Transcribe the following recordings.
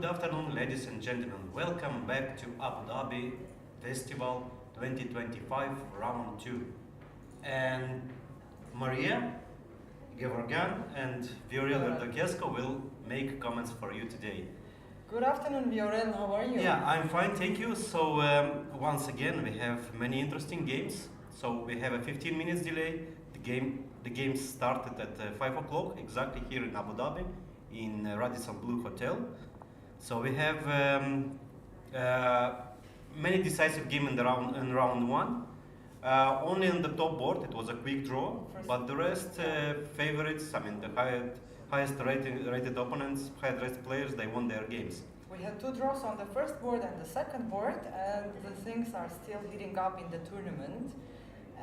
Good afternoon, ladies and gentlemen. Welcome back to Abu Dhabi Festival 2025 Round 2. And Maria Gevorgan and Viorel Erdogescu will make comments for you today. Good afternoon, Viorel. How are you? Yeah, I'm fine, thank you. So once again, we have many interesting games. So we have a 15 minutes delay. The game started at 5 o'clock exactly here in Abu Dhabi in Radisson Blue Hotel. So we have many decisive games in round one. Only on the top board it was a quick draw, but the rest favorites, I mean the highest rated opponents, highest rated players, they won their games. We had two draws on the first board and the second board, and the things are still heating up in the tournament.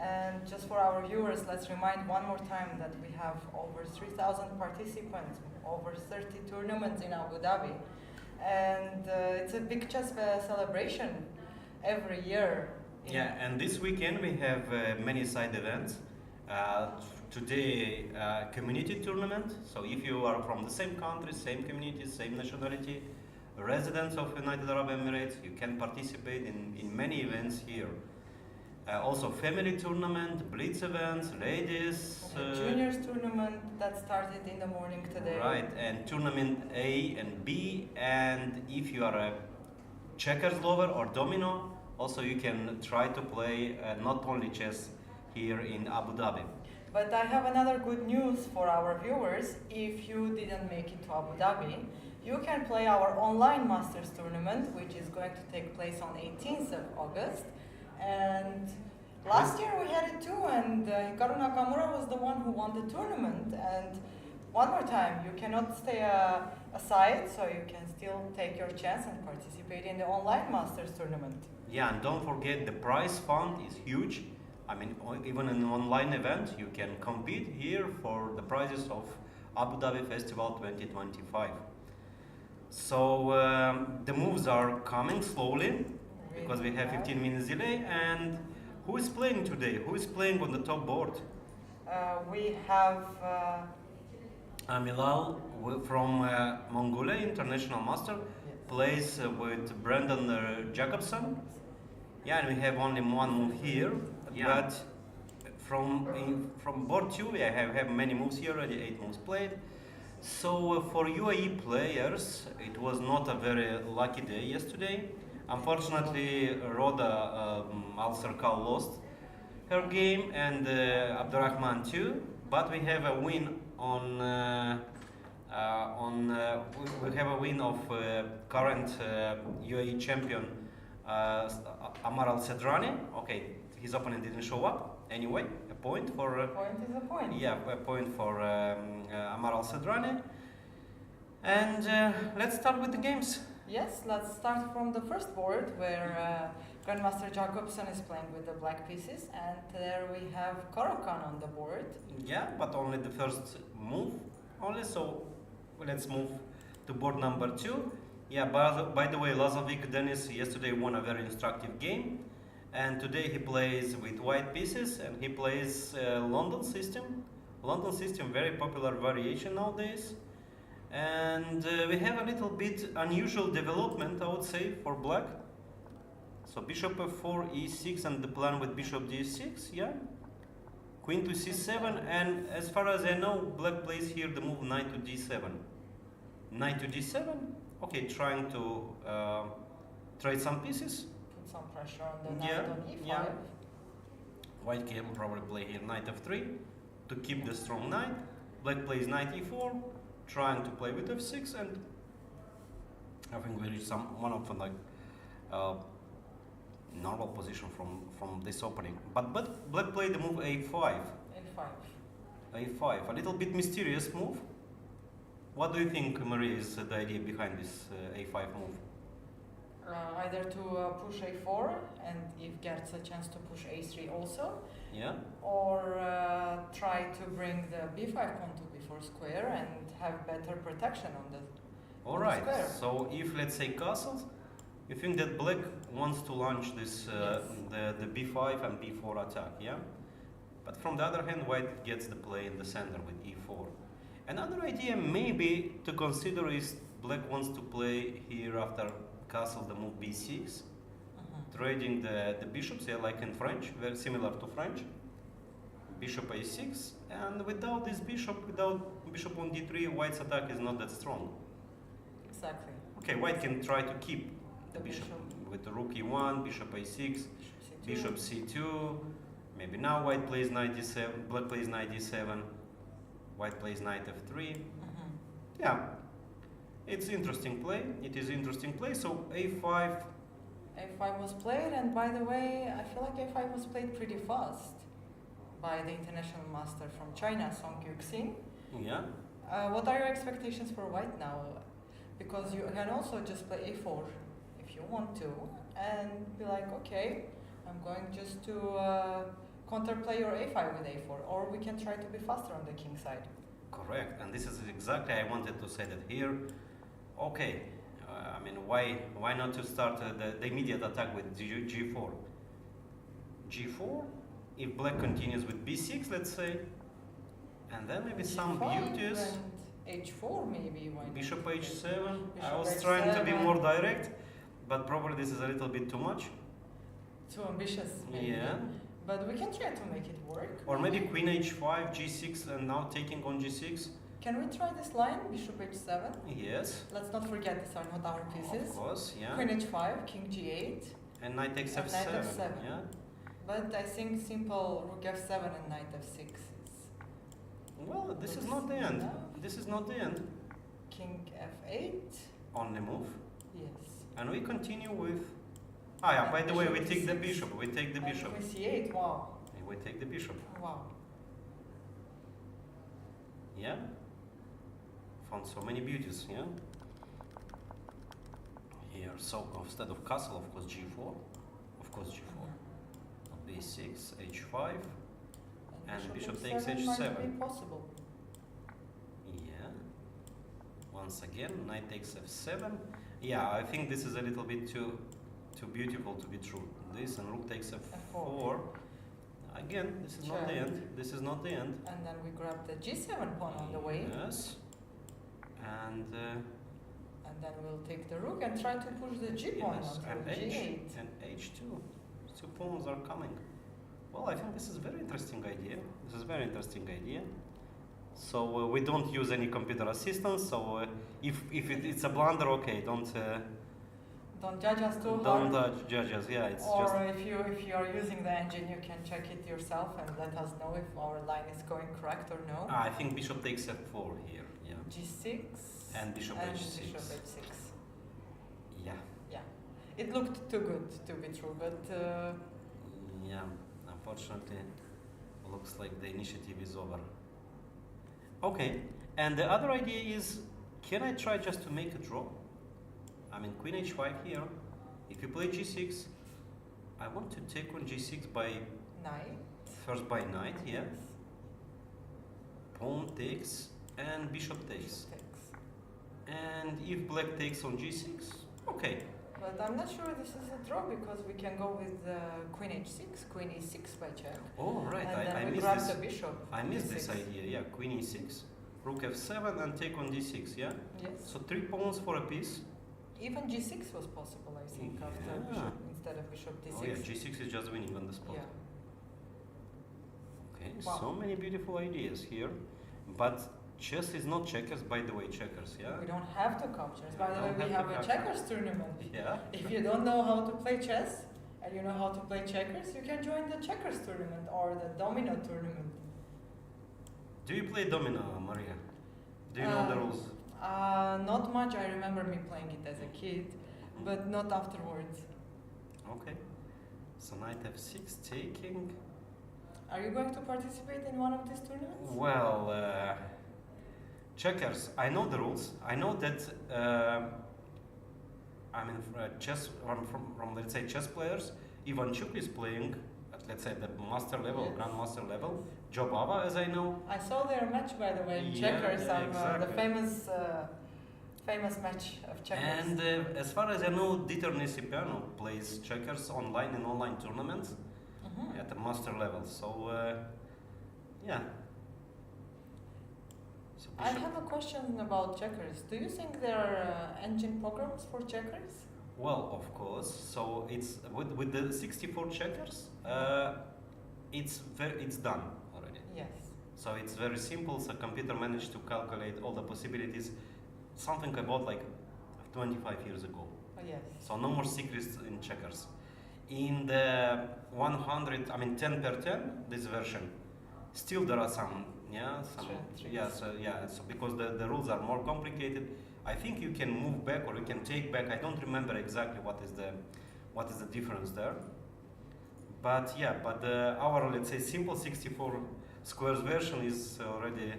And just for our viewers, let's remind one more time that we have over 3,000 participants, over 30 tournaments in Abu Dhabi. And it's a big chess celebration every year. Yeah, and this weekend we have many side events. Today, community tournament. So if you are from the same country, same community, same nationality, residents of United Arab Emirates, you can participate in many events here. Also family tournament, blitz events, ladies. Juniors tournament that started in the morning today. Right, and tournament A and B, and if you are a checkers lover or domino, also you can try to play not only chess here in Abu Dhabi. But I have another good news for our viewers. If you didn't make it to Abu Dhabi, you can play our online Masters tournament, which is going to take place on 18th of August. And last year we had it too, and Hikaru Nakamura was the one who won the tournament. And one more time, you cannot stay aside, so you can still take your chance and participate in the online Masters tournament. Yeah, and don't forget the prize fund is huge. I mean, even in an online event, you can compete here for the prizes of Abu Dhabi Festival 2025. So the moves are coming slowly because we have 15 minutes delay. And who is playing today? Who is playing on the top board? We have Milal from Mongolia, international master, plays with Brendan Jacobson. Yeah, and we have only one move here. Yeah. But from board 2, we have many moves here already, 8 moves played. So for UAE players, it was not a very lucky day yesterday. Unfortunately, Roda Al-Sarkal lost her game, and Abdurrahman too. But we have a win we have a win of current UAE champion Amar Al-Sadrani. Okay, his opponent didn't show up. Anyway, a point for... A point is a point. Yeah, a point for Amar Al-Sadrani. And let's start with the games. Yes, let's start from the first board where Grandmaster Jacobson is playing with the black pieces, and there we have Caro-Kann on the board. Yeah, but only the first move only, so let's move to board number 2. Yeah, by the way, Lazovic Denis yesterday won a very instructive game, and today he plays with white pieces, and he plays London system. London system, very popular variation nowadays. And we have a little bit unusual development, I would say, for black. So bishop f4, e6, and the plan with bishop d6, yeah. Queen to c7, and as far as I know, black plays here the move knight to d7. Knight to d7, okay, trying to trade some pieces. Put some pressure on the knight on e5. Yeah. White can probably play here knight f3 to keep the strong knight. Black plays knight e4. Trying to play with f6, and I think we reach one of like normal position from this opening. But black played the move a5. a5. a5, a little bit mysterious move. What do you think, Maria, is the idea behind this a5 move? Either to push a4, and if gets a chance to push a3 also. Yeah. Or try to bring the b5 pawn to b4 square and have better protection on the Alright, square. so if let's say castles, you think that black wants to launch this Yes. the b5 and b4 attack, yeah? But from the other hand, white gets the play in the center with e4. Another idea maybe to consider is black wants to play here after castle the move b6, Mhm. trading the bishops, yeah, like in French, very similar to French. Bishop a6, and without this bishop, without bishop on d3, white's attack is not that strong. Exactly. Okay, white can try to keep The the bishop bishop. with the rook e1, bishop a6, Bishop C2. bishop c2. Maybe now white plays knight d7, black plays knight d7, white plays knight f3. Mhm. Yeah, it's interesting play. It is interesting play. So a5. A5 was played, and by the way, I feel like A5 was played pretty fast by the international master from China, Song Yuxin. Yeah. What are your expectations for white now? Because you can also just play A4 if you want to, and be like, okay, I'm going just to counterplay your A5 with A4, or we can try to be faster on the king side. Correct. And this is exactly I wanted to say that here. Okay. I mean, why not to start the immediate attack with g4? G4. If black continues with b6, let's say, and then maybe some G5 beauties. and H4 maybe. Why not? Bishop h7. I Bishop was trying to be H7. more direct, but probably this is a little bit too much. Too ambitious, maybe. Yeah. But we can try to make it work. Or maybe queen h5, g6, and now taking on g6. Can we try this line, bishop h7? Yes. Let's not forget these are not our pieces. Of course, yeah. Queen h5, king g8. And knight takes And f7. knight f7. Yeah. But I think simple rook f7 and knight f6 is Well, this is not the end. enough. This is not the end. King f8. On the move. Yes. And we continue with. Ah, yeah, And by the way, we bishop take the c6. bishop. We take the And bishop. queen c8. Wow. We take the bishop. Wow. Yeah. Found so many beauties, yeah. Here, so instead of castle, of course, g4. Of course, g4. b6, h5. And bishop takes h7 h7. might be possible. Yeah. Once again, knight takes f7. Yeah, I think this is a little bit too beautiful to be true. This and rook takes f4. Again, this is not the Check. end. This is not the end. And then we grab the g7 pawn on the way. Yes. And And then we'll take the rook and try to push the g pawn yes, onto and g8. and h2. Two pawns are coming. Well, I think this is a very interesting idea. This is a very interesting idea. So we don't use any computer assistance. So if it's a blunder, okay, don't judge us too don't hard. judge us. Yeah, it's Or just if you are using the engine, you can check it yourself and let us know if our line is going correct or no. I think bishop takes f4 here. Yeah, G6 and bishop and h6. bishop h6. Yeah, Yeah, it looked too good to be true, but yeah. Unfortunately, looks like the initiative is over. Okay, and the other idea is, can I try just to make a draw? I mean, queen h5 here. If you play g6, I want to take on g6 by knight. first by knight, yeah. Pawn takes and bishop takes. Takes. And if black takes on g6, okay. But I'm not sure this is a draw because we can go with queen h6, queen e6 by check. Oh right, And then I we missed grab this. the bishop. I missed this d6. idea. Yeah, queen e6, rook f7, and take on d6. Yeah. Yes. So 3 pawns for a piece. Even g6 was possible, I think, after Yeah. bishop instead of bishop d6. Oh yeah, g6 is just winning on the spot. Yeah. Okay, Wow. so many beautiful ideas here, but chess is not checkers. By the way, checkers. Yeah. We don't have to captures. By the We way, don't we have have to a capture. checkers tournament. Yeah. If you don't know how to play chess and you know how to play checkers, you can join the checkers tournament or the domino tournament. Do you play domino, Maria? Do you know the rules? Not much. I remember me playing it as a kid, but not afterwards. Okay. So knight f6 taking. Are you going to participate in one of these tournaments? Well, checkers. I know the rules. I know that. I mean, chess from let's say chess players. Ivanchuk is playing at let's say the master level, Yes. grandmaster level. Jobava, as I know. I saw their match, by the way, in Yeah, checkers. yeah, The exactly. famous match of checkers. And as far as I know, Dieter Nisipiano plays checkers online in online tournaments Mhm. at the master level. So yeah. So I bishop. have a question about checkers. Do you think there are engine programs for checkers? Well, of course. So it's with the 64 checkers. It's done already. Yes. So it's very simple. So computer managed to calculate all the possibilities. Something about like 25 years ago. Oh, yes. So no more secrets in checkers. In the 100, I mean 10 per 10, this version, still there are some, Tricks. So because the rules are more complicated, I think you can move back or you can take back. I don't remember exactly what is the difference there. But yeah, our, let's say, simple 64 squares version is already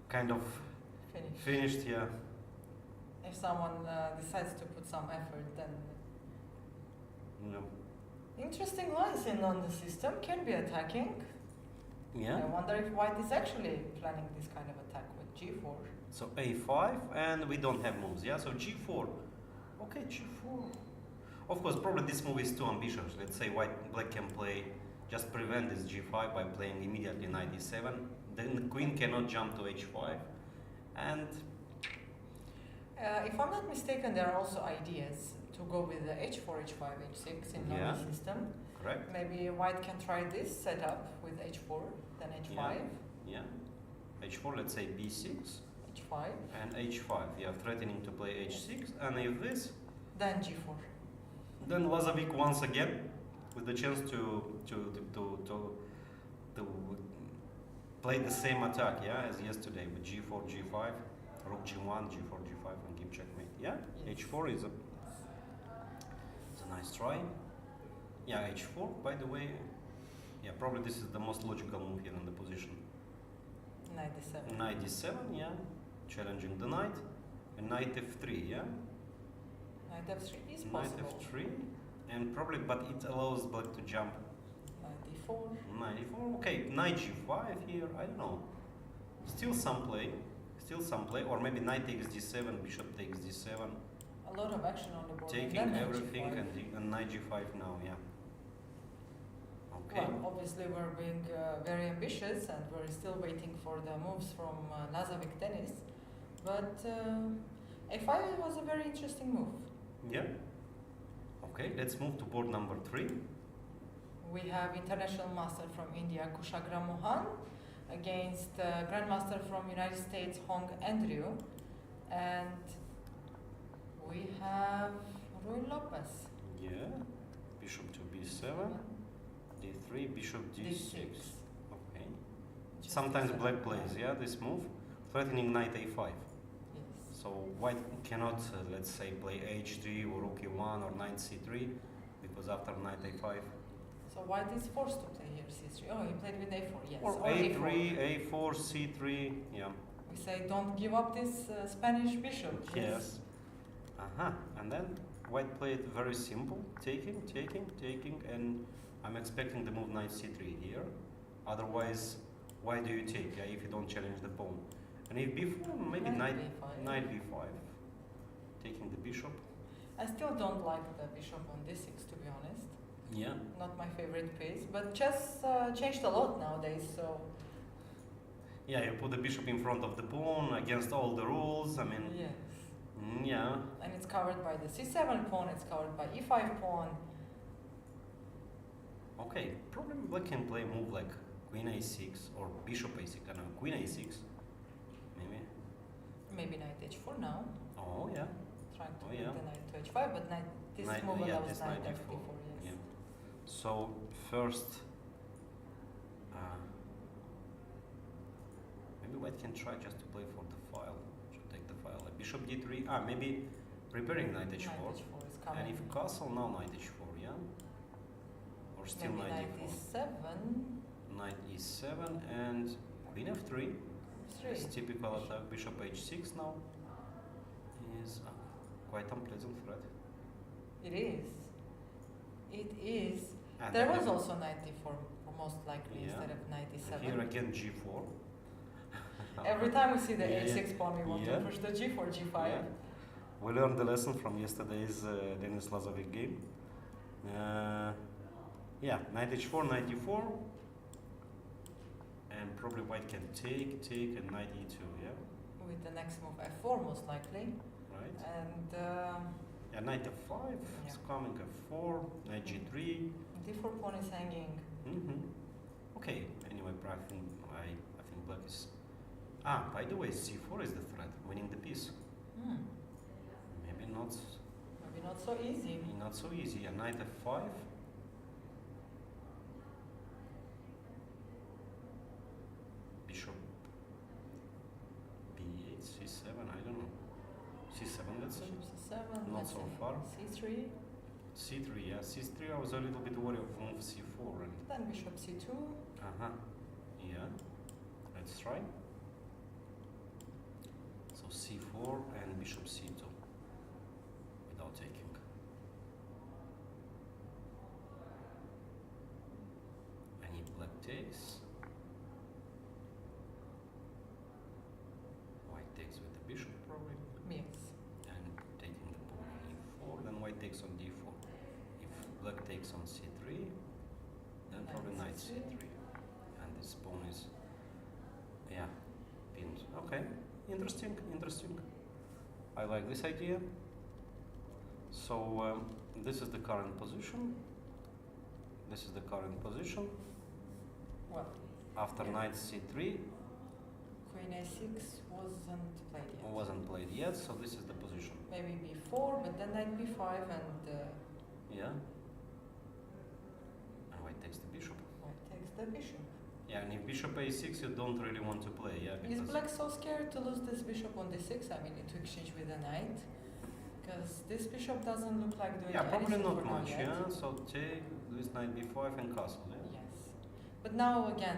kind of finished. Yeah. If someone decides to put some effort, then No. interesting lines in on the system can be attacking. Yeah. I wonder if White is actually planning this kind of attack with G4. So a5, and we don't have moves. Yeah. So g4. Okay, g4. Of course, probably this move is too ambitious. Let's say black can play, just prevent this g5 by playing immediately knight e7. Then the queen cannot jump to h5, and If I'm not mistaken, there are also ideas to go with the h4, h5, h6 in Yeah. normal system. correct. Maybe White can try this setup with h4, then h5, Yeah. h4. Let's say b6 h5, and h5. Yeah, threatening to play h6, and if this, then g4. then Lazovic once again with the chance to play the same attack, yeah, as yesterday with g4, g5, rook g1, g4, g5, and keep checkmate. Yeah, Yes. h4 is a nice try. Yeah, h4. By the way, yeah, probably this is the most logical move here in the position. Knight d7. Knight d7, yeah, challenging the knight, and knight f3, yeah. Knight f3 is Knight possible. f3, and probably, but it allows black to jump. Knight d4. Knight e4, okay, knight g5 here, I don't know. Still some play, or maybe knight takes d7, bishop takes d7, A lot of action on the board. and taking then knight everything, g5. and knight g5 now, yeah. Okay, Well, obviously we're being very ambitious and we're still waiting for the moves from Lazovic Dennis. But a5 was a very interesting move. yeah. Okay, let's move to board number 3. We have international master from India, Kushagra Mohan, against grandmaster from United States, Hong Andrew. And we have Rui Lopez. Yeah, bishop to b7, d3, bishop d6. Okay. Just Sometimes this black setup. plays, yeah, this move, threatening knight a5. Yes. So white cannot, let's say, play h3 or rook e1 or knight c3, because after knight a5, So White is forced to play here c3. Oh, he played with a4, yes. or a4. a3, a4, c3, yeah. We say don't give up this Spanish bishop. Yes. And then white played very simple, taking, and I'm expecting the move knight c3 here. Otherwise, why do you take, yeah, if you don't challenge the pawn? And if b4, maybe Knight knight b5. b5, taking the bishop. I still don't like the bishop on d6, to be honest. Yeah. Not my favorite piece, but chess changed a lot nowadays, so Yeah, you put the bishop in front of the pawn against all the rules. I mean, yes. Yeah. And it's covered by the c7 pawn, it's covered by e5 pawn. Okay, probably black can play a move like queen a6 or bishop a6. I don't know, queen a6, maybe. Maybe knight h4 now, Oh yeah. trying to Oh, put yeah. the knight to h5, but this move Yeah, allows this knight knight f4, d4. yes. Yeah. So first, maybe white can try just to play for the file. Should take the file. Like bishop d3. Maybe preparing knight h4. Knight h4 is coming. And if castle, now knight h4. Yeah. Or still Maybe knight knight e4. e7, Knight e7 and queen f3. 3. It's typical attack. Bishop h6 now is quite unpleasant threat. It is. It is. And There then was also knight d4, most likely, Yeah. instead of knight here e7. again g4. Every time we see the Yeah. h6 pawn, we want Yeah. to push the g4, g5. Yeah. We learned the lesson from yesterday's Denis Lazovic game. Yeah, knight h4, knight e4, and probably white can take, and knight e2. Yeah. with the next move f4 most likely. Right? And Yeah, knight f5, it's coming f4, knight g3. d4 pawn is hanging. Okay, anyway, I think black is... Ah, by the way, c4 is the threat, winning the piece. Maybe not... Maybe not so easy. Not so easy. Yeah, knight f5. Bishop b8, c7, I don't know. c7, let's say. Bishop c7. Not let's so say far. c3. c3, yeah, c3 I was a little bit worried of move c4 and... Then bishop c2. Yeah, let's try. So c4 and bishop c2 without taking. I need black takes. White takes with the bishop probably. Yes. And taking the pawn on e4, then white takes on d4. If black takes on c3, then probably knight c3. And this pawn is, yeah, pinned. Okay, interesting, interesting. I like this idea. So this is the current position. This is the current position. Well, After knight c3, queen a6 wasn't played yet. wasn't played yet, so this is the position. Maybe b4, but then knight b5 and Yeah. And white takes the bishop. white takes the bishop. Yeah, and if bishop a6, you don't really want to play, yeah. Is Because black so scared to lose this bishop on d6? I mean, to exchange with a knight? Because this bishop doesn't look like doing yeah, probably anything not for now much, yet. yeah. So take this knight b5 and castle, yeah. Yes. But now again,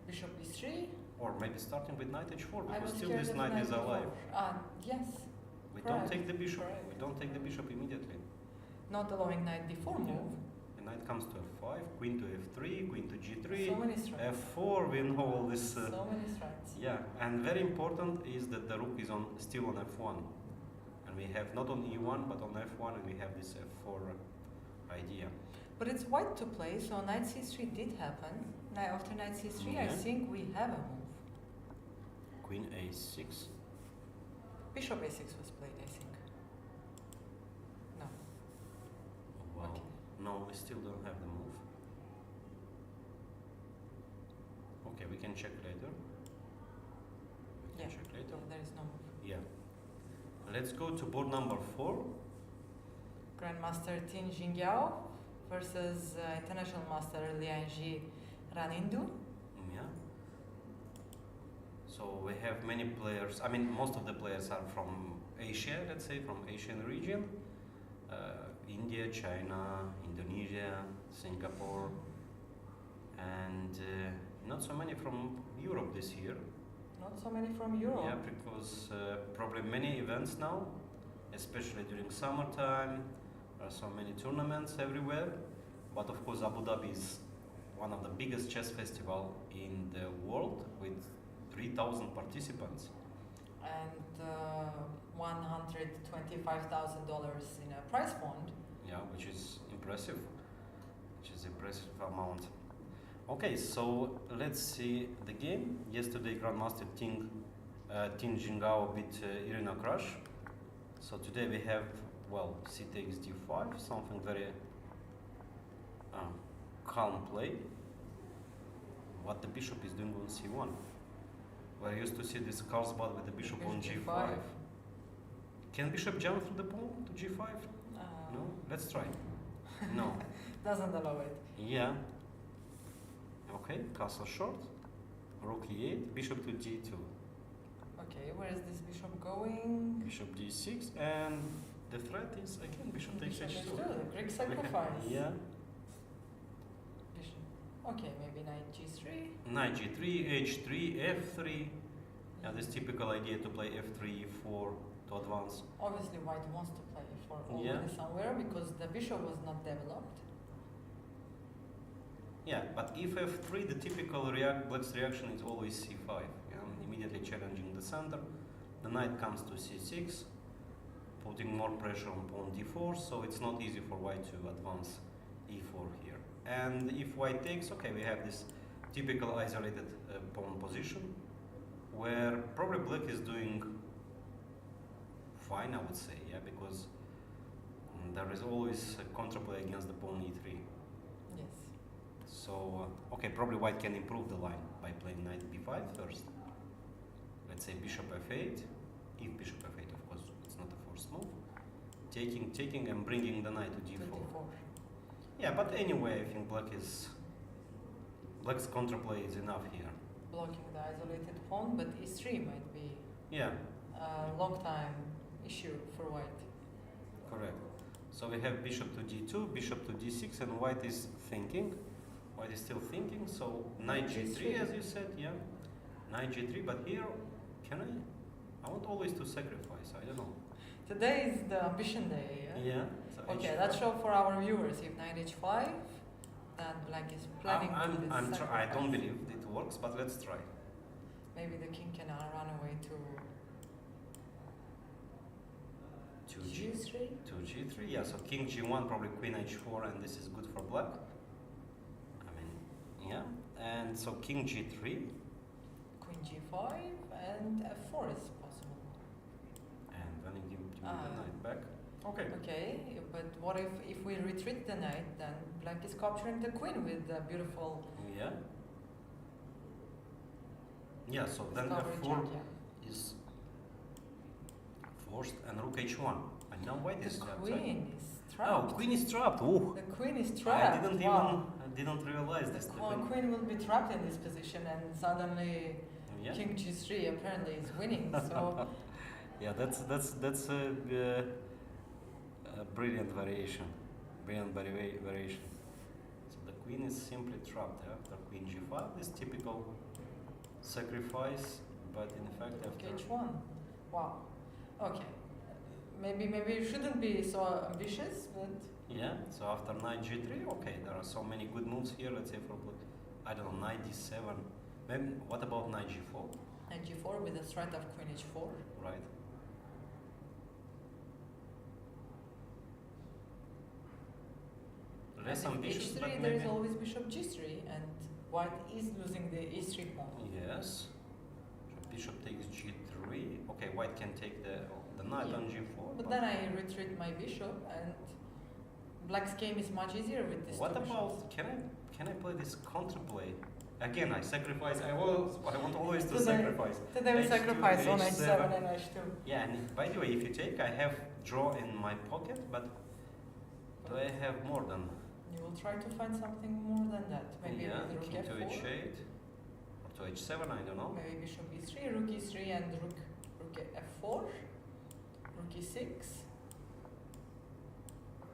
bishop e3. Or maybe starting with knight h4 I because was still scared this of knight is b4. alive. Yes. We correct, don't take the bishop. correct. We don't take the bishop immediately. Not allowing knight d4 move. The knight comes to f5, queen to f3, queen to g3, So many strikes. f4. We know all this. So many strikes. Yeah, and very important is that the rook is still on f1, and we have not on e1 but on f1, and we have this f4 idea. But it's white to play, so knight c3 did happen. Now after knight c3, I Yeah. think we have a move. Queen a6. Bishop a6 was played, I think. No. Wow. Okay. No, we still don't have the move. Okay, we can check later. We can Yeah. check later. There is no move. Yeah. Let's go to board number 4. Grandmaster Tin Jingyao versus International Master Lianji Ranindu. Yeah. So we have many players. I mean, most of the players are from Asia, let's say, from Asian region. India, China, Indonesia, Singapore, and not so many from Europe this year. Not so many from Europe. Yeah, because probably many events now, especially during summertime. There are so many tournaments everywhere. But of course, Abu Dhabi is one of the biggest chess festival in the world with 3,000 participants. And $125,000 in a prize fund. Yeah, which is impressive. Which is impressive amount. Okay, so let's see the game. Yesterday, Grandmaster Tin Jingao beat Irina Krush. So today we have, well, c takes d5, something very calm play. What the bishop is doing on c1. We're used to see this Carlsbad with the bishop on g5. Can bishop jump through the pawn to g5? No? Let's try. No. Doesn't allow it. Yeah. Okay, castle short. Rook e8, bishop to g2. Okay, where is this bishop going? Bishop d6, and the threat is again bishop takes Bishop h2. h2, Greek sacrifice. Yeah. Bishop. Okay, maybe knight g3. Knight g3, h3, f3. Yeah, this typical idea to play f3, e4 to advance. Obviously, white wants to play for already Yeah. somewhere because the bishop was not developed. Yeah, but if f3, the typical black's reaction is always c5. Yeah, immediately challenging the center. The knight comes to c6, putting more pressure on pawn d4, so it's not easy for white to advance e4 here. And if white takes, okay, we have this typical isolated pawn position where probably black is doing fine, I would say, yeah, because there is always a counterplay against the pawn e3. Yes. So, okay, probably white can improve the line by playing knight b5 first. Let's say bishop f8. If bishop f8, of course, it's not a forced move. Taking, and bringing the knight to d4. Yeah, but anyway, I think black's counterplay is enough here. Blocking the isolated pawn, but e3 might be Yeah, a long time issue for white. correct. So we have bishop to d2, bishop to d6, and white is thinking. White is still thinking, so knight g3, as you said, yeah. Knight g3, but here, can I want always to sacrifice, I don't know. Today is the ambition day, yeah? Yeah. So Okay, h5. let's show for our viewers. If knight h5, then black is planning to do this I don't sacrifice. believe it works, but let's try. Maybe the king can run away to 2g3, g3. yeah, so king g1, probably queen h4, and this is good for black. I mean, yeah, and so king g3, Queen g5 and f4 is possible. and then you give me the knight back. Okay. Okay, but what if we retreat the knight, then black is capturing the queen with the beautiful Yeah. Yeah, so then discovery f4 check, yeah. is forced, and rook h1. And now white is The trapped. queen is Oh, trapped. queen is trapped. Ooh. The queen is trapped. I didn't realize this. The queen will be trapped in this position, and suddenly Yeah. king g3 apparently is winning. So Yeah, that's a brilliant variation. Variation. So the queen is simply trapped after queen g5. This typical sacrifice, but in fact after h1. Wow. Okay. Maybe it shouldn't be so ambitious, but yeah. So after knight g3, okay, there are so many good moves here. Let's say for black, I don't know, knight d7. Maybe what about knight g4? knight g4 with the threat of queen h4. Right. Less And if ambitious, h3, but there maybe. is always bishop g3, and white is losing the e3 pawn. Yes. So bishop takes g3. Okay, white can take the knight on g4. But then I retreat my bishop, and black's game is much easier with this. What two about bishops. can I play this counterplay? Again, I sacrifice. I want always to Today- sacrifice. Today we H2, sacrifice on H7. h7 and h2. Yeah, and by the way, if you take, I have draw in my pocket, but do I have more than? You will try to find something more than that. Maybe Yeah, with rook king to f4. h8 or to h7. I don't know. Maybe bishop e3, rook e3, and rook f4, rook e6,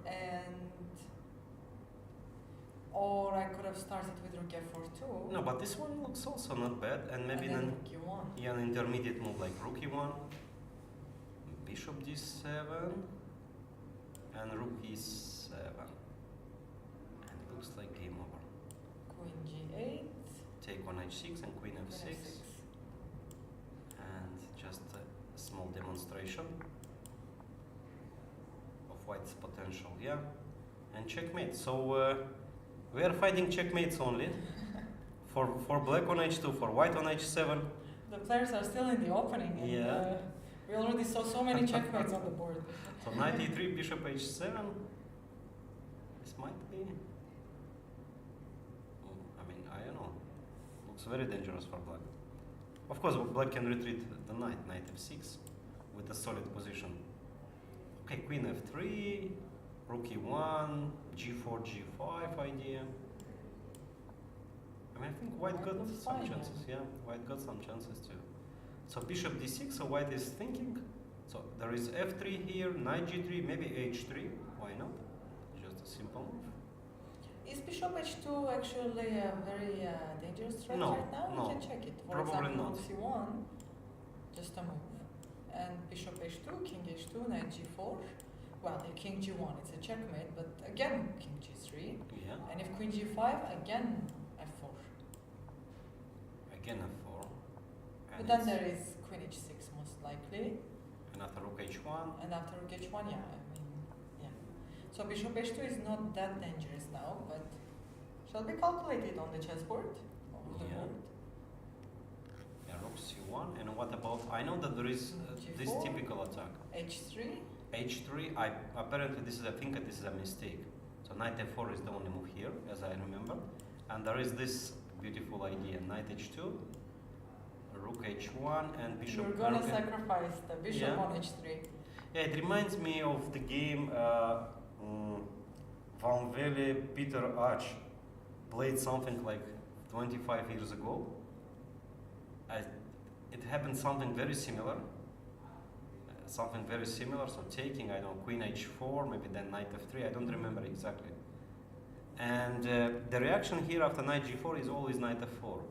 and or I could have started with rook f4 too. No, but this one looks also not bad, and maybe and then then rook e1. yeah, an intermediate move like rook e1, bishop d7, and rook e7, and it looks like game over. Queen g8, Take on h6 and queen queen f6, f6. and just a small demonstration of white's potential, yeah, and checkmate. So we are finding checkmates only for black on h2, for white on h7. The players are still in the opening, and Yeah. we already saw so many checkmates on the board. So knight e3, bishop h7. This might be. I mean, I don't know. Looks very dangerous for black. Of course, black can retreat the knight f6, with a solid position. Okay, queen f3, rook e1, g4, g5 idea. I mean, I think white got Looks some fine, chances. Yeah, white got some chances too. So bishop d6, so white is thinking. So there is f3 here, knight g3, maybe h3. Why not? Just a simple move. Is bishop h2 actually a very dangerous threat No, right now? no, We can check it. For probably example, not. rook c1, just a move. And bishop h2, king h2, knight g4. Well, king g1, it's a checkmate, but again, king g3. Yeah, And if queen g5, again, f4. again f4. But then there is queen h6 most likely. And after rook h1. And after rook h1, yeah, I mean, yeah. So bishop h2 is not that dangerous now, but shall be calculated on the chessboard, on the Yeah. board. Yeah, rook rook c1. And what about? I know that there is this G4. typical attack. H3. H3. Apparently I think this is a mistake. So knight f4 is the only move here, as I remember. And there is this beautiful idea: knight h2, rook h1, and bishop. You're gonna sacrifice the bishop on h3. Yeah, it reminds me of the game Van Vele Peter Arch played something like 25 years ago. It happened something very similar. So taking, I don't know, queen h4, maybe then knight f3, I don't remember exactly. And the reaction here after knight g4 is always knight f4.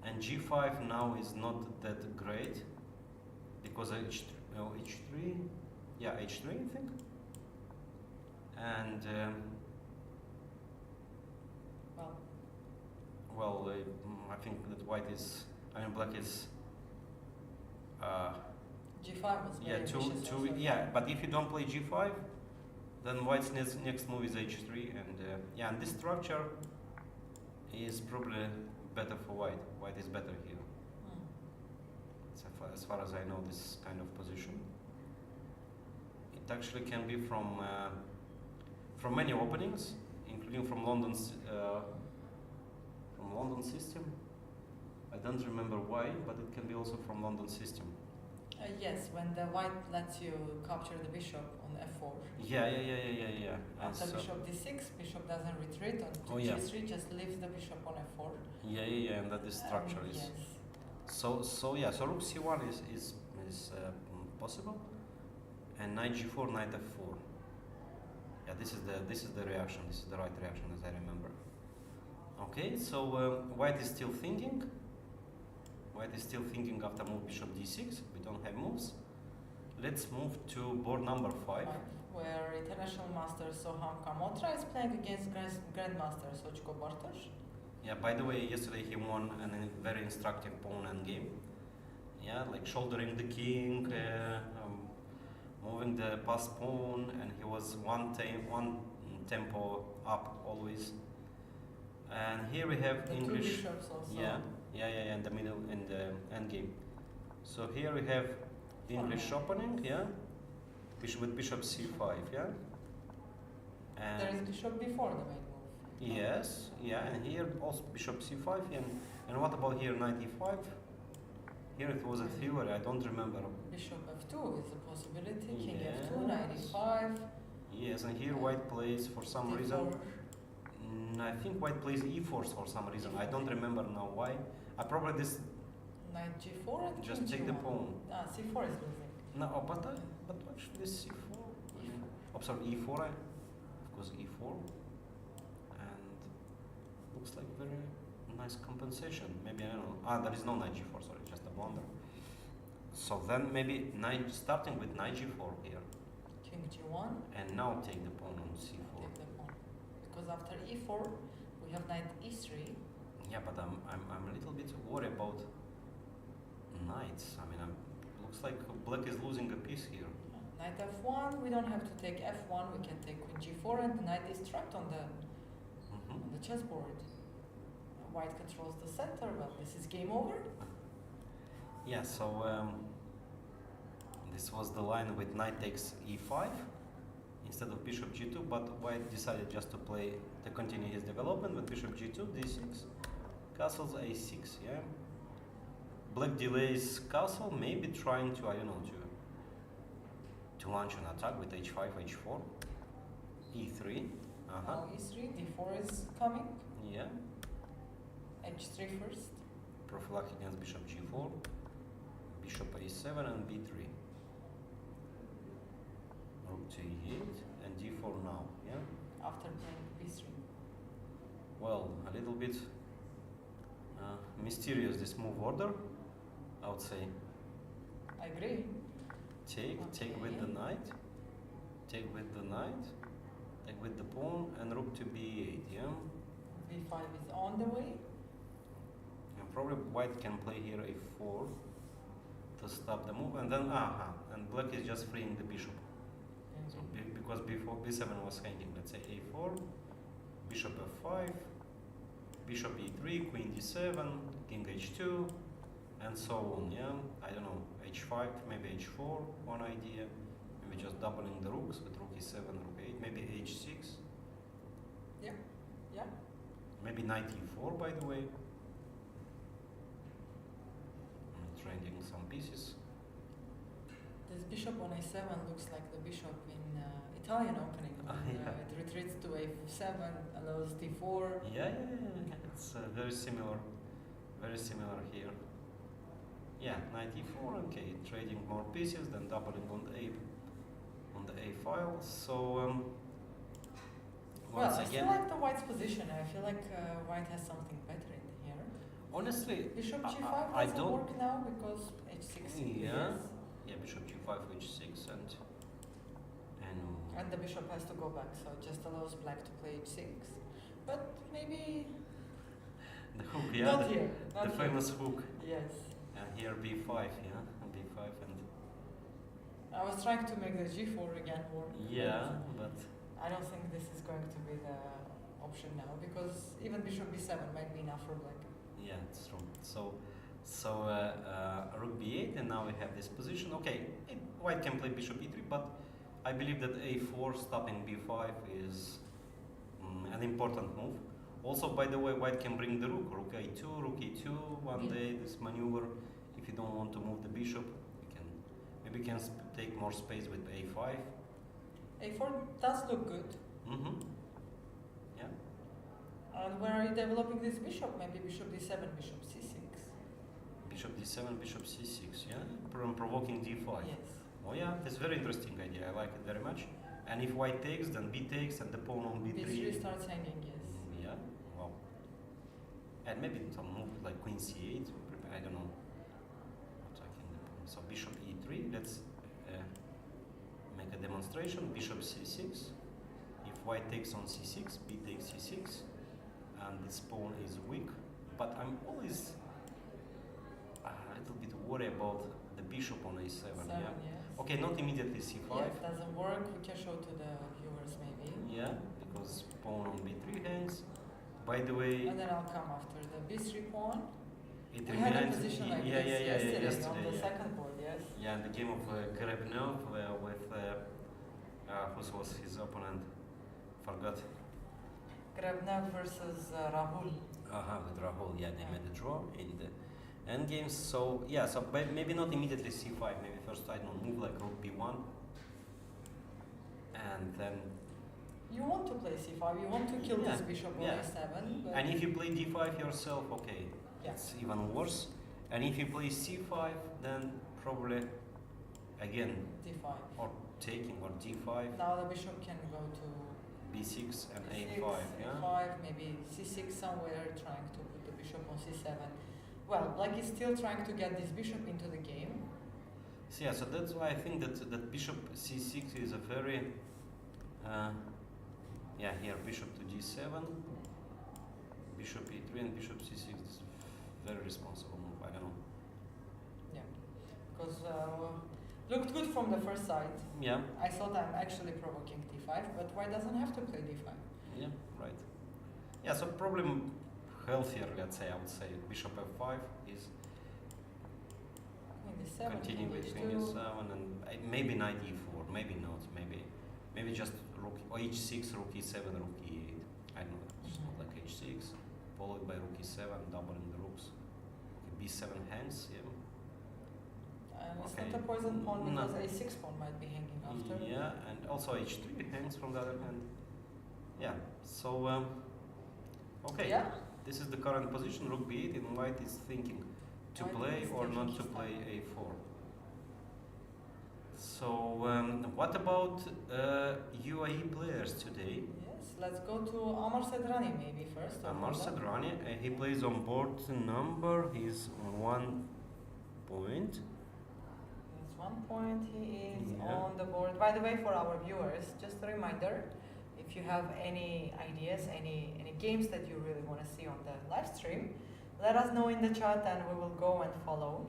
And g5 now is not that great because h3, yeah, h3 I think. And well, I think that black is G5 was very ambitious also. Yeah, but if you don't play G5, then white's next move is H3, and and this structure is probably better for white. White is better here. As far as I know, this kind of position. It actually can be from many openings, including from London system. I don't remember why, but it can be also from London system. Yes, when the white lets you capture the bishop on f4. Yeah. After bishop d6, bishop doesn't retreat on g3, just leaves the bishop on f4. Yeah, and that this structure is. Yes. So rook c1 is possible, and knight g4, knight f4. Yeah, this is the reaction. This is the right reaction, as I remember. Okay, so white is still thinking. White is still thinking after move bishop d6. We don't have moves. Let's move to board number 5. Where international master Soham Kamotra is playing against grandmaster Sochko Bartosz. Yeah, by the way, yesterday he won a very instructive pawn endgame. Yeah, like shouldering the king, moving the passed pawn, and he was one tempo up always. And here we have the English. Two bishops also. Yeah, in the middle, in the end game. So here we have English opening, yeah, with bishop c5, yeah. And there is bishop before the main move. Yes, yeah, and here also bishop c5, and what about here knight e5? Here it was a theory, I don't remember. Bishop f2 is a possibility. King Yes. f2, knight e5. Yes, and here white plays for some d4. reason. I think white plays e4 for some reason. I don't remember now why. I probably this Knight g4 and just king take g1. the pawn. c4 is losing. No, but actually this c4. Oh, sorry, e4. Of course e4, and looks like very nice compensation. Maybe I don't know. There is no knight g4. Sorry, just a blunder. So then maybe starting with knight g4 here. King g1. And now take the pawn on c4. Take the pawn. Because after e4 we have knight e3. Yeah, but I'm a little bit worried about knights. I mean, looks like black is losing a piece here. Knight f1. We don't have to take f1. We can take queen g4, and the knight is trapped on the chessboard. White controls the center. Well, this is game over. Yeah. So this was the line with knight takes e5 instead of bishop g2, but white decided just to continue his development with bishop g2, d6, castles a6. Yeah. Black delays castle, maybe trying to, I don't know, to launch an attack with h5, h4, e3. Now e3, d4 is coming. Yeah. h3 first. Prophylactic against bishop g4, bishop a7, and b3. Rook to e8 and d4 now. Yeah. After playing b3. Well, a little bit mysterious this move order, I would say. I agree. Take with the knight, take with the knight, take with the pawn, and rook to b8, yeah? b5 is on the way. And probably white can play here a4 to stop the move, and then, and black is just freeing the bishop. So because before b7 was hanging, let's say a4, bishop f5, bishop e3, queen d7, king h2, and so on. Yeah, I don't know, h5, maybe h4, one idea. Maybe just doubling the rooks with rook e7, rook 8, maybe h6. Yeah, yeah. Maybe knight e4, by the way. I'm trading some pieces. This bishop on a7 looks like the bishop in Italian opening. Yeah. It retreats to a7, allows d4. Yeah. It's very similar here. Yeah, knight e4. Okay, trading more pieces, then doubling on the a file. So Well, once I again, still like the white's position. I feel like white has something better in here. honestly, Bishop I- g5 I doesn't don't- work now because h6 Yeah. is. yeah, bishop g5, h6, and And the bishop has to go back, so it just allows black to play h6. But maybe the hook. Yeah, not here. Not the here. famous hook. Yes. Here b5. Yeah, b5 and I was trying to make the g4 again work. yeah, but. I don't think this is going to be the option now because even bishop b7 might be enough for black. Yeah, it's true. So rook b8, and now we have this position. Okay, white can play bishop e3, but I believe that a4 stopping b5 is an important move. Also, by the way, white can bring the rook a2, rook e2. One day this maneuver, if you don't want to move the bishop, you can maybe take more space with a5. a4 does look good. Mm-hmm. Yeah. And where are you developing this bishop? Maybe bishop d7, bishop c6. Bishop d7, bishop c6. Yeah, provoking d5. Yes. Oh yeah, that's a very interesting idea. I like it very much. And if white takes, then b takes, and the pawn on b3. b3 starts hanging, yes. Yeah, wow. And maybe some move like queen c8. I don't know. Attacking the pawn. So bishop e3. Let's make a demonstration. Bishop c6. If white takes on c6, b takes c6, and this pawn is weak. But I'm always a little bit worried about the bishop on a7. Seven, Yeah. yes. Okay, not immediately c5. Yeah, if it doesn't work, we can show to the viewers maybe. Yeah, because pawn on b3 hangs. By the way, And then I'll come after the b3 pawn. it We had a reminds position me. like Yeah, this yesterday on yesterday. the Yeah. second board, yes. Yeah, in the game of Grebnev with who was his opponent? Forgot. Grebnev versus Rahul. With Rahul. Yeah, they made a draw in the end games. So yeah, so maybe not immediately c5. Maybe first I don't move like rook b1, and then. You want to play c5, you want to kill Yeah, this bishop on yeah. a7, but And if you play d5 yourself, okay, yeah. it's even worse. And if you play c5, then probably again d5. or taking or d5, Now the bishop can go to b6 and c6, a5. Yeah. a5, maybe c6 somewhere, trying to put the bishop on c7. Well, black is still trying to get this bishop into the game. So yeah, so that's why I think that bishop c6 is a very yeah, here bishop to g7, bishop e3 and bishop c6 is very responsible move. I don't know. Yeah, because looked good from the first side. Yeah, I thought I'm actually provoking d5, but white doesn't have to play d5. yeah, right. Yeah, so probably healthier, let's say, I would say bishop f5 is Queen d7, continuing king with queen h2. e7 and maybe knight e4, maybe not, maybe just rook or h6, rook e7, rook e8. I don't know, just not like h6, followed by rook e7, doubling the rooks. Okay, b7 hangs, yeah. It's Okay. not a poison pawn No. because a6 pawn might be hanging after. Yeah, and also h3 hangs from the other hand. Yeah, so okay, Yeah. this is the current position. Rook b8, and white is thinking to White play is or taking not his to time. play a4. So what about UAE players today? Yes, let's go to Amar Sedrani maybe first. or Amar hold on. Sadrani, he plays on board number. He's on 1 point. It's 1 point. He is Yeah. on the board. By the way, for our viewers, just a reminder, if you have any ideas, any games that you really want to see on the live stream, let us know in the chat and we will go and follow.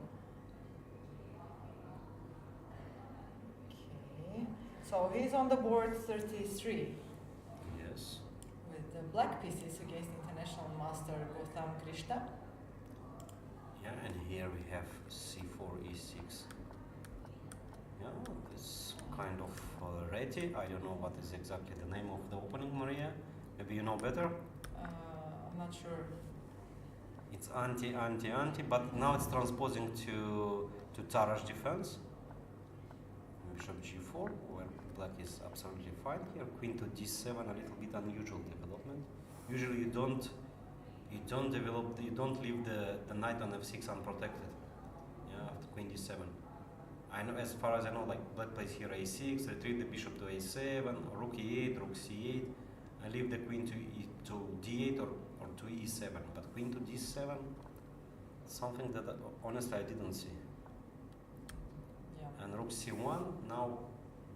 Okay, so he's on the board 33 Yes. with the black pieces against international master Gautam Krishna. Yeah, and here we have c4, e6. Yeah, this kind of ready. I don't know what is exactly the name of the opening, Maria. Maybe you know better. I'm not sure. It's anti, but now it's transposing to Tarrasch defense. Bishop g4, where black is absolutely fine here. Queen to d7, a little bit unusual development. Usually you don't leave the knight on f6 unprotected. Yeah, after queen d7. I know, as far as I know, like black plays here a6, retreat the bishop to a7, rook e8, rook c8. I leave the queen to d8 or to e7, but queen to d7, something that honestly I didn't see. Yeah. And rook c1, now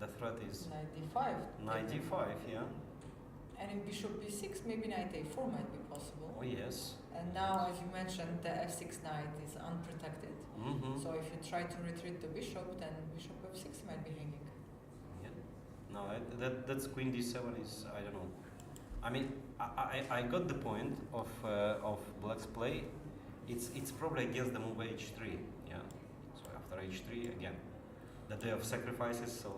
the threat is Knight d5. knight d5, yeah. And if bishop b6, maybe knight a4 might be possible. Oh yes. And now, as you mentioned, the f6 knight is unprotected. Mm-hmm. So if you try to retreat the bishop, then bishop f6 might be hanging. Yeah. No, that's queen d7 is, I don't know. I mean, I got the point of black's play. It's probably against the move h3. Yeah. So after h3 again, the day of sacrifices. So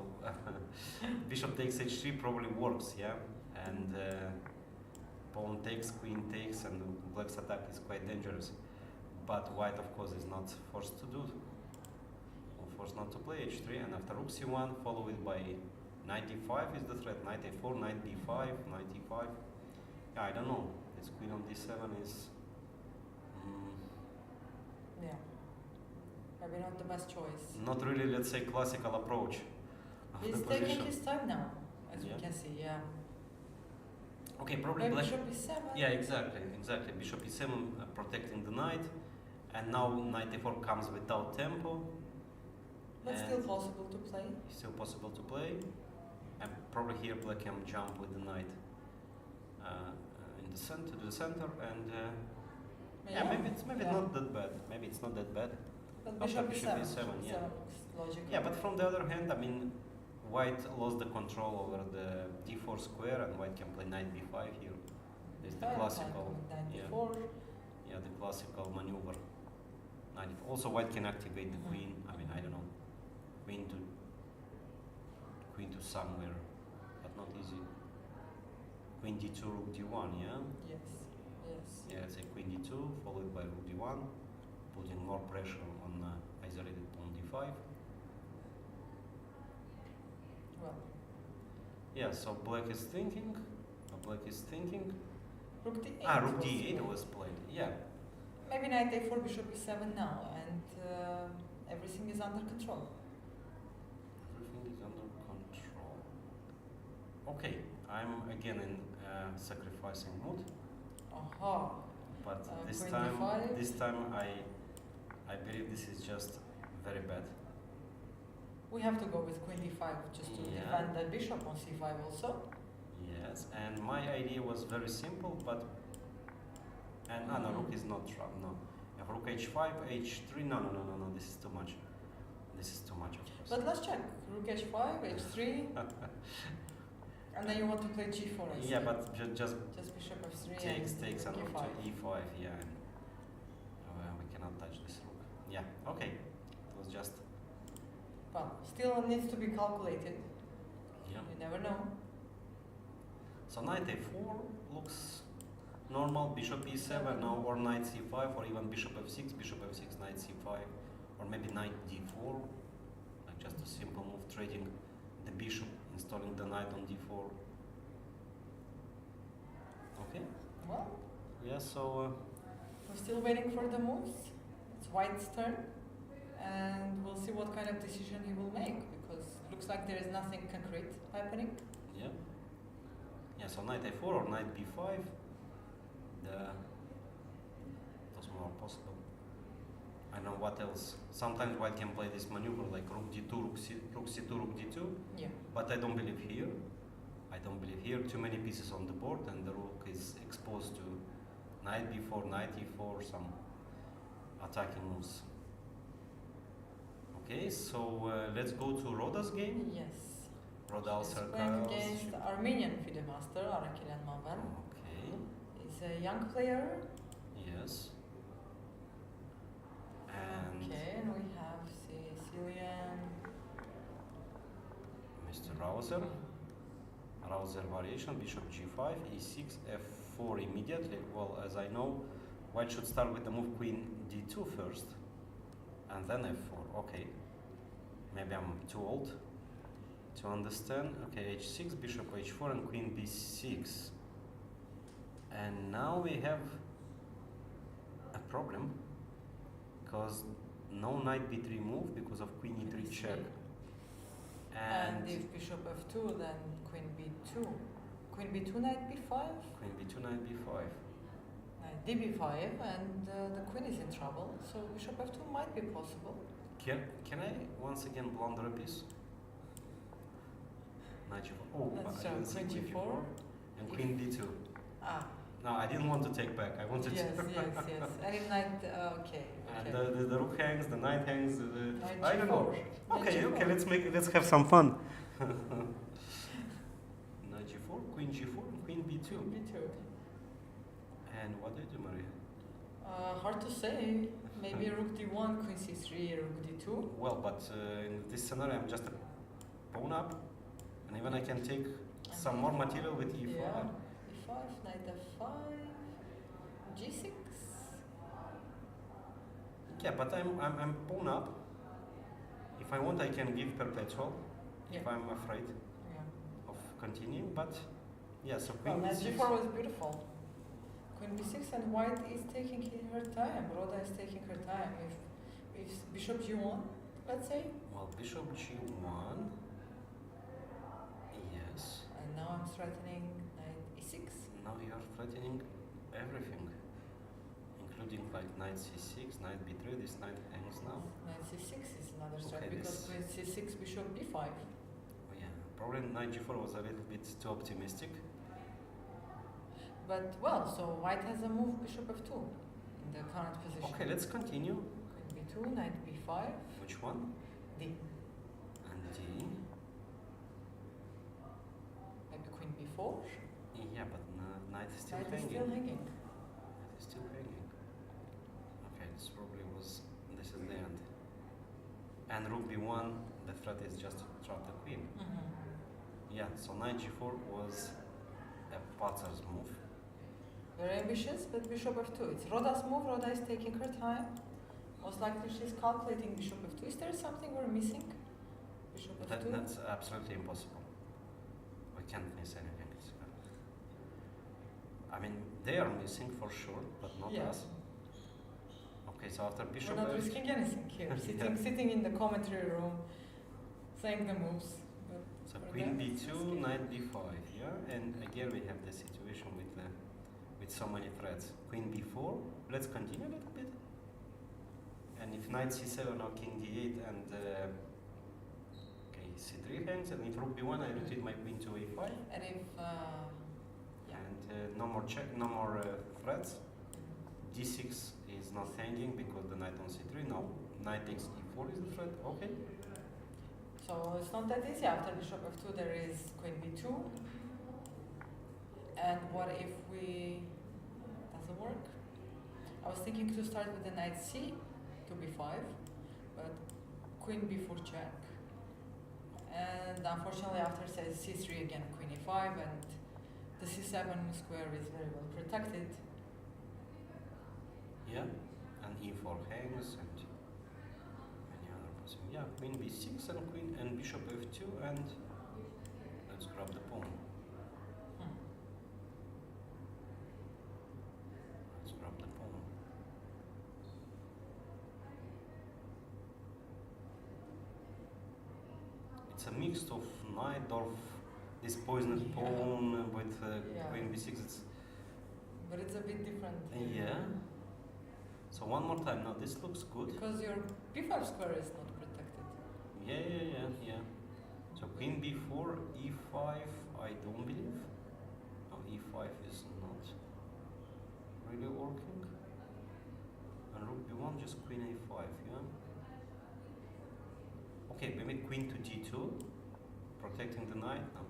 bishop takes h3 probably works. Yeah. And pawn takes, queen takes, and black's attack is quite dangerous. But white, of course, is not forced to do, or forced not to play h3. And after rook c1, followed by knight d5 is the threat. Knight a4, knight b5, knight e5. Yeah, I don't know. This queen on d7 is. Yeah. Maybe not the best choice. Not really, let's say, classical approach of He's the taking position. his time now, as Yeah. we can see. Yeah. Okay, probably Maybe black. bishop e7. Yeah, exactly. Bishop e7 protecting the knight, and now knight a4 comes without tempo. But still possible to play. Still possible to play, and probably here black can jump with the knight in the center to the center, and yeah, maybe it's not that bad. Maybe it's not that bad. But After bishop bishop e7, e7, yeah. looks logical. Yeah, but from the other hand, I mean, white lost the control over the d4 square, and white can play knight b5 here. There's the classical, knight yeah, b4. yeah, the classical maneuver. Knight. Also, white can activate the queen. I mean, I don't know, queen to somewhere, but not easy. Queen d2, rook d1, yeah. Yes. Yes. Yeah, it's a queen d2 followed by rook d1, putting more pressure on isolated pawn d5. Well. Yeah, so black is thinking. Rook d8. Rook was d8 played. was played. Yeah. Maybe knight a4, bishop e7 now, and everything is under control. Everything is under control. Okay, I'm again in sacrificing mood, Aha. but this queen time, d5. I believe this is just very bad. We have to go with queen d5 just to Yeah. defend the bishop on c5 also. Yes, and my idea was very simple, but no, rook is not trapped. No, if rook h5, h3. No. This is too much. This is too much, of course. But let's check. Rook h5, h3, and then you want to play g4. I Yeah, see. but just bishop f3 takes and and rook e5. to e5. Yeah, and we cannot touch this rook. Yeah, okay. It was just. Well, still needs to be calculated. Yeah. You never know. So knight a4 looks normal. Bishop e7 now, or knight c5, or even bishop f6, knight c5, or maybe knight d4. Like just a simple move, trading the bishop, installing the knight on d4. Okay. Well, Yeah. So. we're still waiting for the moves. It's white's turn, and we'll see what kind of decision he will make, because it looks like there is nothing concrete happening. Yeah. Yeah, so knight a4 or knight b5, those more possible. I know what else. Sometimes white can play this maneuver like rook d2, rook c2, rook d2, Yeah. but I don't believe here. Too many pieces on the board, and the rook is exposed to knight b4, knight e4, some attacking moves. Okay, so let's go to Roda's game. Yes. Rodal He's circles. playing against Armenian FIDE master Arakilan Mavan. Okay. He's a young player. Yes. And Okay, and we have Sicilian. Mr. Rouser. Rouser variation, bishop g5, e6, f4 immediately. Well, as I know, white should start with the move queen d2 first, and then f4. Okay, maybe I'm too old to understand. Okay, h6, bishop h4, and queen b6. And now we have a problem, because no knight b3 move because of queen e3 check. And if bishop f2, then queen b2. Queen b2, knight b5. Queen b2, knight b5. Knight db5, and the queen is in trouble. So bishop f2 might be possible. Can I once again blunder a piece? Knight g4. Oh, Let's I try didn't see queen queen g4. g4 and queen d2. Ah, No, I didn't want to take back. I wanted yes, to. yes, yes. And if knight, okay. And Okay. the rook hangs, the knight hangs. Knight I don't know. g4. Okay, Knight okay. g4. Let's have some fun. Knight g4, queen g4, and queen b2. b2. And what do you do, Maria? Hard to say. Maybe rook d1, queen c3, rook d2. Well, but in this scenario, I'm just a pawn up, and even I can take some more material with e5. Yeah. e5, knight f5, g6. Yeah, but I'm pawn up. If I want, I can give perpetual. Yeah. If I'm afraid Yeah. of continuing, but yeah. So Well, queen knight b6. g4 was beautiful. Queen b6, and white is taking her time. Rhoda is taking her time. If bishop g1, let's say. Well, bishop g1. Yes. And now I'm threatening knight e6. Now you are threatening everything, including like knight c6, knight b3. This knight hangs now. Knight c6 is another threat Okay, because queen c6, bishop b5. Oh, yeah. Probably knight g4 was a little bit too optimistic. But well, so white has a move bishop f2 in the current position. Okay, let's continue. Queen b2, knight b5, Which one? d. And d. Maybe queen b4. Yeah, but knight is still Knight is hanging. still hanging. Knight is still hanging. Okay, this probably was. This is the end. And rook b1. The threat is just to trap the queen. Yeah. So knight g4 was a Potter's move. Very ambitious, but bishop f2. It's Rhoda's move. Rhoda is taking her time. Most likely she's calculating bishop f2. Is there something we're missing? Bishop f2? That's absolutely impossible. We can't miss anything. I mean, they are missing for sure, but not Yeah. us. Okay, so after bishop We're not f, risking anything here. Yeah. Sitting in the commentary room, saying the moves. But so for queen them, it's b2, risky. knight b5, yeah? And again we have the situation with so many threats. Queen b4, let's continue a little bit. And if knight c7 or king d8 and okay, c3 hangs, and if rook b1 I rotate my queen to a5. And if yeah. And no more check, no more threats. d6 is not hanging because the knight on c3. No, knight takes e4 is the threat. Okay. So it's not that easy. After bishop f2, there is queen b2. And what if we doesn't work? I was thinking to start with the knight c to b5, but queen b4 check. And unfortunately, after says c3 again, queen e5, and the c7 square is very well protected. Yeah, and e4 hangs and any other possible. Yeah, queen b6 and queen and bishop f2 and let's grab the pawn. Let's grab the pawn. It's a mix of knight or this poisonous Yeah. pawn with Yeah. queen b6. It's But it's a bit different. yeah. So one more time. Now this looks good. Because your b5 square is not protected. Yeah. So queen b4, e5, I don't believe. No, e5 is not really working. And rook b1, just queen a5, yeah? Okay, maybe queen to g2, protecting the knight. No.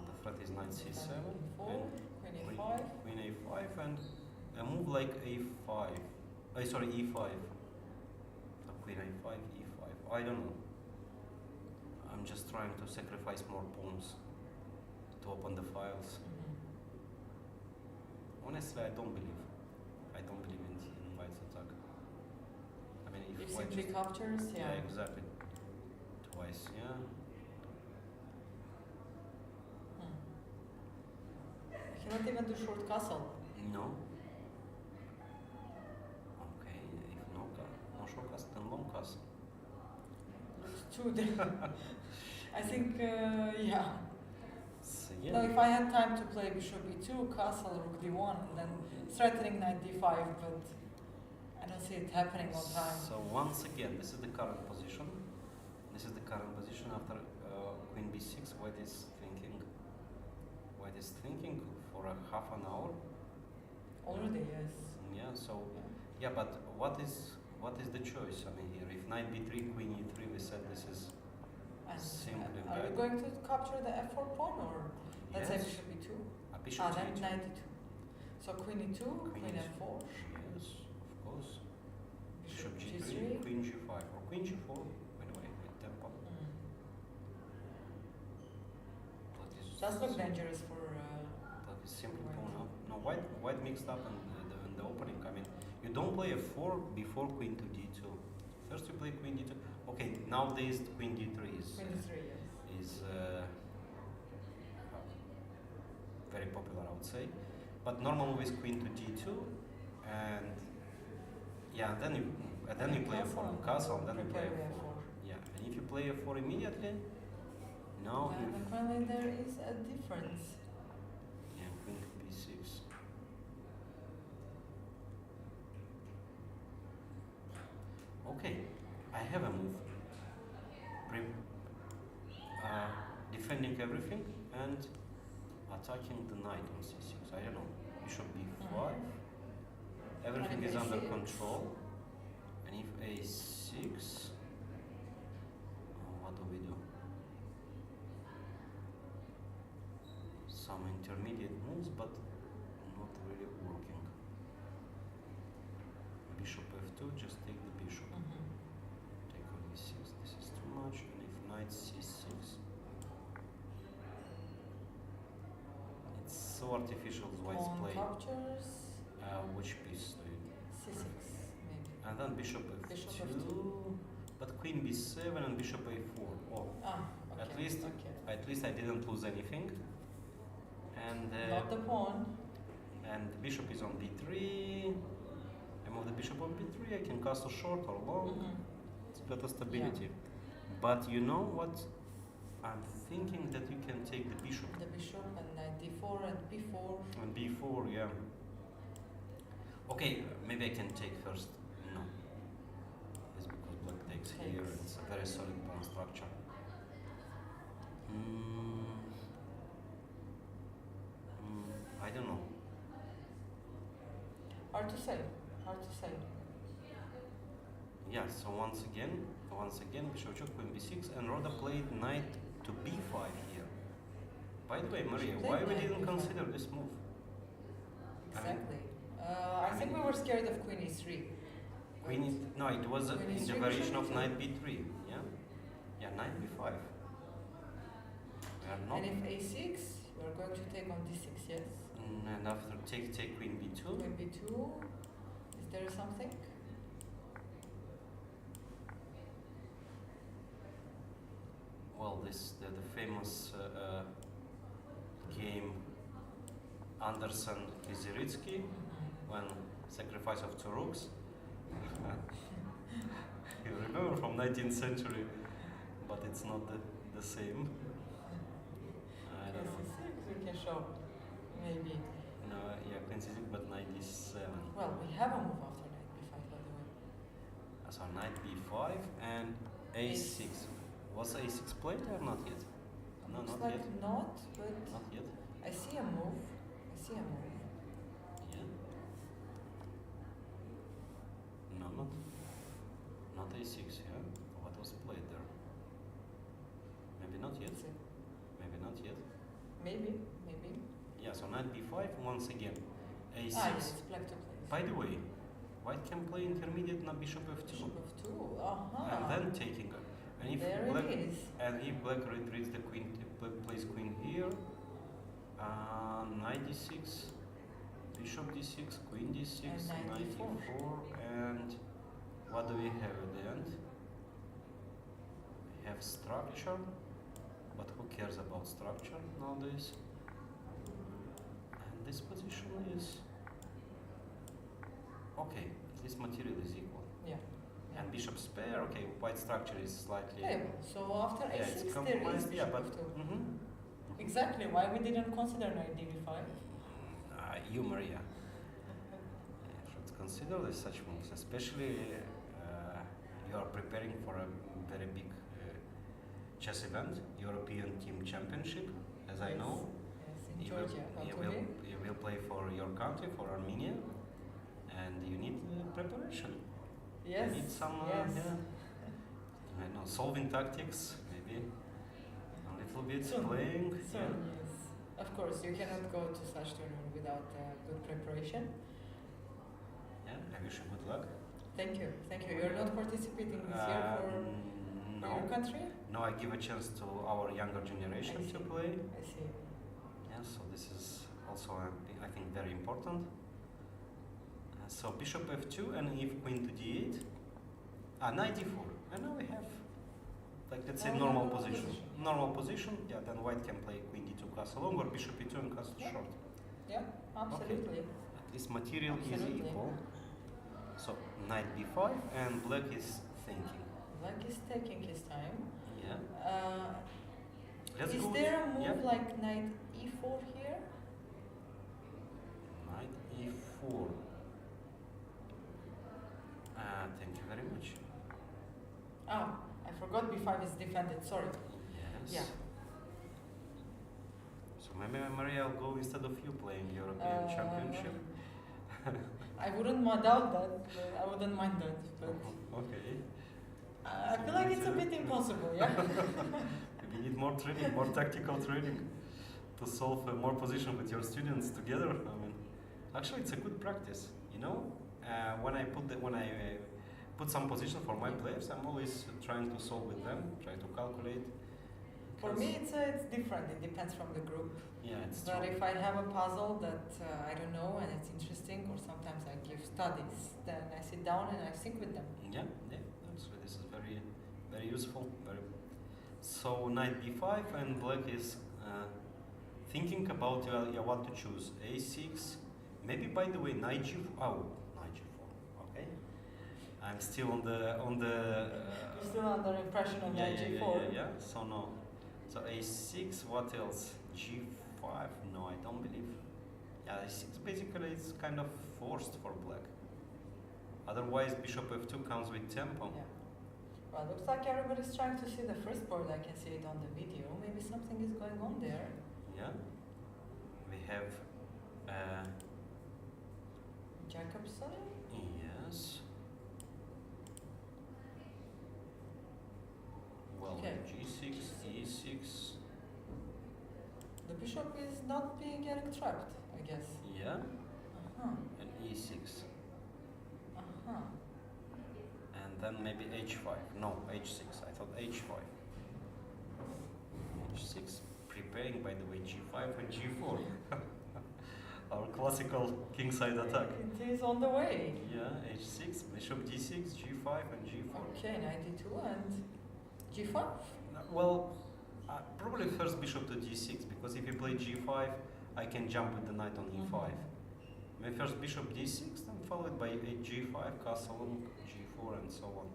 The threat is knight c7. E4, and queen a5. Queen a5 and a move like a5. Sorry, e5. queen a5, e5. I don't know. I'm just trying to sacrifice more pawns to open the files. Honestly, I don't believe in white's attack. I mean, If if white simply just, captures, yeah. exactly. Twice, yeah. You cannot even do short castle. No. Okay, if no, no short castle, then long castle. Looks too I think, yeah. So, No, if I had time to play bishop e2, castle, rook d1, and then threatening knight d5, but I don't see it happening on time. So once again, this is the current position. This is the current position after queen b6. White is thinking. White is thinking for a half an hour. Already, yes. Yeah. So, yeah, but what is the choice? I mean, here, if knight b3, queen e3, we said this is And simply are you bad. going to capture the f4 pawn, or let's say Yes. bishop e2? A bishop Then e2. knight e2. So queen e2, queen is- f4, Yes, of course. bishop Bishop g3, g3. queen g5, or queen g4. By the way, with tempo. That is Does look dangerous for. That is simply White. pawn up. No, white mixed up in the opening. I mean, you don't play a4 before queen to d2. First you play queen d2. Okay, nowadays queen d3 Queen d3, yes. is very popular, I would say. But normal with queen to d2, and yeah, then you play a4 on castle, and then you play prepare a4. Yeah, and if you play a4 immediately, now And apparently there is a difference. yeah, queen to b6. Okay, I have a move. Defending everything and attacking the knight on c6. I don't know. Bishop b5. Everything And if is under a6. control. And if a6, what do we do? Some intermediate moves, but not really working. Bishop f2, just take the bishop. Take on e6, this is too much. And if knight c6, it's so artificial the way it's Pawn played. captures, Which piece do you? c6 maybe. And then bishop f2, Bishop f2. but queen b7 and bishop a4. Oh, Ah, okay. At least- Okay. at least I didn't lose anything. And Not the pawn. and the bishop is on b3. I move the bishop on b3. I can castle short or long. It's better stability. But you know what? I'm thinking that you can take the bishop. The bishop and knight d4 and b4. And b4, yeah. Okay, maybe I can take first. No. It's because black takes here. Takes. It's a very solid pawn structure. I don't know. Hard to say. Hard to say. Yeah, so once again, bishop check, queen b6, and Rhoda played knight to b5 here. By the way, Maria, She why played we knight didn't b5. consider this move? Exactly. I think we were scared of queen e3. Queen, no, it was Queen in the e3, variation of bishop knight b3. Yeah, yeah, knight b5. We are not. And if a6, you are going to take on d6, yes? And after take queen b2. Queen b2. Is there something? Well, this the famous game Anderson Kiziritsky when sacrifice of two rooks. You remember from 19th century, but it's not the same. I don't know. c6 we can show. Maybe. No, yeah, queen c6, but knight d7. Well, we have a move after knight b5, by the way. So knight b5 and a6. Was a6 played or not yet? No, Looks not like yet. not, but Not yet. I see a move. I see a move. Yeah. No, not a6. Yeah. What was played there? Maybe not yet. Let's see. Maybe not yet. Maybe. Yeah. So knight b5 once again. A6. Ah, yes, black to place. By the way, white can play intermediate na bishop f2. Bishop of 2. Uh-huh. And then taking. And if There black it is. and if black retreats the queen, plays queen here. Knight d6, bishop d6, queen d6, And knight knight d4. d4, and what do we have at the end? We have structure, but who cares about structure nowadays? And this position is okay. At least material is equal. Yeah. And bishop spare. Okay, white structure is slightly. Okay, so after Yeah, it's a6 there is compromised. Yeah, bishop but. of 2. Mhm. Exactly, why we didn't consider knight db5? You, Maria, should consider such moves, especially you are preparing for a very big chess event, European Team Championship, as I know. Yes, in You Georgia, will, you, not will, to you will play for your country, for Armenia, and you need preparation. be. Yes, You need some, yes. I know, solving tactics, maybe a little bit Soon. playing. Soon, yes. Of course, you cannot go to such tournament without good preparation. Yeah, I wish you good luck. Thank you, thank you. You're not participating this year for No. your country? No, I give a chance to our younger generation I to see. play. I see. Yeah, so this is also, I think, very important. So bishop f2 and if queen to d8. Knight d4. And now we have, like, let's say Oh, normal normal position. position. Normal position, yeah, then white can play queen d2 castle long or bishop e2 and castle Yeah. short. Yeah, absolutely. At least material Absolutely. is equal. So knight b5 and black is thinking. Black is taking his time. Yeah. Let's Is go there a with- move yeah. like knight e4 here? Knight e4. Thank you very much. Ah, I forgot b5 is defended, sorry. Yes. Yeah. So maybe Maria will go instead of you playing European Championship. I wouldn't doubt that, I wouldn't mind that, but Okay. I feel like it's a bit impossible, yeah? We need more training, more tactical training to solve more position with your students together. I mean, actually, it's a good practice. You know, when I put some position for my players, I'm always trying to solve with them, try to calculate. For me, it's different. It depends from the group. Yeah, it's But true. if I have a puzzle that I don't know and it's interesting, or sometimes I give studies, then I sit down and I think with them. Yeah, absolutely. This is very, very useful. So knight b5 and black is thinking about what to choose. a6, maybe by the way knight g4. Oh, knight g4. Okay. I'm still on the You're still under impression of knight g4. yeah. So no. So a6. What else? g5. No, I don't believe. Yeah, a6 basically is kind of forced for black. Otherwise, bishop f2 comes with tempo. Yeah. Well, looks like everybody's trying to see the first board. I can see it on the video. Maybe something is going on there. Yeah. We have. Jacobson? Yes. Well, Okay. g6, e6. The bishop is not being getting trapped, I guess. Yeah. Uh-huh. And e6. Uh-huh. And then maybe h5. No, h6. I thought h5. h6. Preparing, by the way, g5 and g4. Our classical kingside attack. It is on the way. Yeah, h6, bishop d6, g5, and g4. Okay, 92 and g5? Well, probably first bishop to d6, because if you play g5, I can jump with the knight on e5. Maybe first bishop d6, then followed by g5, castle on g4, and so on.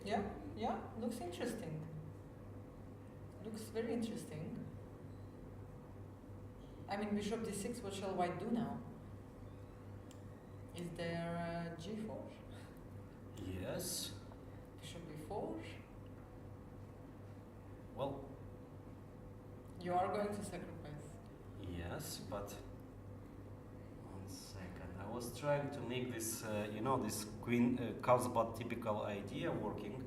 Yeah. Yeah, looks interesting. Looks very interesting. I mean, bishop d6, what shall white do now? Is there g4? Yes. Bishop b4? Well, You are going to sacrifice. yes, but one second. I was trying to make this, this queen Carlsbad typical idea working,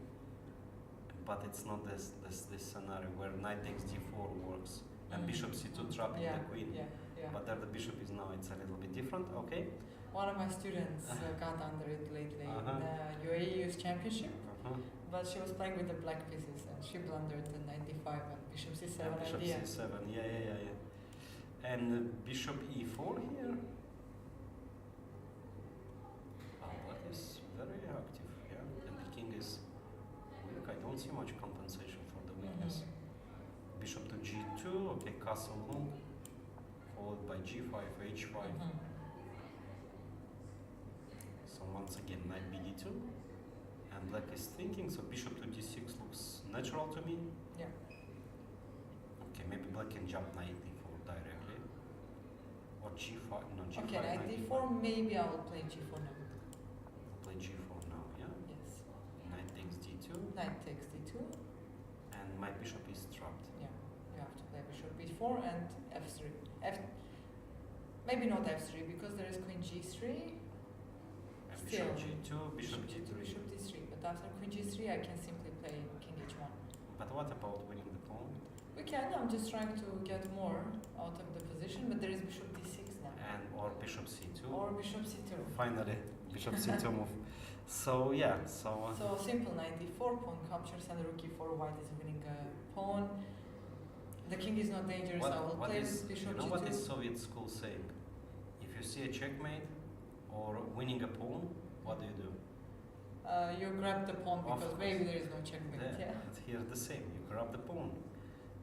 but it's not this scenario where knight takes d4 works and bishop c2 trapping Yeah, the queen. yeah. But there the bishop is now, it's a little bit different. Okay. One of my students got under it lately Uh-huh. in the UAE Youth Championship, Uh-huh. but she was playing with the black pieces and she blundered the 95 and bishop c7 Bishop idea. c7, yeah. And bishop e4 here. Black is very active, yeah. And the king is weak. I don't see much compensation for the weakness. Bishop to g2, okay, castle long, followed by g5, h5. So once again, knight bd2, and black is thinking. So bishop to d6 looks natural to me. Yeah. Okay, maybe black can jump knight d4 directly, or g5. No, g5. Okay, knight d4, maybe I will play g4 now. Play g4 now, yeah. Yes. Knight takes d2, Knight takes d2. and my bishop is trapped. Yeah, you have to play bishop b4 and f3. Maybe not f3 because there is queen g3. And Still. bishop g2, bishop d3. Bishop d3, but after queen g3 I can simply play king h1. But what about winning the pawn? We can, I'm just trying to get more out of the position, but there is bishop d6 now. And or bishop c2. Or bishop c2. Finally, bishop c2 move. So yeah, So simple knight d4, pawn captures and rook e4, white is winning a pawn. The king is not dangerous, I will what play is, bishop you know g2. what is Soviet school saying? If you see a checkmate or winning a pawn, what do? You grab the pawn Of because course. maybe there is no checkmate. Yeah. It's here the same. You grab the pawn.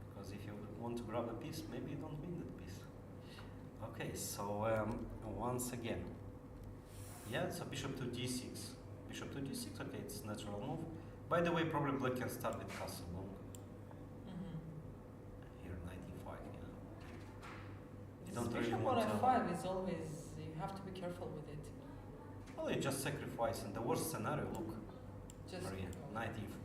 Because if you want to grab a piece, maybe you don't win that piece. Okay, so once again. Yeah, so bishop to d6. Bishop to d6, okay, it's natural move. By the way, probably black can start with castle long. Here, knight e5, yeah. You don't really Bishop want on to... f5 is always, you have to be careful with it. Well, you just sacrifice. In the worst scenario, look, Just Maria, knight e4.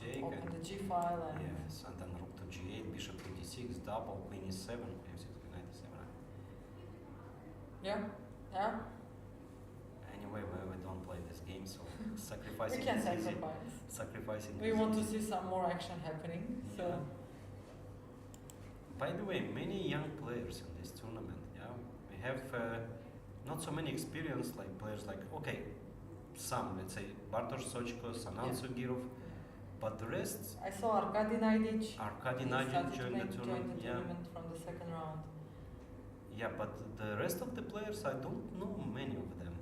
Take open and- the g file and Yes, and then rook to g8, bishop to d6, double, queen e7, f6, knight e7. yeah. Anyway, we don't play this game, so We sacrificing can is easy. sacrifice. Sacrificing We is want to easy. see some more action happening. So Yeah. By the way, many young players in this tournament, yeah, we have not so many experience like players like, okay, some, let's say, Bartosz Sochko, Sanan Sugirov, but the rest, I saw Arkady Naidic. Arkady He Naidic started to joined the join tournament, the yeah. tournament from the second round. Yeah, but the rest of the players, I don't know many of them.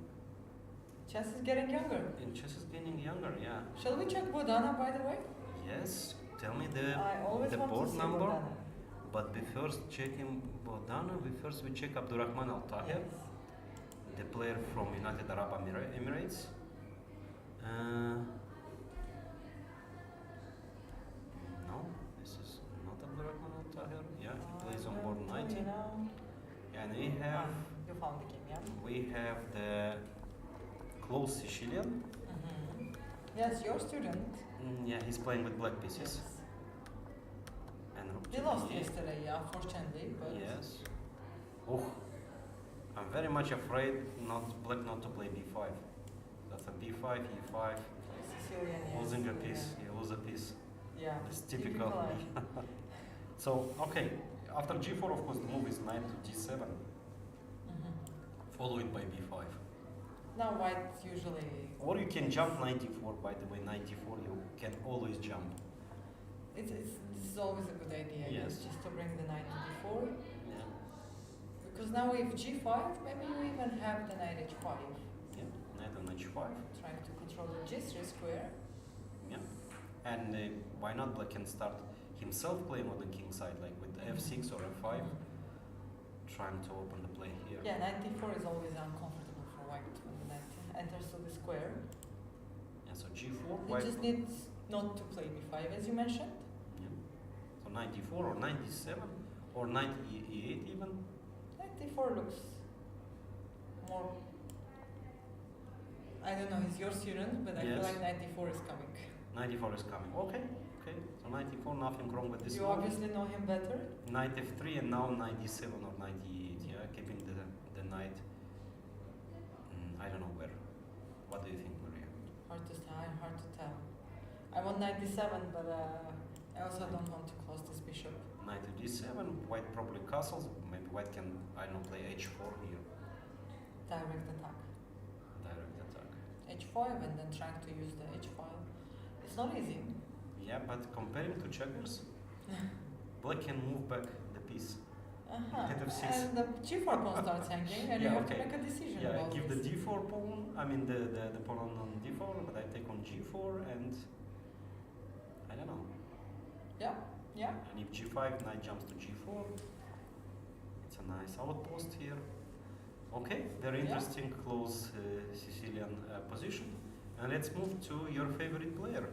Chess is getting younger. And chess is getting younger, yeah. Shall we check Bodana, by the way? Yes, tell me I always the want board to see number. Bodana. But we first checking Bodana, we check Abdurrahman Al Tahir, Yes. the player from United Arab Emirates. No, this is not Abdurrahman Al Tahir. Yeah, he plays on board 90. You know. And we have You found the game, yeah? we have the close Sicilian. Yes, your student. Yeah, he's playing with black pieces. And rook They to lost d8. yesterday, yeah, fortunately, but Yes. Oh, I'm very much afraid black not to play b5. That's a b5, e5, Sicilian, yes. losing a piece. Yeah. You lose a piece. Yeah, It's typical. eh? So okay, after g4, of course, the move is knight to g7, followed by b5. Now white usually. Or you can jump 94. By the way, 94 you can always jump. This is always a good idea. Yes. Just to bring the knight to d4. Yeah, Because now if g5, maybe you even have the knight h5. yeah. Knight on h5. Trying to control the g3 square. Yeah, and why not black can start himself playing on the king side, like with f6 or f5, trying to open the play here. Yeah, knight d4 is always uncomfortable for white when the knight enters to the square. Yeah, so g4, He white. just needs not to play b5 as you mentioned. Yeah. So knight d4 or knight d7 or knight e8 even. Knight d4 looks more. I don't know, he's your student, but I feel Yes. like knight d4 is coming. Knight d4 is coming. Okay, okay. So knight d4, nothing wrong with this. You move. obviously know him better. Knight f3 and now knight d7 or knight e8. Yeah, keeping the knight. I don't know where. What do you think, Maria? Hard to tell. I want knight d7, but I also don't want to close this bishop. Knight to d7. White probably castles. Maybe white can, I don't know, play h4 here. direct attack. Direct attack. H5 and then trying to use the H file. It's not easy. Yeah, but comparing to checkers, black can move back the piece. Knight f6. And the G4 pawn starts hanging, and you Yeah, have okay. to make a decision Yeah, I about give the this. d4 pawn, I mean the pawn on d4, but I take on g4 and I don't know. Yeah, yeah. And if g5, knight jumps to g4. It's a nice outpost here. Okay, very Yeah. interesting close Sicilian position. And let's move to your favorite player.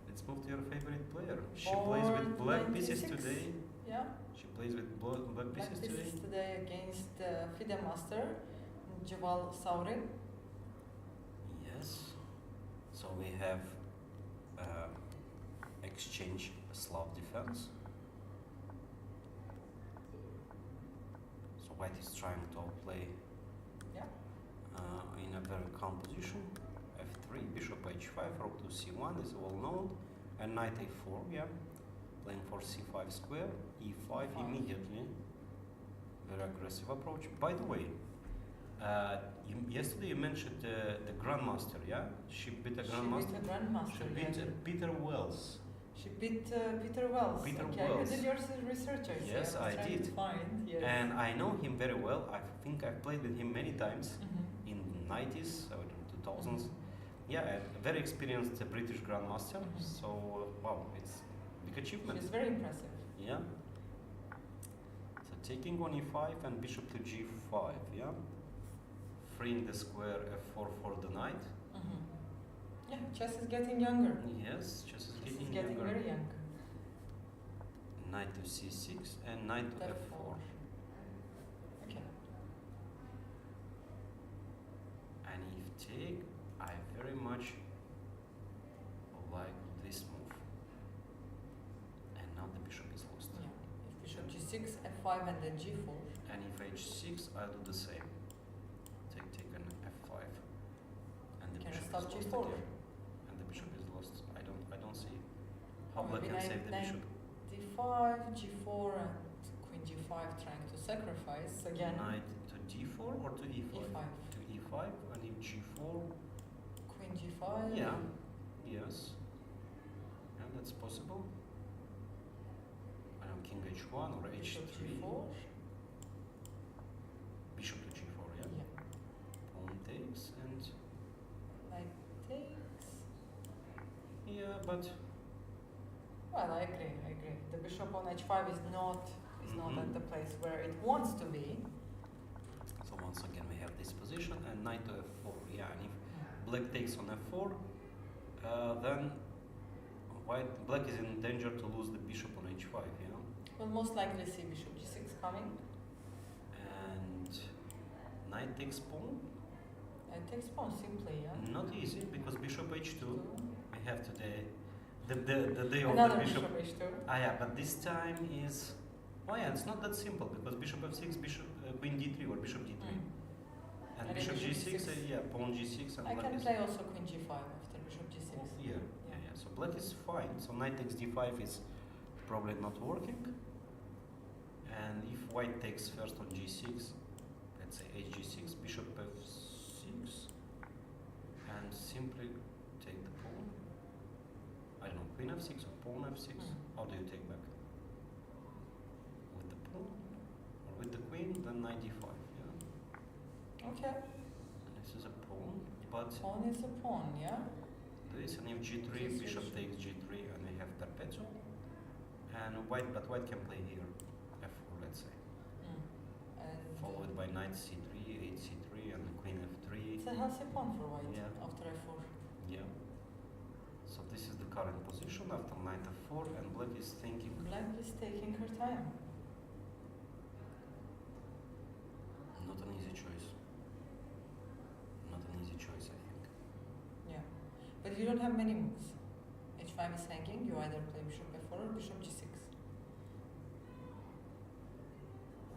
Let's move to your favorite player. She plays with Board black pieces 96. today. Yeah. She plays with black Black pieces today. pieces today against FIDE master, Jewel Saurin. Yes. So we have exchange Slav defense. So white is trying to outplay Yeah. in a very calm position. F3, bishop h5, rook to c1 is well known, and knight a4, yeah, playing for c5 square, e5 immediately. Very aggressive approach. By the way, yesterday you mentioned the grandmaster, yeah? She beat a grandmaster. She beat the grandmaster. She beat yeah. Peter Wells. She beat Peter Wells. Peter okay, Wells. you did your research, I see. Yes, I was I trying did. To find. Yes. And I know him very well. I think I've played with him many times Mhm. in the 90s or 2000s. Yeah, a very experienced British grandmaster. Mhm. So, wow, it's a big achievement. She's very impressive. Yeah. So taking on e5 and bishop to g5, yeah? Freeing the square f4 for the knight. Mhm. Yeah, chess is getting younger. Yes, chess is Chess getting is getting younger. very young. Knight to c6 and knight to f4. Okay. And if take, I very much like this move. And now the bishop is lost. Yeah. If bishop g6, f5, and then g4. And if h6, I'll do the same. Take and f5. And the Can I bishop stop is lost g4? again. And the bishop is lost. I don't see how Or black maybe can save the knight bishop. d5, g4, and queen g5 trying to sacrifice again. Knight to d4 or to e5? e5. To e5 and if g4. Queen g5. Yeah. Yes. Yeah, that's possible. I don't know, king h1 or Bishop h3. g4. Bishop to g4, yeah. Yeah. Pawn takes and Knight takes. yeah, but Well, I agree. The bishop on h5 is not Mhm. at the place where it wants to be. so once again we have this position and knight to f4. Yeah, and if black takes on f4, then black is in danger to lose the bishop on h5. Yeah, We'll most likely see bishop g6 coming. and knight takes pawn. It takes pawn simply, yeah. Not easy because bishop h2. We have today the day of Another the bishop. bishop h2. Ah, yeah, but this time is. Oh yeah, it's not that simple because bishop f6, bishop queen d3 or bishop d3, and And bishop then g6. g6. Yeah, pawn g6 and I black can is. play also queen g5 after bishop g6. Oh, yeah. So black is fine. So knight takes d5 is probably not working. And if white takes first on g6, let's say hg6, bishop f6, and simply take the pawn. I don't know, queen f6 or pawn f6. How do you take back? With the pawn or with the queen? Then knight d5. Yeah. Okay. This is a pawn, but Pawn is a pawn, yeah? this, and if g3, This bishop is- takes g3, and we have perpetual. And white can play here, f4, let's say, And followed by knight c3, h c3, and queen f3. it's a healthy pawn for white Yeah. after f4. Yeah. So this is the current position after knight f4, and black is thinking. Black is taking her time. Not an easy choice. Not an easy choice, I think. Yeah. But you don't have many moves. h5 is hanging, you either play bishop f4 or bishop g6.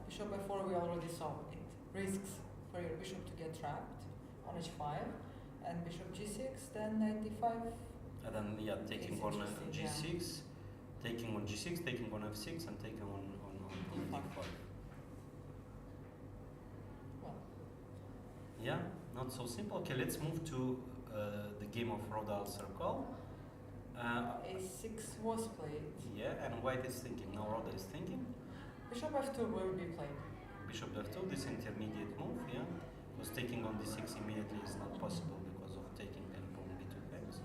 Bishop f4 we already saw. It risks for your bishop to get trapped on h5. And bishop g6, then knight d5. And then, yeah, taking It's on interesting, g6, taking on g6, taking on f6, and taking on D5. d5. Well, Yeah, not so simple. Okay, let's move to the game of Rodal Circle. A6 was played. Yeah, and white is thinking. Now Roda is thinking. Bishop f2 will be played. Bishop f2, this intermediate move, yeah. Because taking on d6 immediately is not possible because of taking and pawn b2 hangs.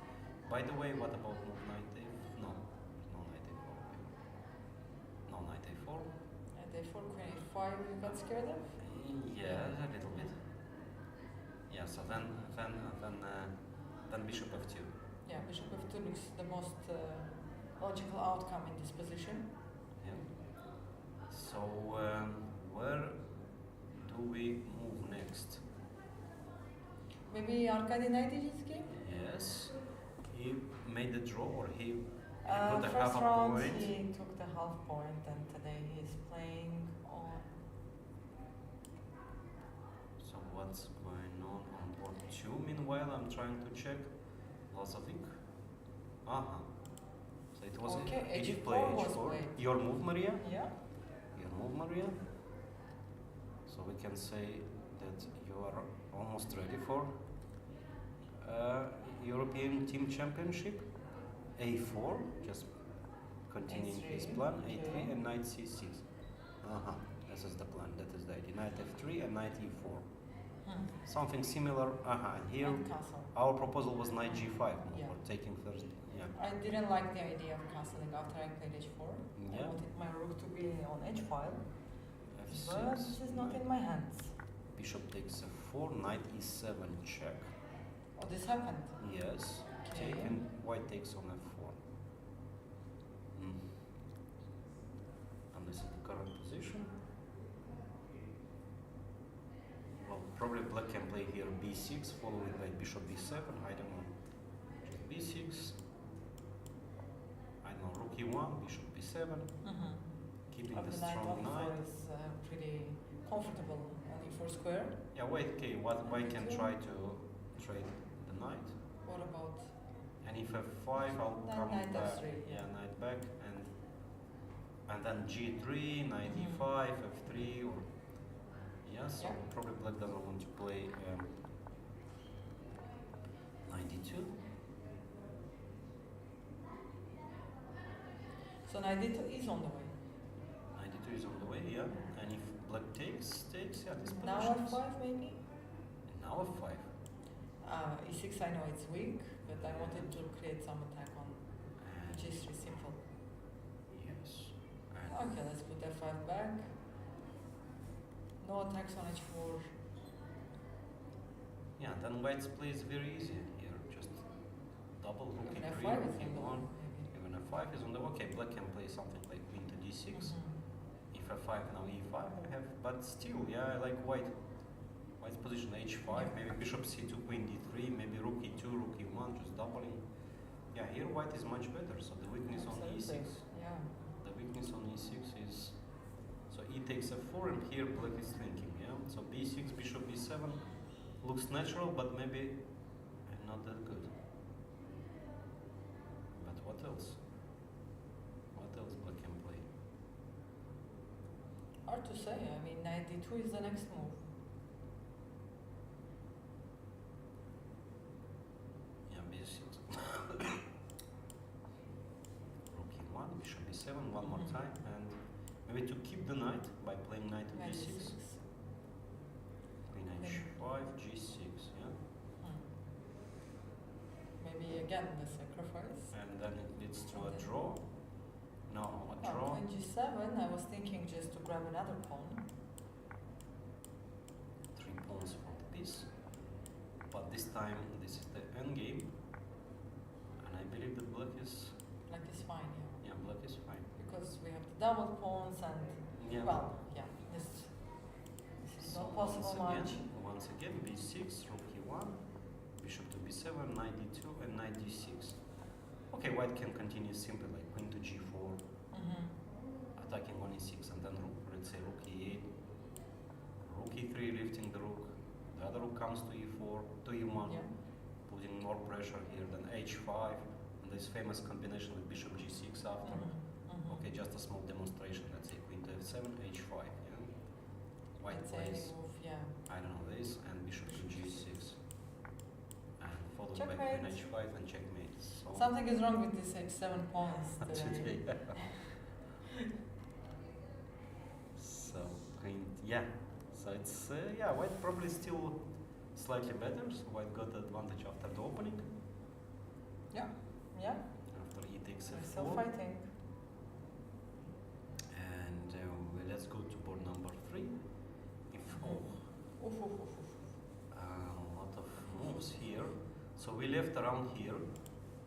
By the way, what about move knight a? No, no knight a4. No knight a4. Knight a4, queen a5, you got scared of? Yeah, a little bit. Yeah, so then bishop f2. Yeah, bishop f2 looks the most logical outcome in this position. Yeah. So where do we move next? Maybe Arkady Knightage's game? Yes. He made the draw, or he put the half First a round point. he took the half point, and today he's playing on. So what's going on board 2? Meanwhile, I'm trying to check Lazovic. So it was Okay, he did h4 play was h4. played. Your move, Maria. Yeah. Your move, Maria. So we can say that you are almost ready for European Team Championship. A4, just continuing his A3, plan. okay. A3 and knight c6. This is the plan. That is the idea. Knight f3 and knight e4. Something similar. And here And castle. our proposal was knight g5 move, Yeah. or taking first. Yeah. I didn't like the idea of castling after I played h4. Yeah. I wanted my rook to be on h5, f6. but this is not knight- in my hands. Bishop takes f4. Knight e7 check. Oh, this happened. Yes. Okay. Taken. White takes on f4. And this is the current position. Well, probably black can play here b6, followed by bishop b7. I don't know. Just b6. I don't know. Rook e1, bishop b7. Keeping Of the the knight strong on e4 knight. is pretty comfortable on e4 square. Yeah, wait. Okay. White can try to trade the knight. What about And if f5, I'll Then come knight back. f3, Yeah, yeah. knight back, and then g3, knight e5, f3, or yeah. So Yeah. probably black doesn't want to play knight d2. so knight d2 is on the way. Knight d2 is on the way, yeah. And if black takes, yeah, this Now position. f5 maybe. Now f5. E6 I know it's weak, but I wanted to create some attack on And g3 simple. yes. And Okay, let's put f5 back. No attacks on h4. yeah, then white's play is very easy here. Just double rook Even e3, f5 rook is on the e1. way, maybe. Even f5 is on the okay. Black can play something like queen to d6. If f5 now e5 I have, but still, yeah, I like white. White's position h5, maybe bishop c2, queen d3, maybe rook e2, rook e1, just doubling. Yeah, here white is much better. So the weakness on Absolutely. e6, Yeah. the weakness on e6 is, so e takes f4, and here black is thinking, yeah. So b6, bishop b7 looks natural, but maybe not that good. But what else? What else black can play? Hard to say. I mean, knight d2 is the next move. Yeah, b6. Rook e1, bishop b7 one more time, and maybe to keep the knight by playing knight to Knight d6. d6. Queen h5, g6, yeah? Maybe again the sacrifice. And then it leads to a draw. No, a Oh, draw. queen g7. I was thinking just to grab another pawn. 3 pawns for the piece. But this time, this is the endgame. And I believe that black is, Black is fine, yeah. yeah, black is fine. Because we have the double pawns and Yeah. well, yeah, this is So not possible once again, b6, rook e1, bishop to b7, knight d2, and knight d6. Okay, white can continue simply like queen to g4, attacking on e6, and then rook, let's say rook e8, rook e3, lifting the rook. The other rook comes to e4, to e1, Yeah. putting more pressure here. Then h5, and this famous combination with bishop g6 after. Okay, just a small demonstration. Let's say queen to f7, h5. Yeah. white let's say any plays, move, yeah. I don't know, this, and bishop to g6. And followed by Checkmate. queen h5 and checkmate. So Something is wrong with this h7 pawns today. today, so queen, yeah. So it's yeah, white probably still slightly better. So white got the advantage after the opening. Yeah, yeah, After e takes we're still f4. fighting. And let's go to board number 3. If Oof, oof, oof, oof. a lot of moves here. So we left around here.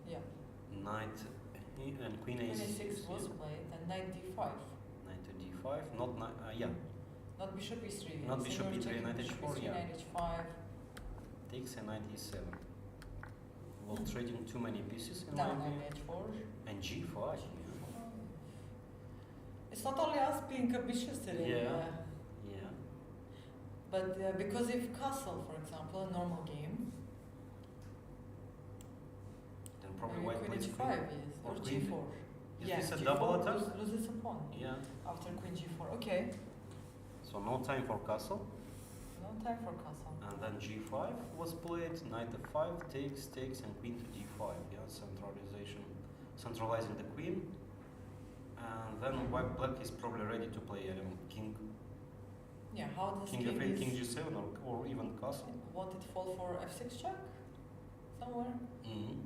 Yeah. Knight and queen Queen a6. a6 was played and knight d5. Knight to d5. Not yeah. Not bishop e3. Not It's bishop similar e3, to knight bishop h4, e3, yeah. knight h5. Takes a knight e7. Well, trading too many pieces in Down my on view. h4. And g5. It's not only us being ambitious today. Yeah. Yeah. But because if castle, for example, a normal game, Then probably maybe white queen plays h5, yes, or or queen- g4. Is Yeah, this a g4 double attack? loses a pawn Yeah. after queen g4. Okay, So no time for castle. no time for castle. And then g5 was played, knight f5, takes, and queen to d5. Yeah, centralizing the queen. And then white black is probably ready to play king Yeah, how does king king f8, king is, g7, or even castle. won't it fall for f6 check somewhere? Mm-hmm.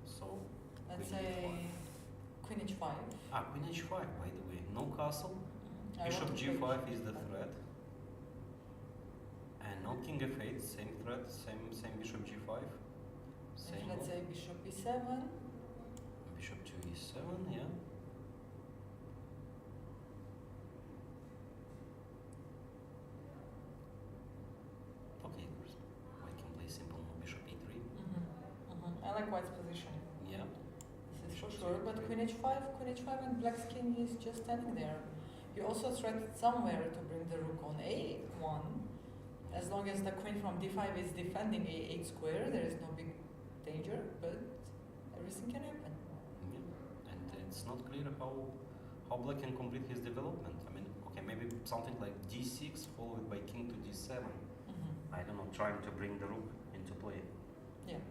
So Let's queen say h5. queen h5. Queen h5, by the way, no castle. I Bishop want to play g5 is the threat. And no king f8, same threat, same bishop g5. Same Let's move. say bishop e7. Bishop to e7, yeah. Okay, white can play simple move, bishop e3. I like white's position. Yeah. This is for Bishop sure. to But e3. queen h5 and black's king is just standing there. You also threatened somewhere to bring the rook on a1. As long as the queen from d5 is defending a8 square, there is no big danger, but everything can happen. Yeah. And it's not clear how black can complete his development. I mean, okay, maybe something like d6 followed by king to d7. I don't know, trying to bring the rook into play. Yeah,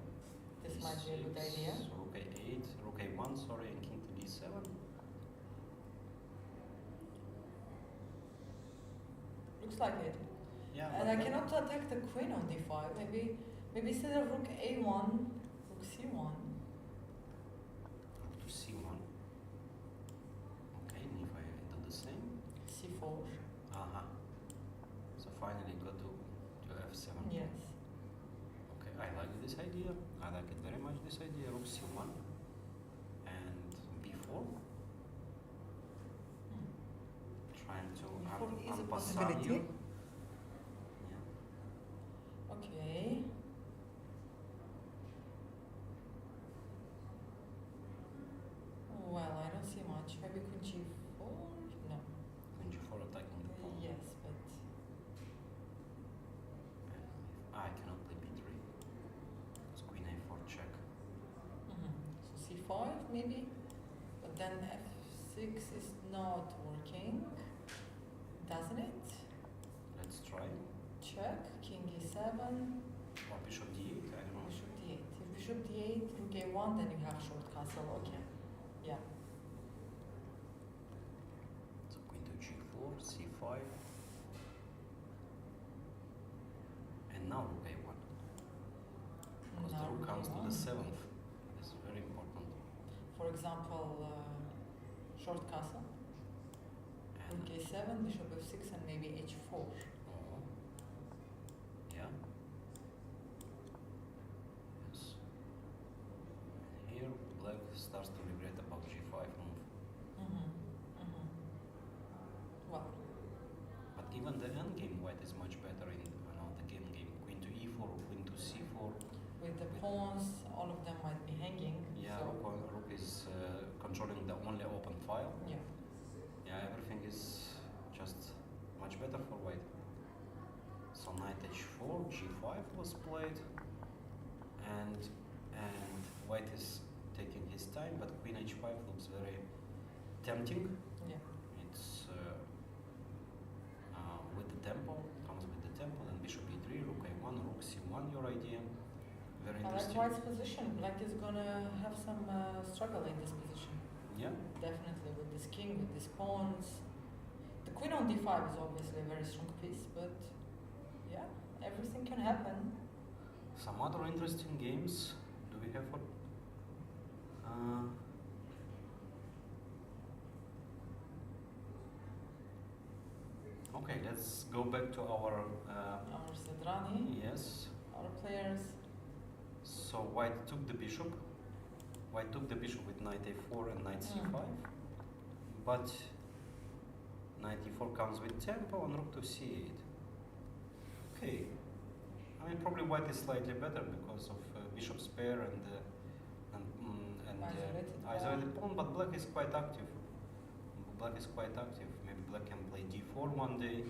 this might be a good D6, idea. Rook a8, rook a1, sorry, and king to d7. Looks like it. Yeah. And but I then- cannot attack the queen on d5. Maybe instead of rook a1, rook c1. Rook to c1. Okay, and if I do the same. c4. So finally got to f7. Yes. Okay, I like this idea. I like it very much, this idea. Rook c1 and b4. Trying to B4 is a unpassage possibility. you. Yeah. Okay. Well, I don't see much. Maybe queen g4? No. Queen g4 attacking the pawn. Yes, but I cannot play b3. It's queen a4 check. so c5 maybe, but then f6 is not working, doesn't it? Let's try. Check, king e7, Or bishop d8, I don't know. bishop d8. If bishop d8, rook a1, then you have short castle. Okay. Yeah. So queen to g4, c5. And now rook a1. Because the Now rook rook comes to a1. the 7th. This is very important. For example, short castle, And rook a7, bishop f6, and maybe h4. oh, yeah. Yes. And here black starts to regret about g5 move. Well, But even the endgame white is much better in the game. Queen to e4 or queen to c4. with the pawns, all of them might be hanging. Yeah, So, rook is controlling the only open file. yeah. Yeah, everything is just much better for white. So knight h4, g5 was played, and white is taking his time, but queen h5 looks very tempting. Yeah. It's tempo, comes with the tempo, and bishop e3, rook a1, rook c1, your idea. Very I like interesting. White's position. Black is gonna have some struggle in this position. Yeah. Definitely with this king, with these pawns. The queen on d5 is obviously a very strong piece, but yeah, everything can happen. Some other interesting games do we have for? Okay, let's go back to our. Our Sedrani, Yes. our players. So White took the bishop. White took the bishop with knight a4 and knight c5, but knight e4 comes with tempo and rook to c8. Okay, I mean probably White is slightly better because of bishop's pair and isolated pawn, but Black is quite active. Black is quite active. Maybe Black can play d4 one day.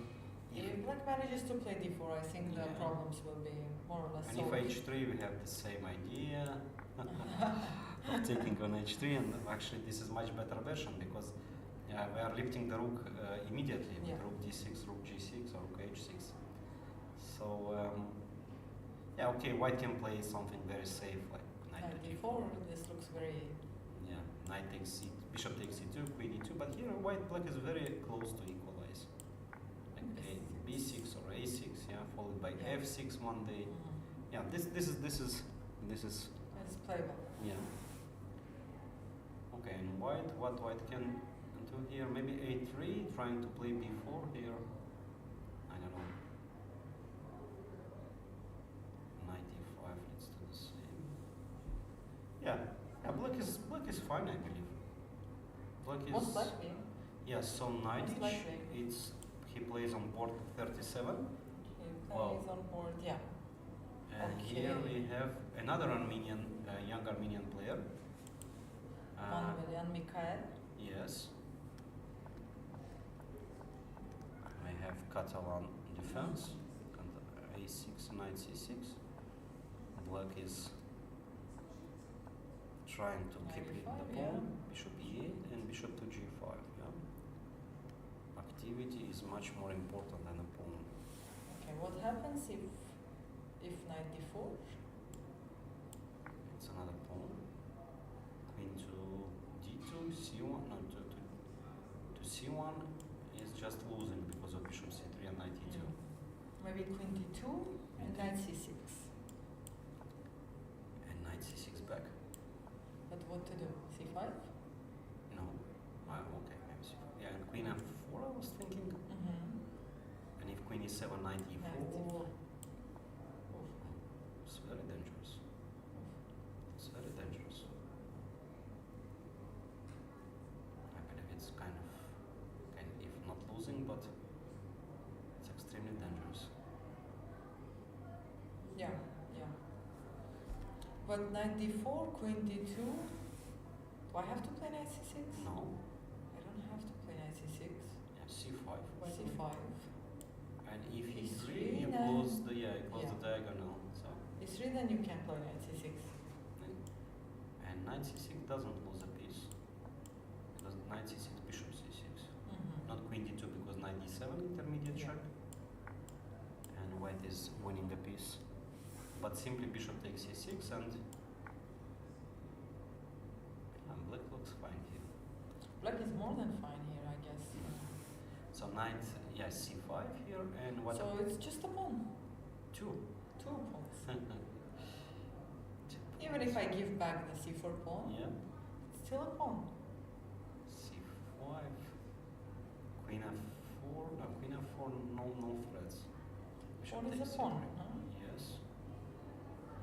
If Black manages to play d4, I think the Yeah. problems will be more or less And solved. if h3, we have the same idea of taking on h3, and actually this is much better version because we are lifting the rook immediately with Yeah. rook d6, rook g6, or rook h6. So yeah, okay, White can play something very safe like knight Knight to d4, this looks very... Yeah, knight takes c, bishop takes c2, queen e2, but here White Black is very close to equalize. Like b6 or a6, yeah, followed by Yeah. f6 one day. Yeah, this is It's playable. yeah. Okay, and what White can do here? Maybe a3, trying to play b4 here. I don't know. Knight e5. Let's do the same. Yeah, Black is fine, I believe. Black is. Most likely. Yeah, so knight Most likely. he plays on board 37. He Wow. plays on board, yeah. And Okay. here we have another Armenian, young Armenian player. One Mikhail. Yes. I have Catalan defense, and a6, knight c6. Black is trying to keep Knight it e5, the pawn, bishop e8, and bishop to g5. Yeah. Activity is much more important than a pawn. Okay, what happens if knight d4? It's another pawn. Queen to d2, c1, no, to c1 is just losing because of bishop c3 and knight e2. Maybe queen d2 and knight c6. And knight c6 back. But what to do? c5? No. Okay, maybe c5. Yeah, and queen f4 I was thinking. And if queen e7, knight e4, Knight it's very dangerous. It's very dangerous. I believe it's kind of, if not losing, but it's extremely dangerous. Yeah, yeah. But knight d4, queen d2. Do I have to play knight c6? No. I don't have to play knight c6. Yeah, c5. c5. And if e3, e3, you then- close the the diagonal. So e3, then you can play knight c6. and knight c6 doesn't lose a piece. Because knight c6, bishop c6. Not queen d2 because knight d7 intermediate Yeah. check. And White is winning a piece. But simply bishop takes c6 and Black looks fine here. Black is more than fine here, I guess. So knight, yeah, c5 here and what? So it's just a pawn. Two. Two pawns. Even if I give back the c4 pawn, Yeah. it's still a pawn. c5. Queen f4. No, queen f4. No threats. Bishop Pawn is takes a pawn, c3. huh? Yes.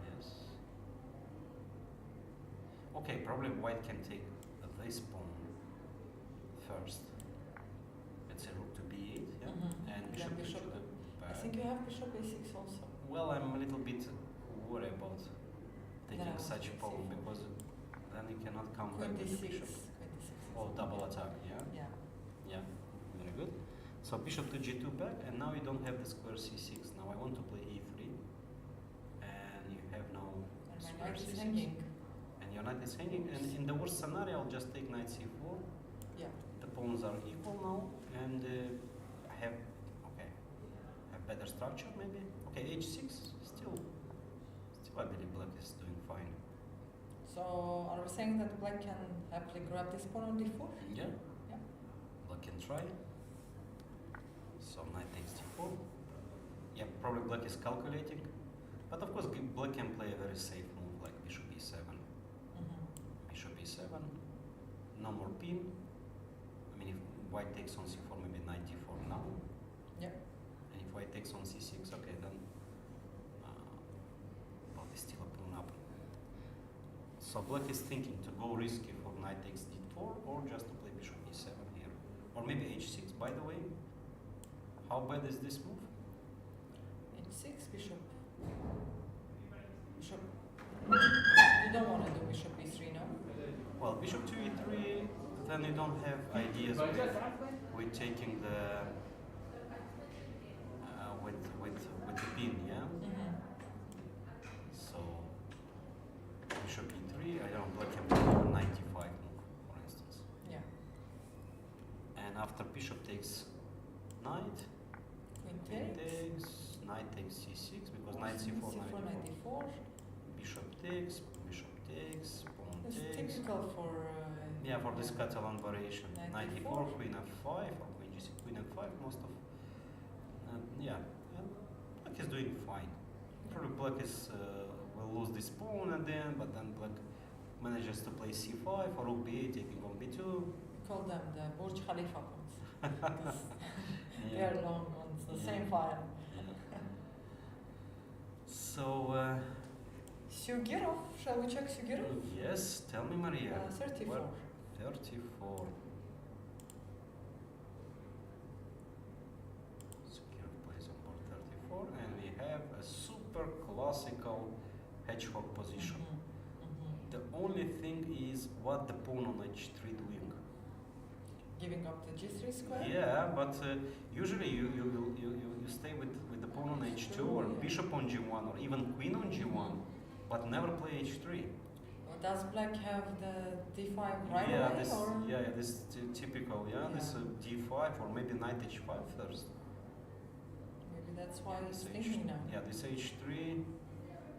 Yes. Okay, probably White can take this pawn first. Let's say rook to b8, yeah, and Yeah, bishop to bishop. the I back. think you have bishop a6 also. Well, I'm a little bit worried about taking No, such a pawn c4. because then you cannot come Queen back with the d6. bishop. Queen d6 is Oh, a double pawn. attack, yeah? Yeah. Yeah, very good. So bishop to g2 back, and now you don't have the square c6. Now I want to play e3, and you have now And my square knight is c6. hanging. And your knight is hanging, and in the worst scenario, I'll just take knight c4. Yeah. The pawns are equal now, and I have, okay, better structure maybe. Okay, h6 still I believe black is doing fine. So are we saying that black can happily grab this pawn on d4? Yeah. Yeah. Black can try. So knight takes d4. Yeah, probably black is calculating. But of course black can play a very safe move like bishop e7. Bishop e7. No more pin. I mean, if white takes on c4, maybe knight d4 now. Yeah. And if white takes on c6, okay, then black is still a pawn up. So black is thinking to go risky for knight takes d4 or just to play bishop e7 here. Or maybe h6, by the way. How bad is this move? h6, bishop. Bishop. You don't want to do bishop e3 now? Well, bishop to e3, then you don't have ideas with taking the with the pin, yeah. So bishop e3, I don't know, black can play 95 move, for instance. Yeah. And after bishop takes knight, Queen takes. knight takes c6 because knight c4, knight d4. Bishop takes, pawn It's takes. typical for. Yeah, for this Catalan variation. Knight Knight e4, queen f5, or queen g6, queen f5, most of. Yeah, black is doing fine. Probably black is will lose this pawn at the end, but then black manages to play c5 or rook b8, taking on b2. We call them the Burj Khalifa pawns. Because they Yeah. are long on the Yeah. same file. So, Sugirov, shall we check Sugirov? yes, tell me, Maria. 34. What? 34. So Kirov plays on board 34, and we have a super classical hedgehog position. The only thing is what the pawn on h3 doing. Giving up the g3 square? Yeah, but usually you stay with the pawn on h2 or Yeah. bishop on g1 or even queen on g1, but never play h3. Does black have the d5 right Yeah, away? this Or? this typical. Yeah, this d5 or maybe knight h5 first. Maybe that's why Yeah, he's this thinking now. Yeah, this h3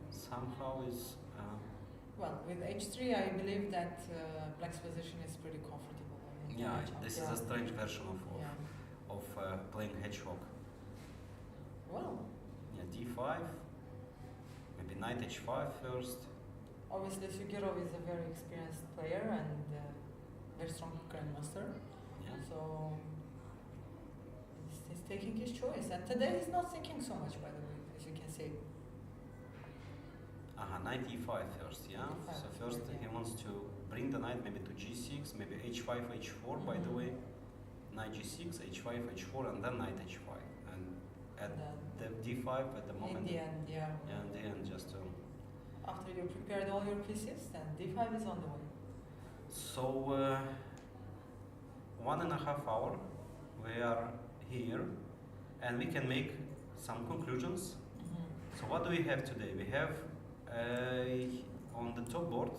somehow is. Well, with h3, I believe that black's position is pretty comfortable. I mean, Yeah, matchup, this yeah. is a strange version of Yeah. playing hedgehog. Well, Yeah, d5, maybe knight h5 first. obviously Sugirov is a very experienced player and very strong grandmaster. Yeah. So he's taking his choice. And today he's not thinking so much, by the way, as you can see. Knight e5 first, yeah. E5 So first yeah. he wants to bring the knight maybe to g6, maybe h5, h4. By the way, knight g6, h5, h4, and then knight h5. And at the d5 at the moment. In the end, yeah. Yeah, in the end, just to. After you prepared all your pieces, then d5 is on the way. So 1.5 hours we are here, and we can make some conclusions. So what do we have today? We have on the top board,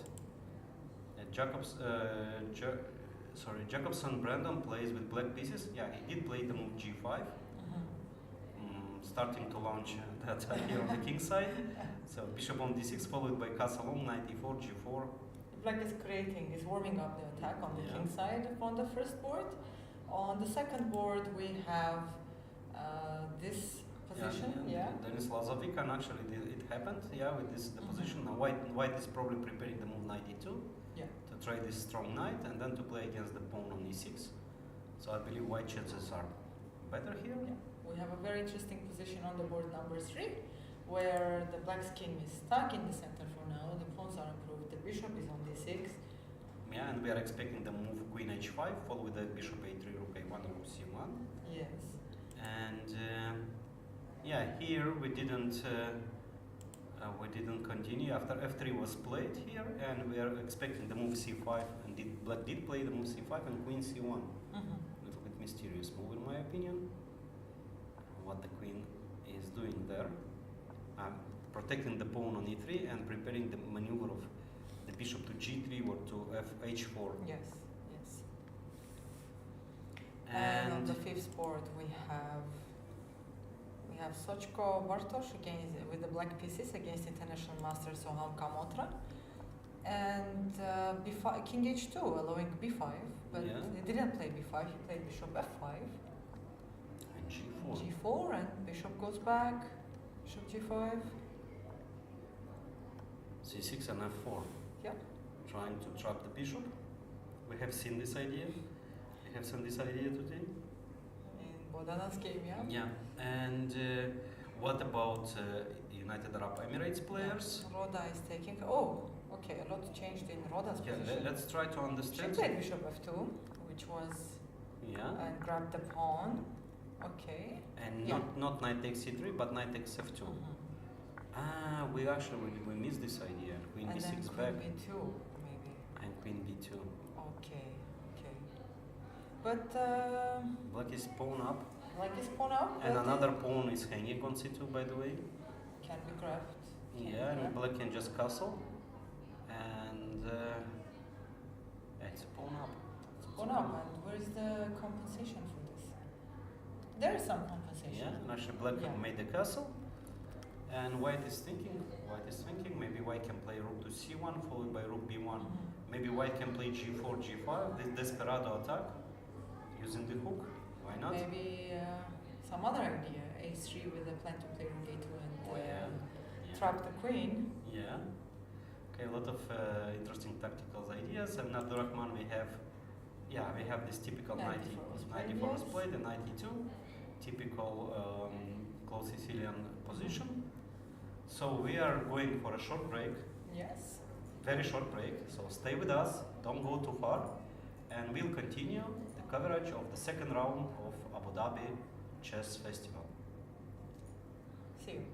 Jacobson Brandon plays with black pieces. Yeah, he did play the move g5, starting to launch the attack here on the king side. So bishop on d6 followed by castle on knight e4, g4. Black is warming up the attack on the Yeah. king side on the first board. On the second board, we have this position, yeah. Denis Lazovic, and actually it happened, yeah, with this the position. Now white is probably preparing the move knight e2 Yeah. to try this strong knight and then to play against the pawn on e6. So I believe white chances are better here. Yeah. We have a very interesting position on the board number 3, where the black's king is stuck in the center for now. The pawns are improved. The bishop is on d6. Yeah, and we are expecting the move queen h5, followed with the bishop a3, rook a1, rook c1. Yes. And yeah, here we didn't continue after f3 was played here, and we are expecting the move c5, and black did play the move c5 and queen c1. A little bit mysterious move in my opinion. What the queen is doing there, protecting the pawn on e3 and preparing the maneuver of the bishop to g3 or to h4. Yes, yes. And on the fifth board we have have Sochko Bartosz against with the black pieces against international master Soham Kamotra. And b5, king h2, allowing b5, but Yeah. he didn't play b5, he played bishop f5, And g4. g4, and bishop goes back, bishop g5. c6 and f4. Yep. Trying to trap the bishop. We have seen this idea. We have seen this idea today. In Bodana's game, yeah. Yeah. And what about United Arab Emirates players? Roda is taking. Oh, okay. A lot changed in Roda's Yeah, position. let's try to She understand. played bishop f2, which was Yeah. and grabbed the pawn. Okay. And Yeah. not knight takes c3, but knight takes f2. Ah, we missed this idea. Queen And then b6 queen back b2, maybe. and queen b2. Okay, okay. But Black is pawn up, like is pawn up. and but another pawn is hanging on c2, by the way. can be grabbed. Can be Yeah, and grabbed. black can just castle, and it's a pawn up. It's a Pawn up. And where is the compensation for this? There is some compensation. Yeah, and actually black Yeah. made the castle, and white is thinking. White is thinking. Maybe white can play rook to c1 followed by rook b1. Maybe white can play g4, g5. This desperado attack using the hook. Why not? Maybe some other idea. A3 with a plan to play rook a2 and Oh, yeah. trap the queen. Yeah. Okay, a lot of interesting tactical ideas. And Abdurrahman, we have this typical 94 was played, 94 was yes. played, and 92, typical close Sicilian position. So we are going for a short break, Yes. very short break. So stay with us, don't go too far, and we'll continue the coverage of the second round of Abu Dhabi Chess Festival. See you.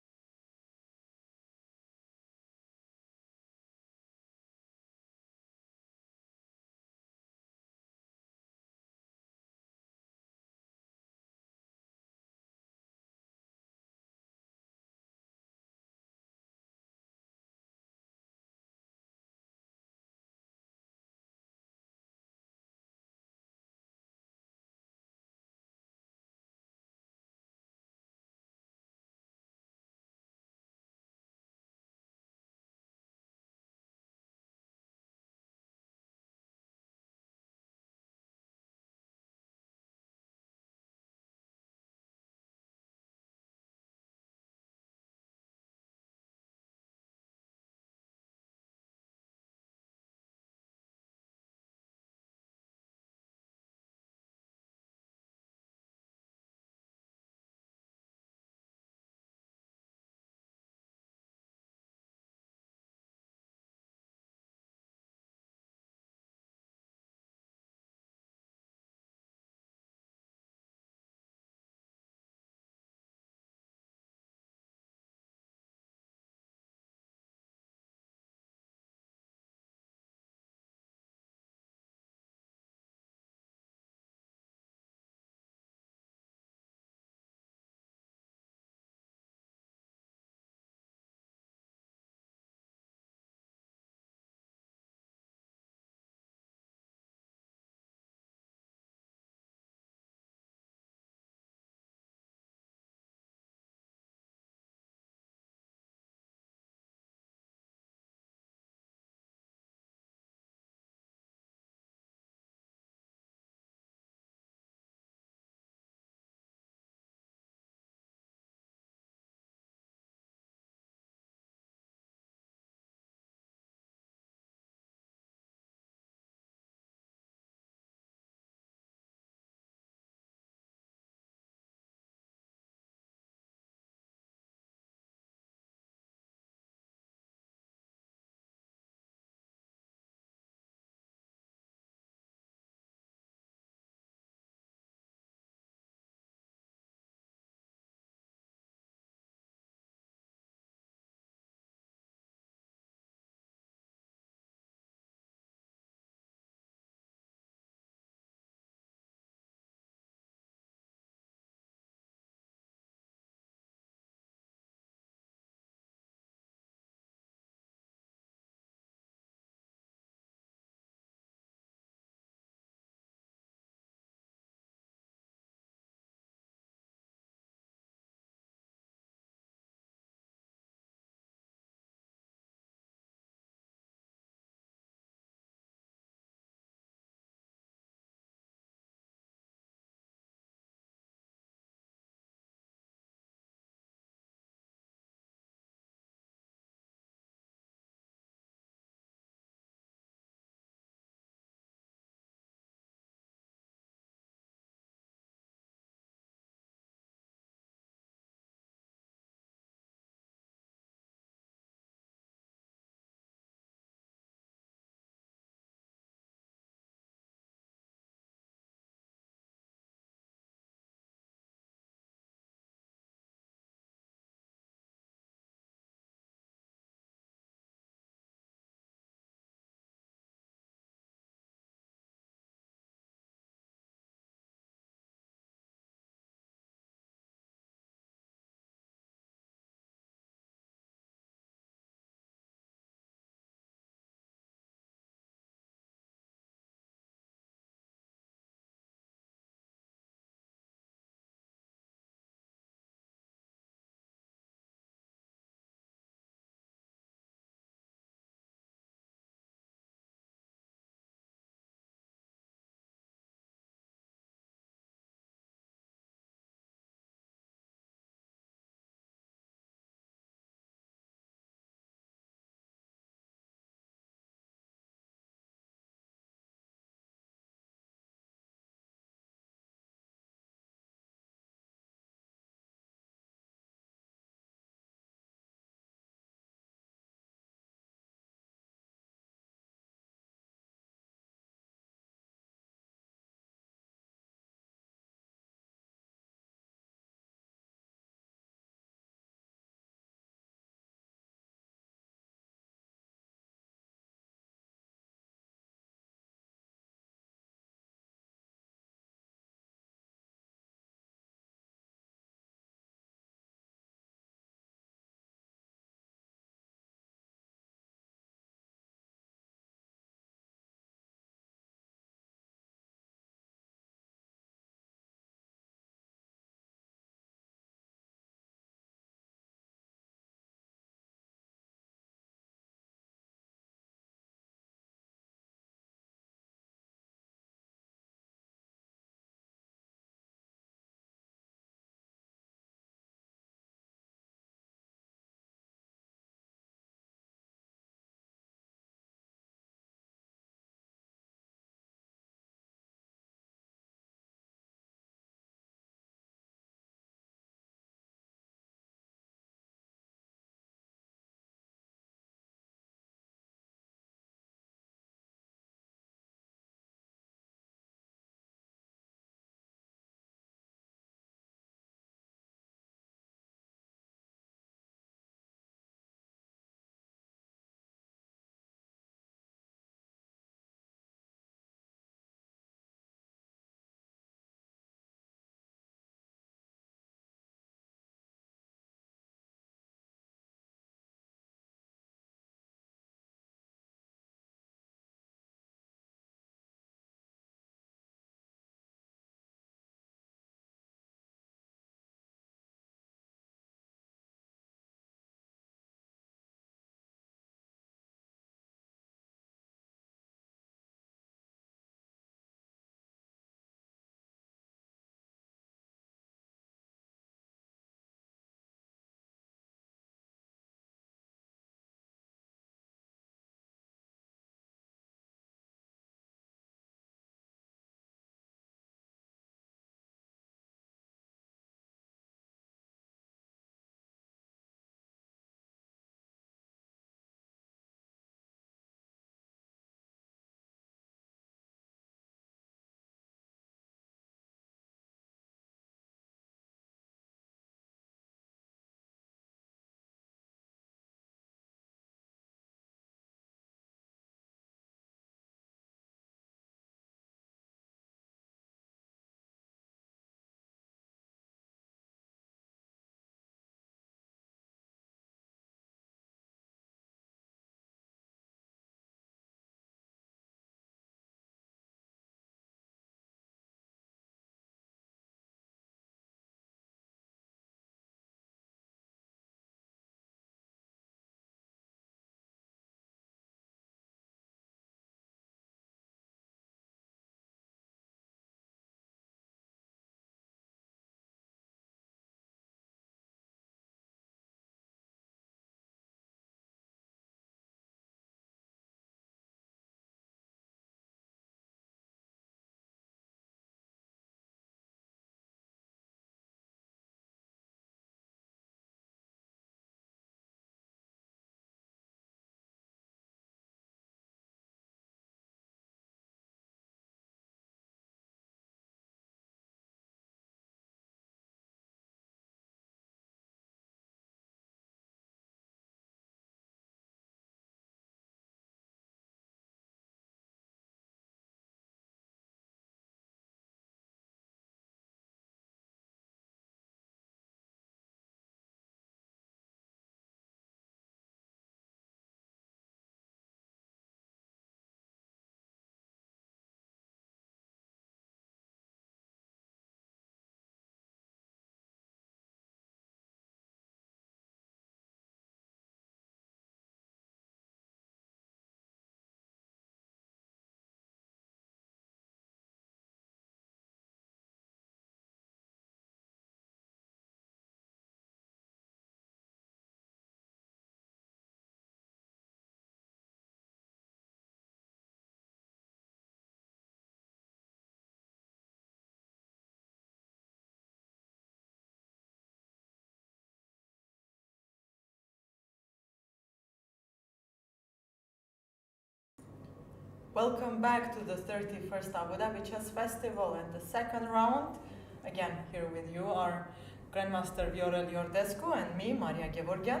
Welcome back to the 31st Abu Dhabi Chess Festival and the second round. Again, here with you are Grandmaster Viorel Iordescu and me, Maria Gevorgian.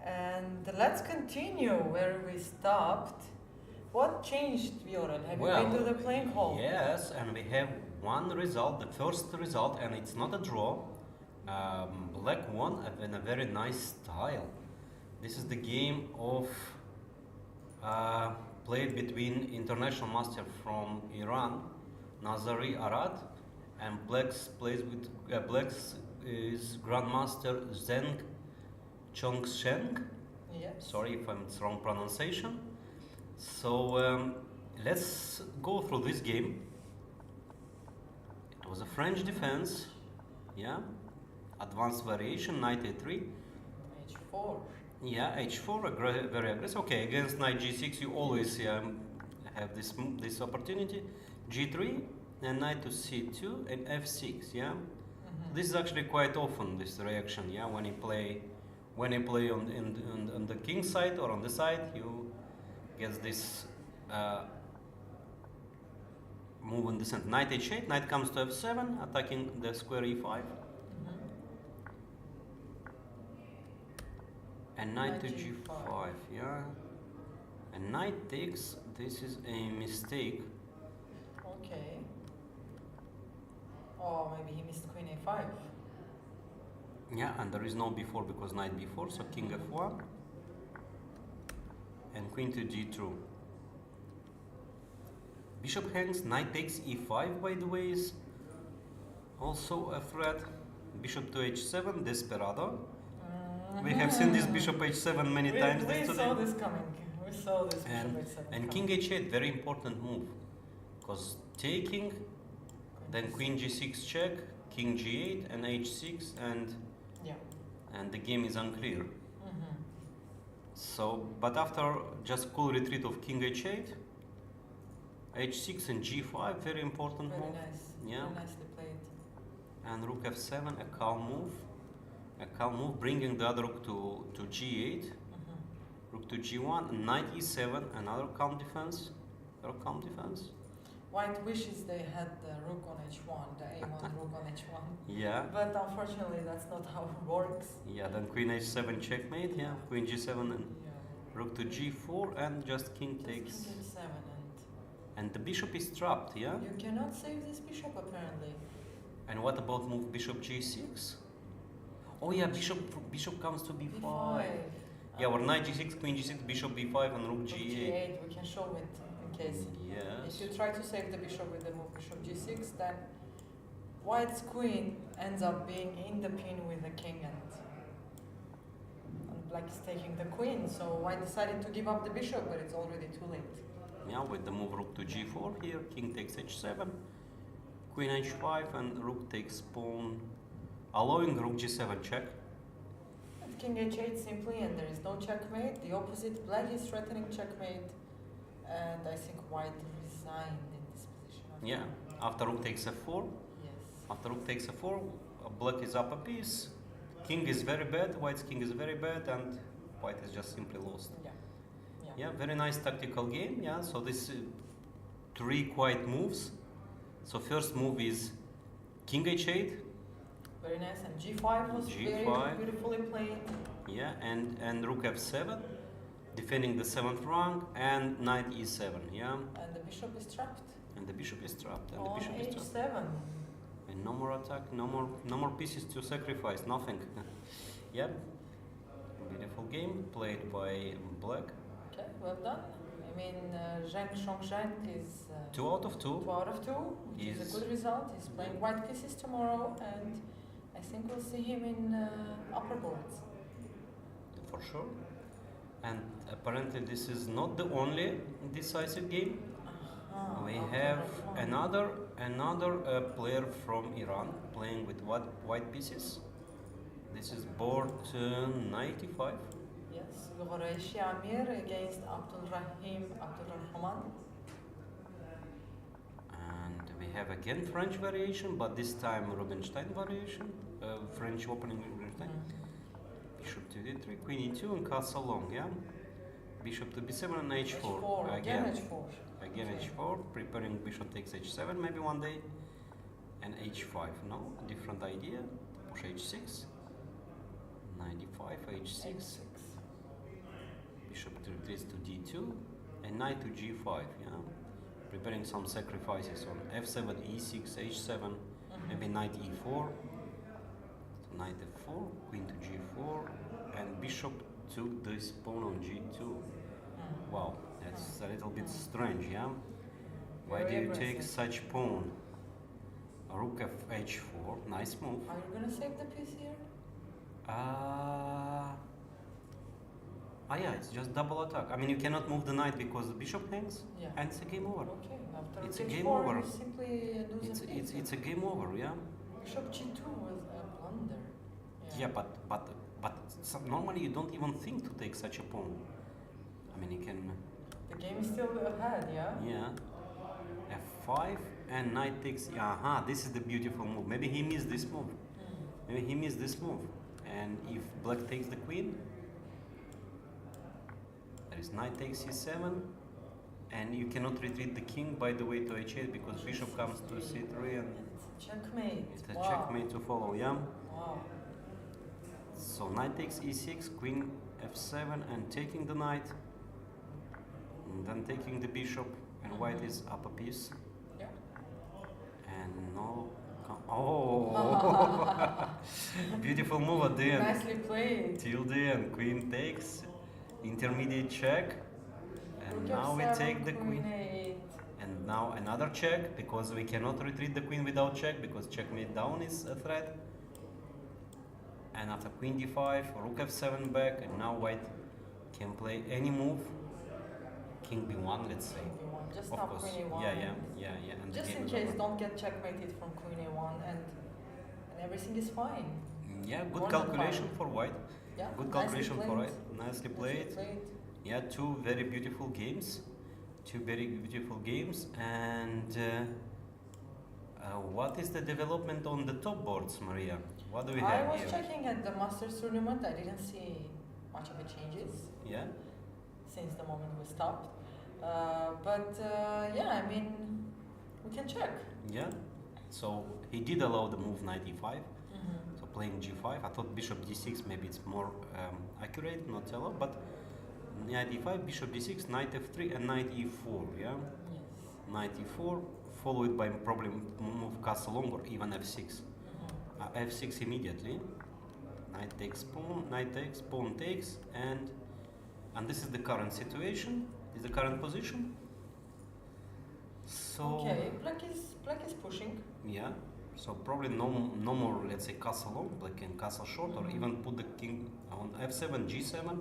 And let's continue where we stopped. What changed, Viorel? Have you been to the playing hall? Yes, and we have one result, the first result, and it's not a draw. Black won in a very nice style. This is the game of played between international master from Iran, Nazari Arad, and Black's plays with Black's is Grandmaster Zheng Chongsheng. Yes. Sorry if it's wrong pronunciation. So let's go through this game. It was a French defense, yeah. Advanced variation, knight a3. H4. Yeah, h4, very aggressive. Okay, against knight g6, you always have this opportunity. G3 and knight to c2 and f6. Yeah, this is actually quite often this reaction. Yeah, when you play on the king side or on the side, you get this move in the center. Knight h8, knight comes to f7, attacking the square e5. And knight to g5, yeah. And knight takes, this is a mistake. Okay. Oh, maybe he missed queen a5. Yeah, and there is no b4 because knight b4, so king f1. And queen to g2. Bishop hangs, knight takes e5, by the way, is also a threat. Bishop to h7, desperado. We have seen this bishop h7 many times we today. saw this coming. We saw this bishop h7 and king h8, very important move. Because taking, then queen g6 check, king g8 and h6 and the game is unclear. So, but after just cool retreat of king h8, h6 and g5, very important very move. Nice. Yeah. Very nicely played. And rook f7, a calm move. A calm move, bringing the other rook to g8. Rook to g1, knight e7, another calm defense. White wishes they had the rook on h1, the a1 rook on h1. Yeah. But unfortunately, that's not how it works. Yeah, then queen h7 checkmate, yeah. Queen g7 and rook to g4, and just king takes. King h7 and the bishop is trapped, yeah? You cannot save this bishop, apparently. And what about move bishop g6? Oh yeah, bishop comes to b5. Yeah, or knight g6, queen g6, bishop b5, and rook g8. G8, we can show it in case. Yes. If you try to save the bishop with the move bishop g6, then white's queen ends up being in the pin with the king, and black is taking the queen. So white decided to give up the bishop, but it's already too late. Yeah, with the move rook to g4 here, king takes h7, queen h5, and rook takes pawn, allowing rook g7 check. With king h8 simply, and there is no checkmate. The opposite, black is threatening checkmate, and I think white resigned in this position. Yeah, after rook takes f4. Yes. After rook takes f4, black is up a piece. King is very bad, white's king is very bad, and white is just simply lost. Yeah, very nice tactical game. Yeah, so this three quiet moves. So first move is king h8. Very nice, and g5 was very beautifully played. Yeah, and rook f7, defending the 7th rank, and knight e7. Yeah. And the bishop is trapped. And the bishop is trapped. And on the bishop h7. is trapped. And no more attack, no more pieces to sacrifice, nothing. Yeah. Beautiful game played by black. Okay, well done. I mean, Zheng Shongzheng is 2 out of 2. 2 out of 2, which is a good result. He's playing white pieces tomorrow, and I think we'll see him in upper boards. For sure. And apparently this is not the only decisive game. We have another player from Iran playing with white pieces. This is board 95. Yes, Ghoreishi Amir against Abdulrahman. And we have again French variation, but this time Rubinstein variation. French opening Rubinstein. Bishop to d3, queen e2, and castle long, yeah? Bishop to b7 and h4. Again h4. again Okay. h4, preparing bishop takes h7 maybe one day, and h5. No, different idea. Push h6, knight d5, h6, bishop retreats to d2, and knight to g5. Yeah, preparing some sacrifices on f7, e6, h7, maybe knight e4. So knight f4, queen to g4, and bishop took this pawn on g2. Wow, that's a little bit strange, yeah? Why do Very you take aggressive. such pawn? Rook h4, nice move. Are you gonna save the piece here? Yeah, it's just double attack. I mean, you cannot move the knight because the bishop hangs, Yeah. and it's a game over. Okay, after It's a h4, game over. you simply lose the piece. It's a game over, yeah? Bishop g2 was a blunder. Yeah, but normally you don't even think to take such a pawn. I mean, you can, The game is still ahead, yeah? yeah. f5 and knight takes. Aha, this is the beautiful move. Maybe he missed this move. Maybe he missed this move. And if black takes the queen, there is knight takes c7, and you cannot retreat the king by the way to h8 because bishop comes to c3 and It's a checkmate. it's a Wow. checkmate to follow, yeah? Wow. So knight takes e6, queen f7, and taking the knight, and then taking the bishop, and white is up a piece, Yeah. and no, oh, beautiful move at the end. Nicely played. Till the end, queen takes, intermediate check, and Rook now we f7, take the queen, queen 8. and now another check because we cannot retreat the queen without check because checkmate down is a threat. And after queen d5, rook f7 back, and now white can play any move. King b1, let's say. King b1, just Of not course. queen a1. Yeah. And the Just game in is case, over. don't get checkmated from queen a1 and everything is fine. Yeah, good More than calculation fine. for white. Yeah. Good nicely calculation for played. white. Nicely played. Yeah, two very beautiful games. And what is the development on the top boards, Maria? What do we I have was here? checking at the Masters tournament. I didn't see much of a changes Yeah. since the moment we stopped. Yeah, I mean, we can check. Yeah. So he did allow the move knight e5. Mm-hmm. So playing g5. I thought bishop d6 maybe it's more accurate, not allowed, but knight e5, bishop d6, knight f3, and knight e4. Yeah. Yes. Knight e4, followed by probably move castle long or even f6. F6 immediately. Knight takes pawn, knight takes, pawn takes, and this is the current situation. Is the current position. So Okay, black is pushing. yeah. So probably no more, let's say, castle long. Black can castle short, or even put the king on f7, g7.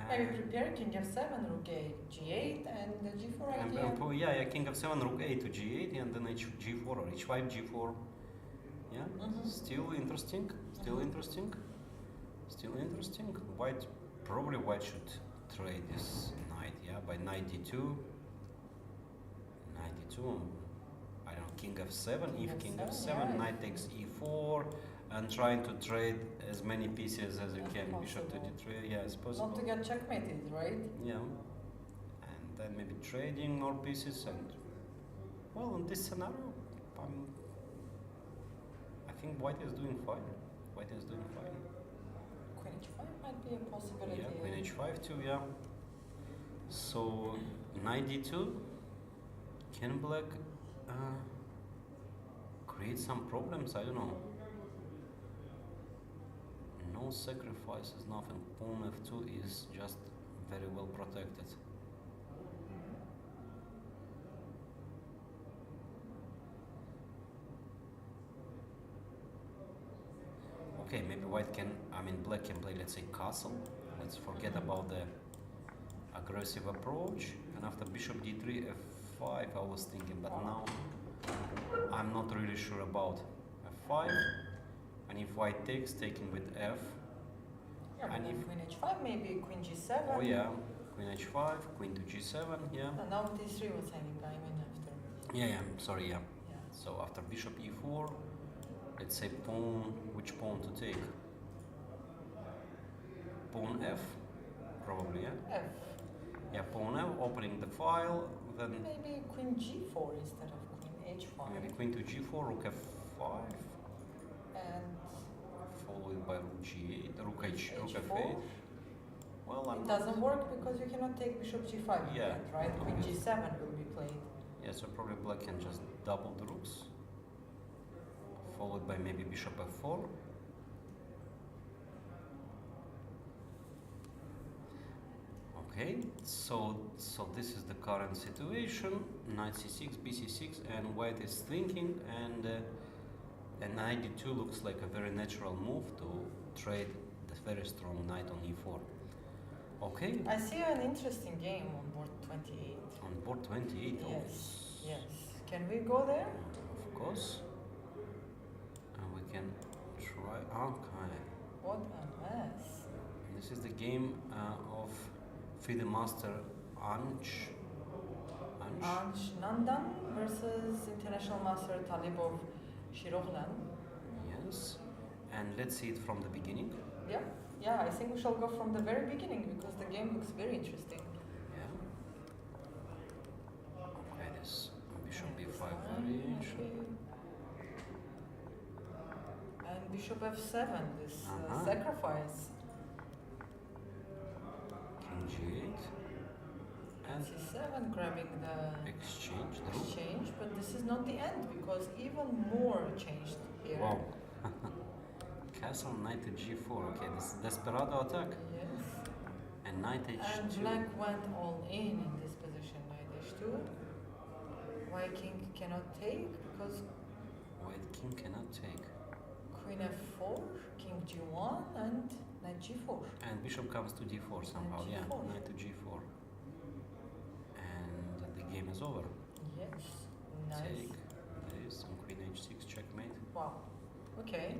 Maybe prepare king f7, rook a g8, and the g4 idea. Yeah, king f7, rook a to g8, and then g4 or h5, g4. Yeah, still interesting. White should trade this knight. Yeah, by knight d2. I don't know, king f7. If king f7, yeah. knight takes e4, and trying to trade as many pieces as you As can. Bishop to possible. d3. Yeah, it's possible. Not to get checkmated, right? Yeah, and then maybe trading more pieces, and well, in this scenario, I think white is doing fine. Queen h5 might be a possibility. Yeah, queen h5 too. Yeah. So knight d2. Can black create some problems? I don't know. No sacrifices, nothing. Pawn f2 is just very well protected. Okay, maybe black can play, let's say, castle. Let's forget about the aggressive approach. And after bishop d3, f5, I was thinking, but now I'm not really sure about f5. And if white takes, taking with f. Yeah, but And then if- queen h5, maybe queen g7. Oh yeah, queen h5, queen to g7, yeah. And now d3 was hanging, I mean, after. Yeah, sorry, yeah. Yeah. So after bishop e4, let's say pawn, which pawn to take? Pawn f, probably, yeah? F. Yeah, pawn f, opening the file, then Maybe queen g4 instead of queen h5. maybe queen to g4, rook f5, And followed by rook g8, rook h4. f8. Well, I'm It not. doesn't work because you cannot take bishop g5 Yeah, yet, right? Queen obvious. g7 will be played. Yeah, so probably black can just double the rooks, followed by maybe bishop f4. Okay, so this is the current situation. Knight c6, bc6, and white is thinking, and knight d2 looks like a very natural move to trade the very strong knight on e4. Okay, I see an interesting game on board 28. on board 28. Yes, yes. Can we go there? Of course. And we can try. Okay. What a mess. This is the game of FIDE master Anj. Anj Nandan versus international master Talibov Shiroghlan. Yes. And let's see it from the beginning. Yeah, yeah, I think we shall go from the very beginning because the game looks very interesting. Yeah. Okay, this bishop b5 Fine, variation. okay. And bishop f7, this Uh-huh. sacrifice. King g8. And c7 grabbing the exchange the rook. exchange, but this is not the end because even more changed here. Wow. Castle knight to g4. Okay, this is desperado attack. Yes. And knight h2. And black went all in this position, knight h2. White king cannot take because White king cannot take. queen f4, king g1, and knight g4. And bishop comes to d4 somehow. Knight Yeah, g4. knight to g4. And the game is over. Yes, nice. Take this on queen h6 checkmate. Wow. Okay.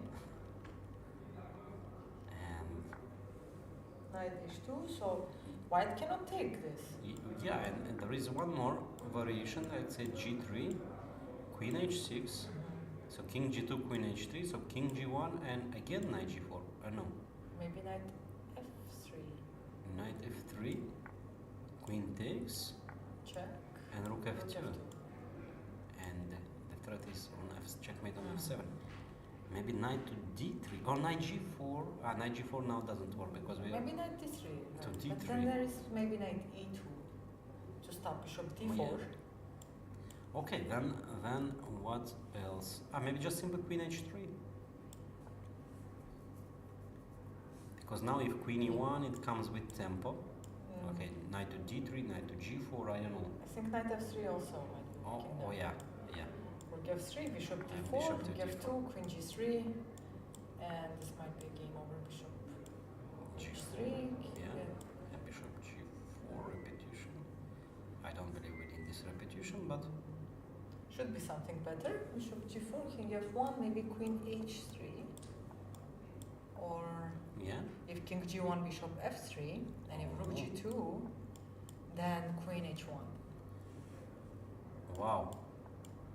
And Knight h2, so white cannot take this. yeah, and there is one more variation. Let's say g3, queen h6. So king g2, queen h3. So king g1, and again knight g4. No, Maybe knight f3. knight f3, queen takes, Check. and rook Rook f2. And the threat is on checkmate on f7. Maybe knight to d3 or knight g4. Knight g4 now doesn't work because we Maybe knight d3. To But d3. then there is maybe knight e2 to stop bishop d4. yeah. Okay, then what else? Maybe just simply queen h3. Because now if queen e1, it comes with tempo. Okay, knight to d3, knight to g4. I don't know. I think knight f3 also might be Oh, working oh there. yeah, yeah. Rook f3, bishop And d4, bishop to rook f2, d4. queen g3, and this might be a game over bishop G3, h3. yeah. And bishop g4 repetition. I don't believe we need this repetition, but Should be something better. Bishop g4, king f1, maybe queen h3. Or yeah. if king g1, bishop f3, and if rook g2, then queen h1. Wow.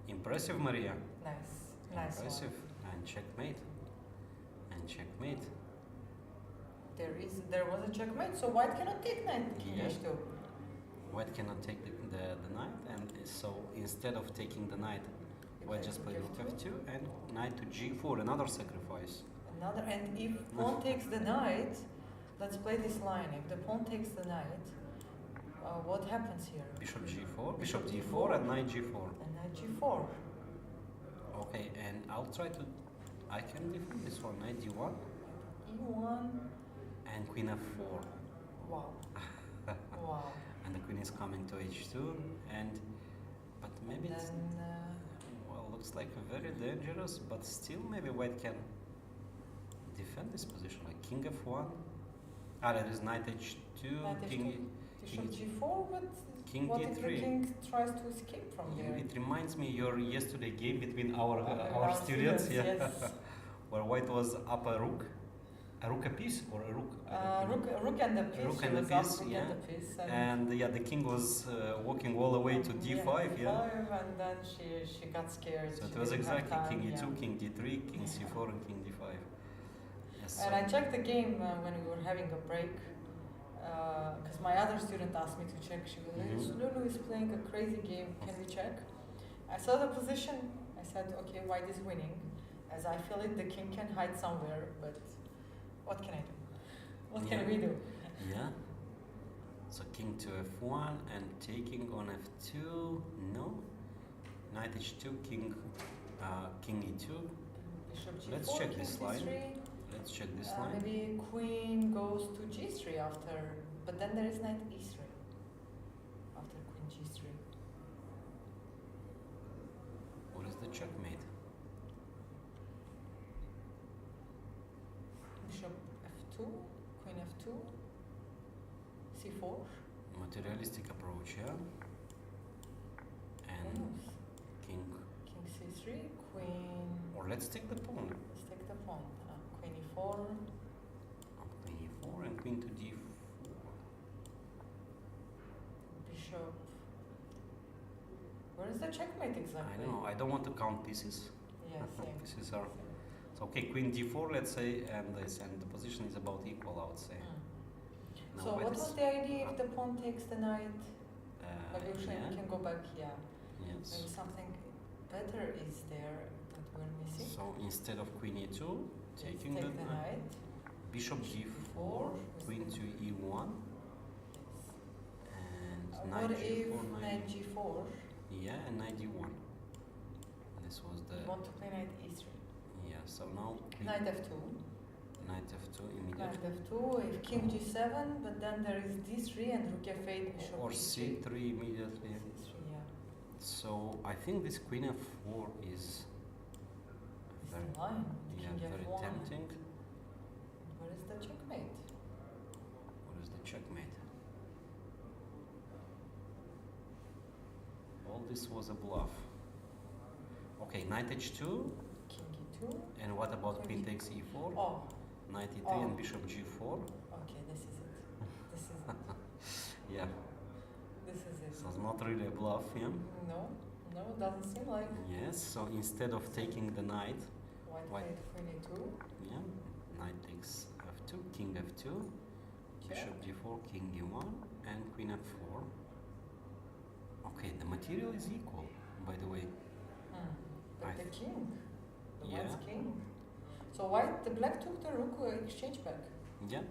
Impressive, Maria. Nice, nice Impressive. one. And checkmate. And checkmate. There was a checkmate, so white cannot take knight king Yeah. h2. White cannot take the knight, and so instead of taking the knight, white just played rook f2 and knight to g4, another sacrifice. Another, and if pawn takes the knight, let's play this line. If the pawn takes the knight, what happens here? Bishop g4, bishop d4, and knight g4. And knight g4. Okay, and I'll try to. I can defend this one. Knight d1 e1. and queen f4. Wow. Wow. And the queen is coming to h2, and but maybe it's Then well, looks like very dangerous, but still maybe white can defend this position, like king f1. There is knight h2, knight king, h2, bishop king g4, but king what if the d3. king tries to escape from there? It reminds me your yesterday game between our Our students, yeah, yes. where white was up a rook a piece or a rook. Rook and the piece. Rook she and the was up piece, rook yeah. and the piece, And yeah, the king was walking all the way to d5, yeah. d5, and then she got scared. So she it was didn't have exactly time, king e2, yeah. king d3, king c4, and king d5. Yes. And I checked the game when we were having a break. because my other student asked me to check. She was like, Mhm. Lulu is playing a crazy game. Can we check? I saw the position. I said, okay, white is winning. As I feel it, the king can hide somewhere, but what can I do? What can Yeah. we do? Yeah. So king to f1 and taking on f2. No. Knight h2, king e2. Bishop g4, Let's check king this c3. line. Let's check this line. Maybe queen goes to g3 after, but then there is knight e3 after queen g3. What is the checkmate? Bishop f2, queen f2, c4. Materialistic approach, yeah. And Yes. king. King c3, queen. Or let's take the pawn. Let's take the pawn. Queen e4. Queen e4 and queen to d4. Bishop. Where is the checkmate exactly? I don't know. I don't want to count pieces. Yeah, same. Pieces are. So okay, queen d4, let's say, and this, and the position is about equal, I would say. Now So white what is- was the idea if the pawn takes the knight? Maybe we yeah. can go back, yeah. Yes. Maybe something better is there that we're missing. So instead of queen e2, Let's taking take the the knight. bishop g4, queen to e1, and What knight if g4, knight g4? yeah, and knight d1. This was the You want to play knight e3. yeah. So now Knight f2. knight f2 Knight immediately, f2, if king g7, but then there is d3 and rook f8, bishop or e3. c3 immediately. c3, yeah. So I think this queen f4 is It's very, the line. yeah, King very f1. tempting. Where is the checkmate? What is the checkmate? All this was a bluff. Okay, knight h2, King e2. and what about queen Queen takes e4? Oh, Knight e3 Oh. and bishop g4. okay, this is it. This is it. Yeah, This is it. so it's not really a bluff, yeah? No, no, doesn't seem like. Yes, so instead of taking the knight, White White. played queen e2. yeah, knight takes f2, king f2, Check. bishop g4, king e1, and queen f4. Okay, the material is equal, by the way. But I the king, the Yeah. white's king. So white, the black took the rook exchange back, Yeah,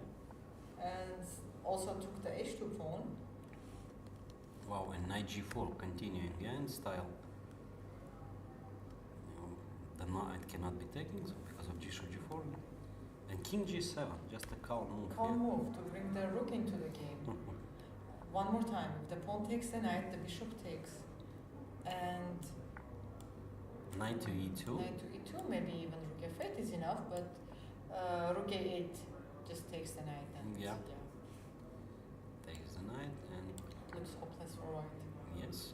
and also took the h2 pawn. wow, and knight g4 continuing, yeah, in style. The knight cannot be taken so because of bishop g4. And king g7, just a calm move. Calm move to bring the rook into the game. One more time, if the pawn takes the knight, the bishop takes, and Knight to e2. knight to e2, maybe even rook f8 is enough, but rook a8 just takes the knight and Yeah. Takes the knight and it looks hopeless for white. yes,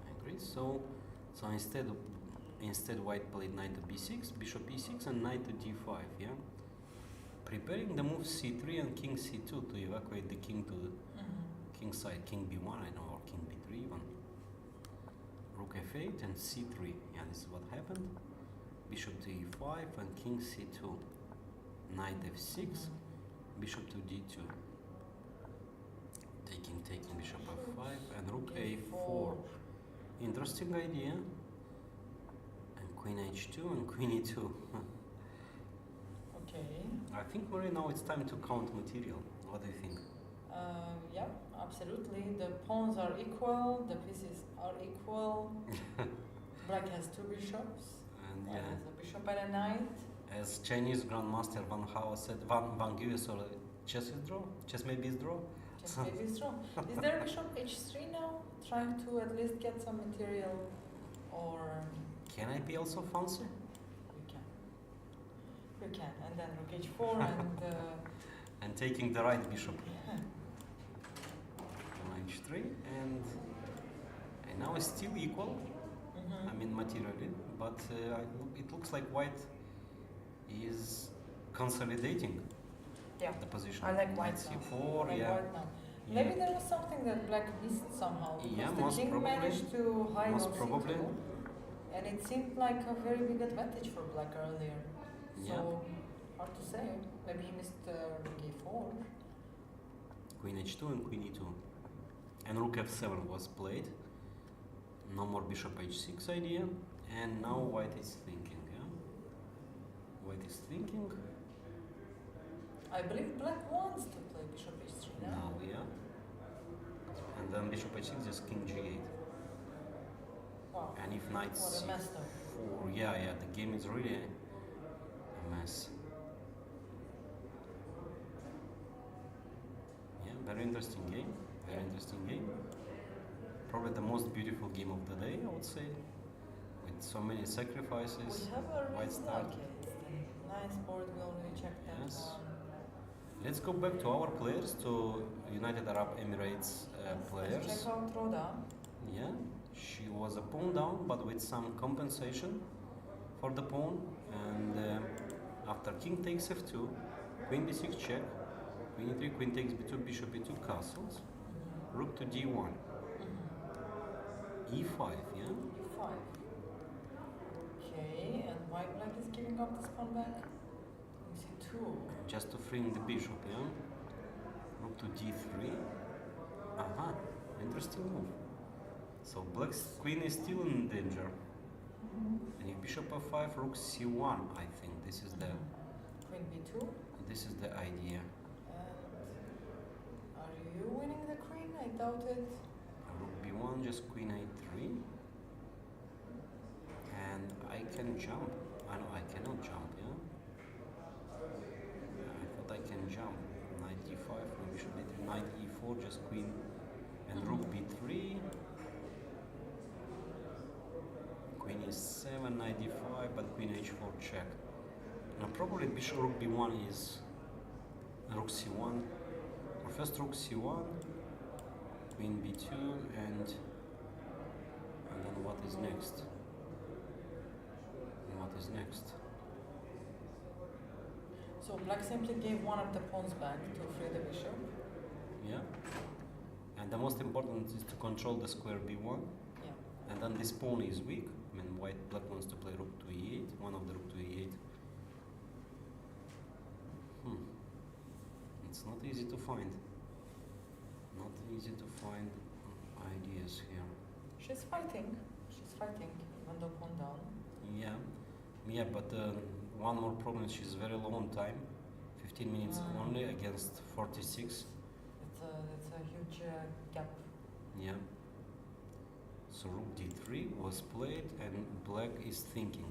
I agree. So instead white played knight to b6, bishop e6, and knight to d5. Yeah, preparing the move c3 and king c2 to evacuate the king to the king side. King b1, I know, or king b3 even. Rook f8 and c3. Yeah, this is what happened. Bishop to e5 and king c2. Knight f6, bishop to d2. Taking bishop f5 and rook a4. Interesting idea. And queen h2 and queen e2. Okay. I think Marie, now it's time to count material. What do you think? Yeah, absolutely. The pawns are equal, the pieces are equal. Black has two bishops. And White yeah, has a bishop and a knight. as Chinese Grandmaster Van Hao said, Van Gue, so chess is draw. Chess maybe is draw. Just maybe it's wrong. Is there bishop h3 now? Trying to at least get some material, or Can I be also fancy? you can. You can, and then rook h4 and And taking the right bishop. yeah. On h3 and now it's still equal. Mhm. I mean materially, but it looks like white is consolidating Yeah. the position. I like Knight white now. c4, I like yeah. white now. Yeah. Maybe there was something that black missed somehow. Because Yeah, the most king probably. managed to hide Most on probably. c2, and it seemed like a very big advantage for black earlier. So Yeah. hard to say. Maybe he missed rook a4. Queen h2 and queen e2. And rook f7 was played. No more bishop h6 idea. And now white is thinking, yeah? White is thinking. I believe black wants to play bishop h3 now. Now, yeah. And then bishop h6, just king g8. Wow. And if knight What a mess though. c4, yeah, the game is really a mess. Yeah, very interesting game. Very interesting game. Probably the most beautiful game of the day, I would say. With so many sacrifices. We have a white start. Nice board, we already checked that Yes. one. Let's go back to our players, to United Arab Emirates players. Let's check out Rhoda. Yeah, she was a pawn down, but with some compensation for the pawn. And after king takes f2, queen d6 check, queen e3, queen takes b2, bishop e2, castles, rook to d1, e5, yeah? e5. Okay, and white black is giving up this pawn back. c2. Just to free the bishop, yeah? Rook to d3. Aha, interesting move. So black's queen is still in danger. And if bishop f5, rook c1, I think this is the Queen b2. this is the idea. And are you winning the queen? I doubt it. Rook b1, just queen a3. And I can jump. I know I cannot jump, yeah? I thought I can jump. Knight d5, no bishop d3, knight e4, just queen. And rook b3. Queen e7, knight d5, but queen h4 check. Now probably bishop rook b1 is rook c1. Or first rook c1, queen b2, and then what is next? And what is next? So black simply gave one of the pawns back to free the bishop. Yeah. And the most important is to control the square b1. Yeah. And then this pawn is weak. I mean, black wants to play rook to e8, one of the rook to e8. It's not easy to find. Not easy to find ideas here. She's fighting. She's fighting, even though pawn down. Yeah, yeah, but one more problem is she's very low on time. 15 minutes only against 46. It's a huge gap. Yeah. So rook d3 was played and black is thinking.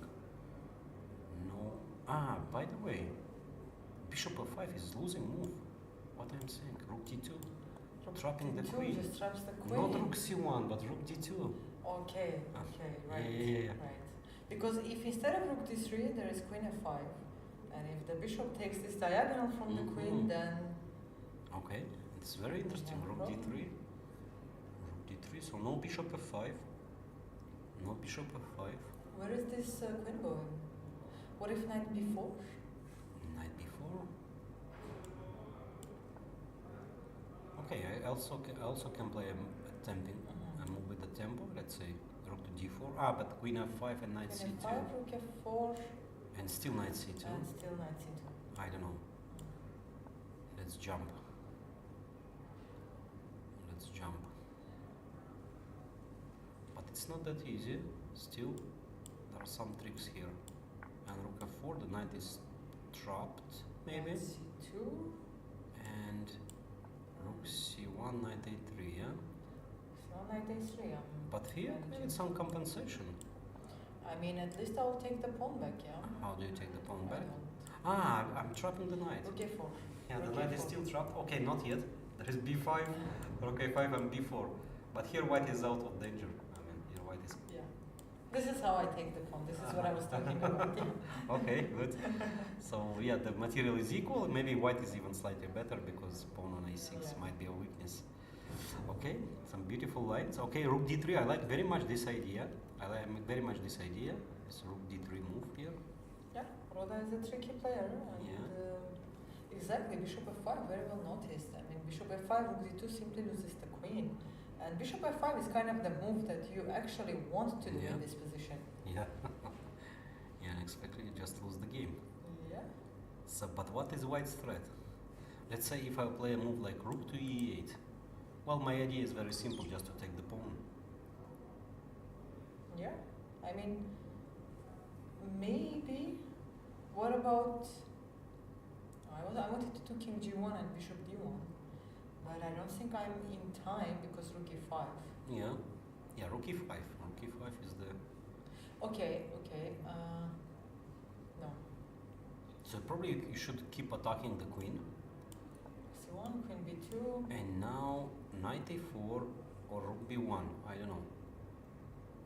No. Ah, by the way, bishop f5 is losing move. What I'm saying, rook d2, trapping the D2 queen. just traps the queen. Not rook c1, but rook d2. Okay, right. Yeah. Right. Because if instead of rook d3 there is queen f5, and if the bishop takes this diagonal from the queen, then Okay, it's very interesting. No Rook problem. d3. Rook d3. So no bishop f5. No bishop f5. where is this queen going? What if knight b4? Knight b4. Okay, I also can play a temping. I move with the tempo. Let's say rook to d4. Ah, but queen f5 and knight Queen c2. f5, rook f4, And still knight c2. and still knight c2. I don't know. Let's jump. Let's jump. But it's not that easy. Still, there are some tricks here. And rook f4, the knight is trapped, maybe. Knight c2. And rook c1, knight a3, yeah? So knight a3. But here, it's some compensation. I mean, at least I'll take the pawn back, yeah? How do you take the pawn I back? don't. Ah, I'm trapping the knight. Rook a4. Yeah, the Rook knight is a4. still trapped. Okay, not yet. There is b5, rook a5, and b4. But here white is out of danger. I mean, here white is... Yeah. This is how I take the pawn. This is what I was talking about. Yeah. Okay, good. So yeah, the material is equal. Maybe white is even slightly better because pawn on a6 Yeah. might be a weakness. Okay, some beautiful lines. Okay, rook d3. I like very much this idea. I like very much this idea. This rook d3 move here. Yeah, Rhoda is a tricky player. And, Yeah. Exactly, bishop f5, very well noticed. I mean, bishop f5, rook d2 simply loses the queen. And bishop f5 is kind of the move that you actually want to do Yeah. in this position. Yeah. Yeah, unexpectedly you just lose the game. Yeah. So, but what is white's threat? Let's say if I play a move like rook to e8. Well, my idea is very simple, just to take the pawn. Yeah, I mean, maybe. What about? I wanted to do king g1 and bishop d1, but I don't think I'm in time because rook e5. Yeah, yeah, rook e5. Rook e5 is the. Okay. No. So probably you should keep attacking the queen. c1, queen b2. And now knight a4 or rook b1. I don't know.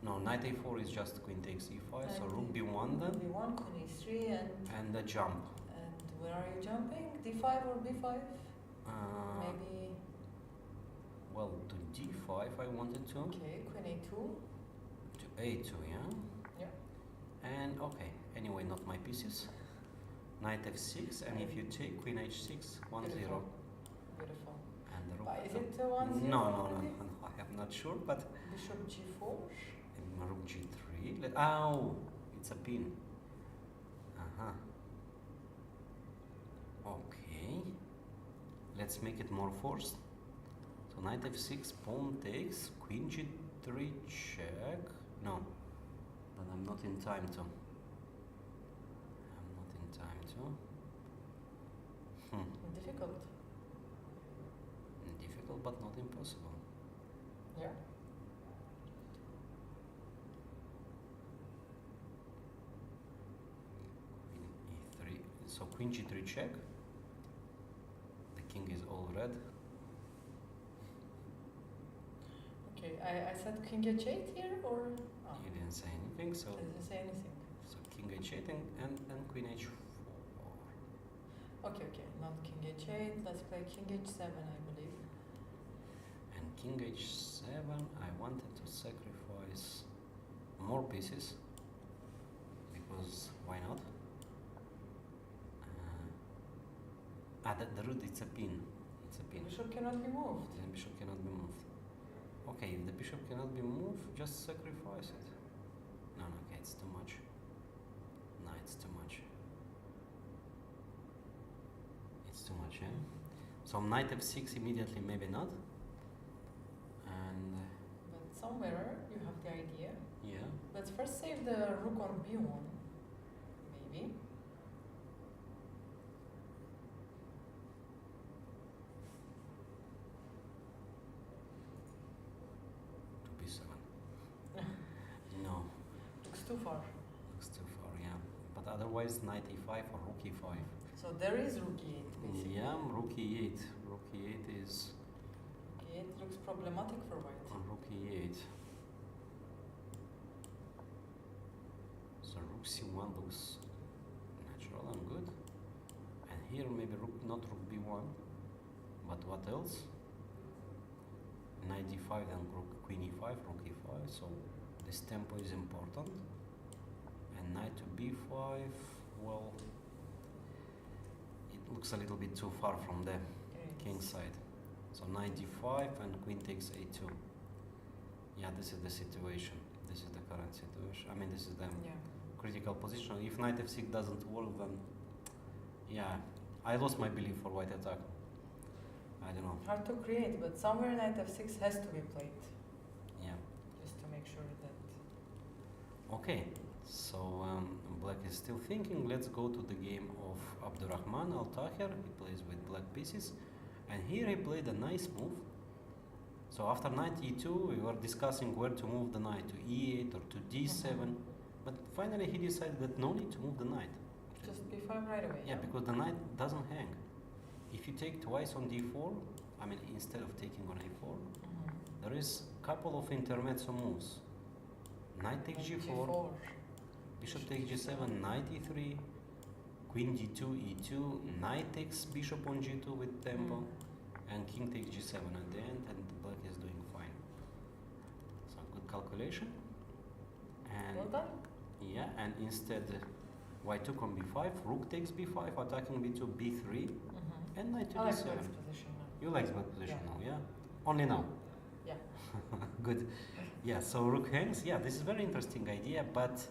No, knight a4 is just queen takes e5. So rook b1 then. b1, queen e3, And the jump. and where are you jumping? d5 or b5? Maybe. Well, to d5 I wanted to. Okay, queen a2. To a2, yeah. Yeah. And okay. Anyway, not my pieces. Knight f6, and if you take queen h6, 1-0. Beautiful. And the rook. Is it 1-0? No. I am not sure, but. Bishop g4. And rook g3. Oh, it's a pin. Okay. Let's make it more forced. So knight f6, pawn takes, queen g3 check. No, but I'm not in time to. Difficult. Difficult, but not impossible. Yeah. Queen e3. So queen g3 check. The king is all red. Okay, I said king h8 here, or? Oh. You didn't say anything, so. I didn't say anything. So king h8 and queen h4. Okay, not king h8. Let's play king h7, I believe. And king h7, I wanted to sacrifice more pieces, because why not? The root, it's a pin. It's a pin. Bishop cannot be moved. The bishop cannot be moved. Okay, if the bishop cannot be moved, just sacrifice it. No, okay, it's too much. No, it's too much. It's too much, yeah? So knight f6 immediately, maybe not. And But somewhere you have the idea. yeah. Let's first save the rook on b1, maybe. To b7. No, Looks too far. looks too far, yeah. But otherwise, knight e5 or rook e5. So there is rook e8, basically. Yeah, rook e8. Rook e8 is Okay, it looks problematic for white. on rook e8. So rook c1 looks natural and good. And here maybe rook, not rook b1, but what else? Knight d5 then rook, queen e5, rook e5. So this tempo is important. And knight to b5, well, it looks a little bit too far from the king side. So knight d5 and queen takes a2. Yeah, this is the situation. This is the current situation. I mean, this is the Yeah. critical position. If knight f6 doesn't work, then yeah, I lost my belief for white attack. I don't know. Hard to create, but somewhere knight f6 has to be played. Yeah. Just to make sure that. Okay. So black is still thinking. Let's go to the game of Abdurrahman Al Tahir. He plays with black pieces, and here he played a nice move. So after knight e2, we were discussing where to move the knight, to e8 or to d7, but finally he decided that no need to move the knight. Just b5 right away. Yeah, because the knight doesn't hang. If you take twice on d4, I mean instead of taking on a4, there is couple of intermezzo moves. Knight takes g4, bishop takes g7, knight e3, queen g2, e2, knight takes bishop on g2 with tempo, and king takes g7 at the end, and the black is doing fine. So good calculation. And Well done. yeah, and instead white took on b5, rook takes b5, attacking b2, b3, and knight to I like d7. black's position now. You like black position Yeah. now, yeah? Only now. Yeah. Good. Yeah, so rook hangs. Yeah, this is very interesting idea, but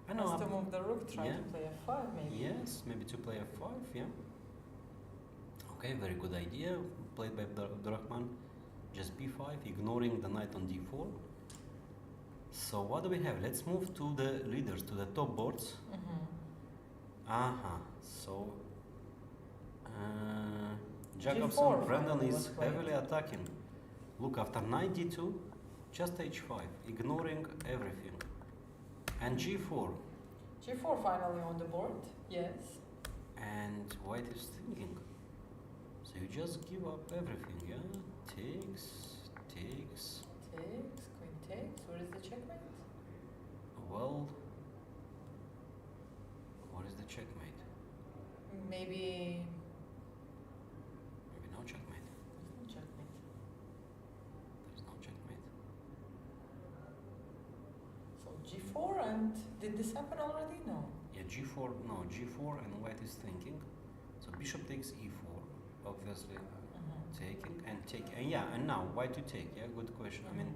I know. Has to move the rook, try yeah. to play f5 maybe. Yes, maybe to play f5, yeah. Okay, very good idea. Played by Abdurrahman. Just b5, ignoring the knight on d4. So what do we have? Let's move to the leaders, to the top boards. So Jacobson, G4 Brendan finally is was played. heavily attacking. Look, after knight d2, just h5, ignoring everything. And g4. G4 finally on the board, yes. And white is thinking. So you just give up everything, yeah? Takes. Takes, queen takes. Where is the checkmate? Well, what is the checkmate? Maybe No checkmate. no checkmate. There's no checkmate. So G4, and did this happen already? No. Yeah, g4, no, g4 and white is thinking. So bishop takes e4, obviously taking and take. And yeah, and now white to take, yeah, good question. I mean,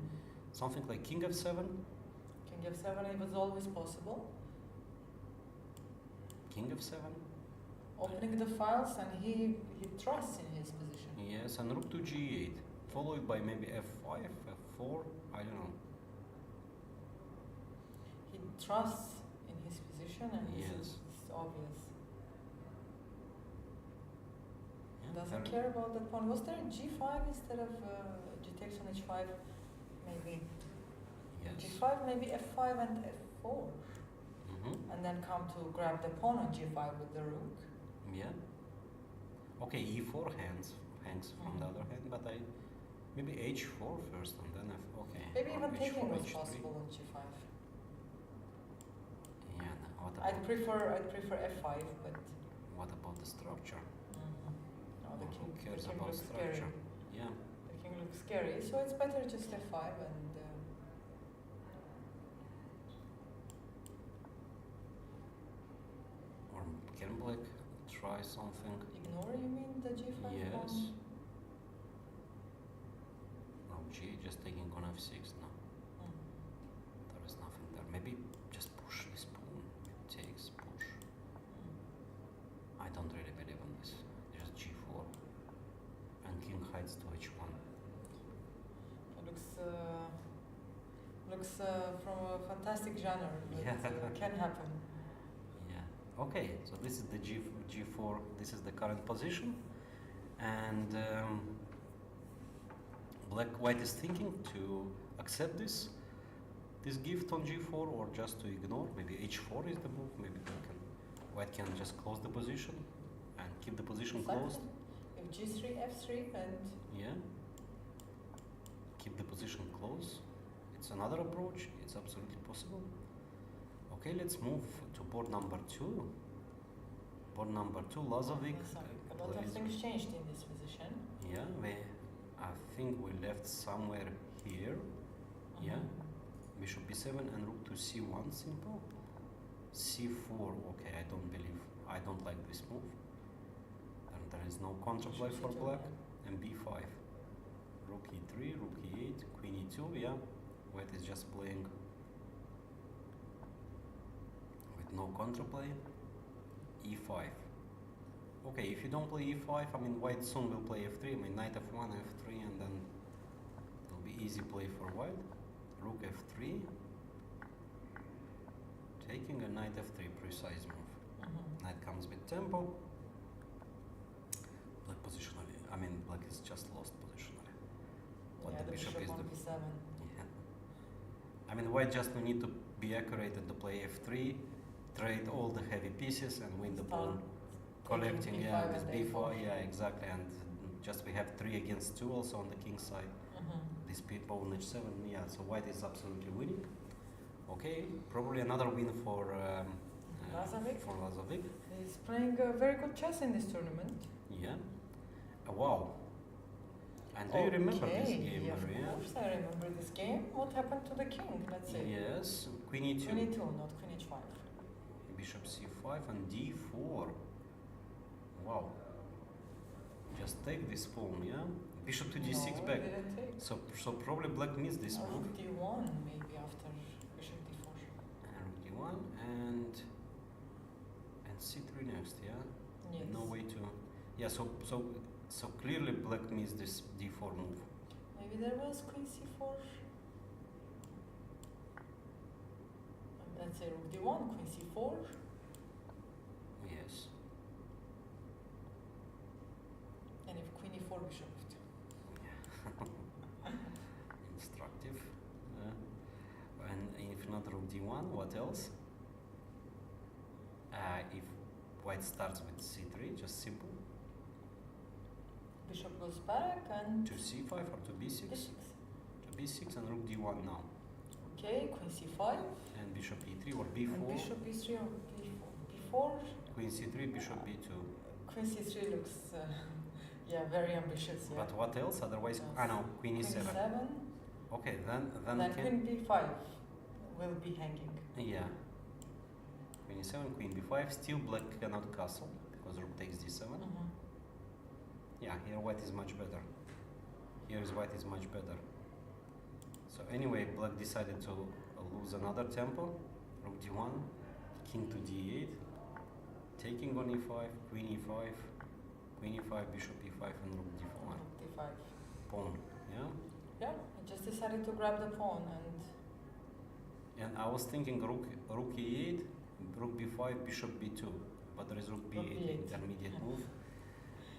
something like king f7. King f7, it was always possible. King f7. Opening the files, and he trusts in his position. Yes, and rook to g8, followed by maybe f5, f4, I don't know. He trusts in his position, and this Yes. is obvious. Yeah, Doesn't fair. care about that pawn. Was there g5 instead of g takes on h5? Maybe Yes. g5, maybe f5 and f4, and then come to grab the pawn on g5 with the rook. Yeah. Okay, e4 hangs from the other hand, but maybe h4 first and then okay. Maybe or even h4, taking was h3. possible on g5. Yeah. What I'd about prefer f5, but what about the structure? no, the Who king, cares the king about looks scary. structure? Yeah. The king looks scary, so it's better just f5 and. Or can black try something? Ignore, you mean, the g5 pawn? Yes. No, g just taking on f6 now. There is nothing there. Maybe just push this pawn. Takes, push. I don't really believe in this. Just g4. And king hides to h1. It looks from a fantastic genre, but Yeah. can happen. Yeah. Okay, so this is the g4. This is the current position. And white is thinking to accept this gift on g4 or just to ignore. Maybe h4 is the move. Maybe white can just close the position and keep the position closed. If g3, f3, and Yeah. Keep the position close. It's another approach. It's absolutely possible. Okay, let's move to board number 2. Board number 2, Lazovic. a lot of things changed in this position. Yeah, I think we left somewhere here. Yeah. Bishop b7 and rook to c1, simple. c4, okay, I don't like this move. And there is no counterplay for black. And b5. Rook e3, rook e8, queen e2, yeah. White is just playing with no counterplay. e5. Okay, if you don't play e5, I mean, white soon will play f3. I mean, knight f1, f3, and then it'll be easy play for white. Rook f3. Taking a knight f3, precise move. Knight comes with tempo. Black positionally, I mean, black is just lost positionally. What Yeah, the bishop is on doing. b7. Yeah. I mean, white just need to be accurate and to play f3, trade all the heavy pieces and win the pawn. Collecting, b5 yeah, and with b4, yeah, exactly, and just we have 3 against 2 also on the king side. This pawn h7, yeah, so white is absolutely winning. Okay, probably another win for Lazovic. He's playing very good chess in this tournament. Yeah. Wow. And do you remember this game, Yeah, Maria? of course I remember this game. What happened to the king? Let's see. Yes, queen e2. Queen e2, not queen h5. Bishop c5 and d4. Wow. Just take this pawn, yeah? Bishop to d6 No, back. it didn't take. So probably black missed this move. Rook d1 maybe after bishop d4. And rook d1 and c3 next, yeah? Yes. No way to. Yeah, so So clearly black missed this d4 move. Maybe there was queen c4. Let's say rook d1, queen c4. Yes. And if queen e4, bishop f2. Instructive. And if not rook d1, what else? If white starts with c3, just simple. Bishop goes back and To c5 or to b6? d6. To b6 and rook d1 now. Okay, queen c5. And bishop e3 or b4. And bishop b3 or b4. Queen c3, bishop b2. Queen c3 looks, yeah, very ambitious. Yeah. But what else? Otherwise, Yes. no, queen Queen e7. e7. Okay, then Then queen b5 will be hanging. Yeah. Queen e7, queen b5. Still black cannot castle because rook takes d7. Mhm. Yeah, here white is much better. Here is white is much better. So anyway, black decided to lose another tempo. Rook d1, king to d8, taking on e5, queen e5, queen e5, bishop e5, and rook d4. Rook d5. Pawn, yeah? Yeah, I just decided to grab the pawn And I was thinking rook e8, rook b5, bishop b2. But there is rook b8, b8. intermediate move.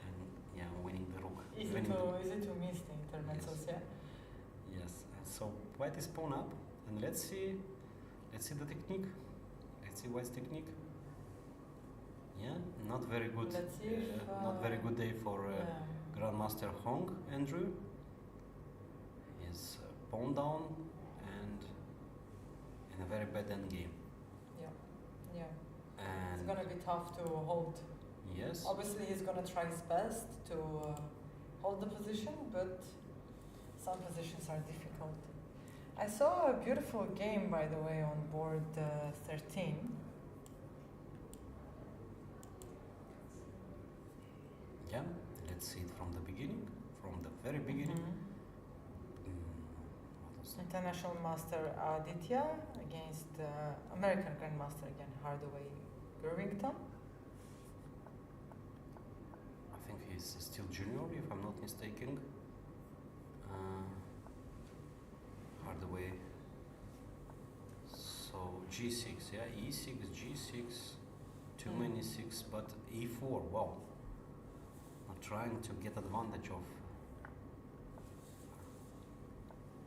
And yeah, I'm winning the rook. easy Winning to miss the intermezzos, yeah. Yes, so white is pawn up, and let's see the technique. Let's see white's technique. Yeah, not very good. Let's see if, not very good day for Yeah. Grandmaster Hong Andrew. Is pawn down and in a very bad end game. Yeah, yeah. It's And gonna be tough to hold. yes, Obviously, he's gonna try his best to hold the position, but some positions are difficult. I saw a beautiful game, by the way, on board 13. yeah. Let's see it from the beginning, from the very beginning. Mhm. What was International Master Aditya against American Grandmaster again, Hardaway Irvington. I think he's still junior, if I'm not mistaken. Hardaway. So g6, yeah, e6, g6, too many 6, but e4, wow. I'm trying to get advantage of.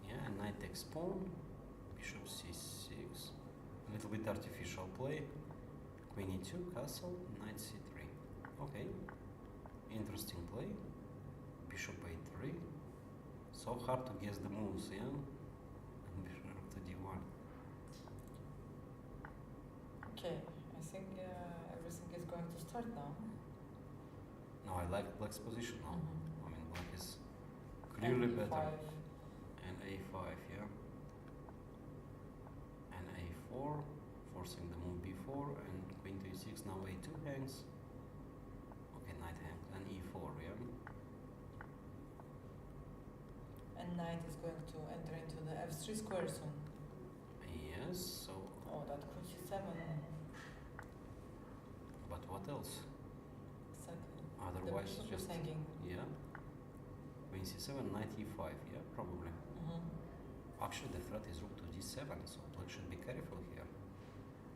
Yeah, knight takes pawn, bishop c6, a little bit artificial play, queen e2, castle, knight c3. Okay, interesting play, bishop a3. So hard to guess the moves, yeah? And bishop to d1. Okay, I think everything is going to start now. No, I like black's position now. Mhm. I mean, black is clearly And better. E5. And a5, yeah. And a4, forcing the move b4, and queen to e6, now a2 hangs. Okay, knight hangs, and e4, yeah. And knight is going to enter into the f3 square soon. Yes, so, Oh, that queen c7. but what else? Exactly. Otherwise, the bishop just, is hanging. yeah. Queen c7, knight e5, yeah, probably. Mhm. Actually, the threat is rook to d7, so black should be careful here.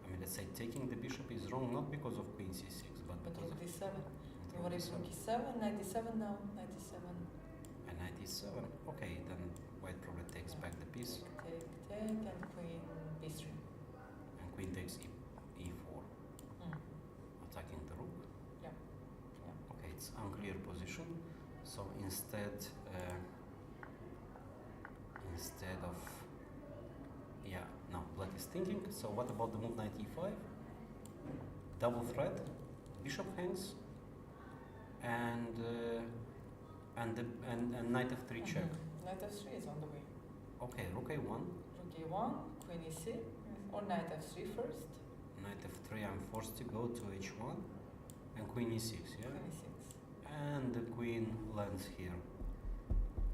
I mean, let's say taking the bishop is wrong not because of queen c6, but But because rook of d7. rook What is d7. rook e7? Knight d7 now. Knight d7. And knight e7. Okay, then white probably takes back the piece, Take, and queen b3. and queen takes e4, Mm. attacking the rook. Yeah. Yeah. Okay, it's unclear position. So instead of no, black is thinking. So what about the move knight e5? Double threat, bishop hangs, and knight f3 check. Mhm. Knight f3 is on the way. Okay, rook a1, Rook e1, queen e6, or knight f3 first. knight f3. I'm forced to go to h1, and queen e6. Yeah. Queen e6. And the queen lands here.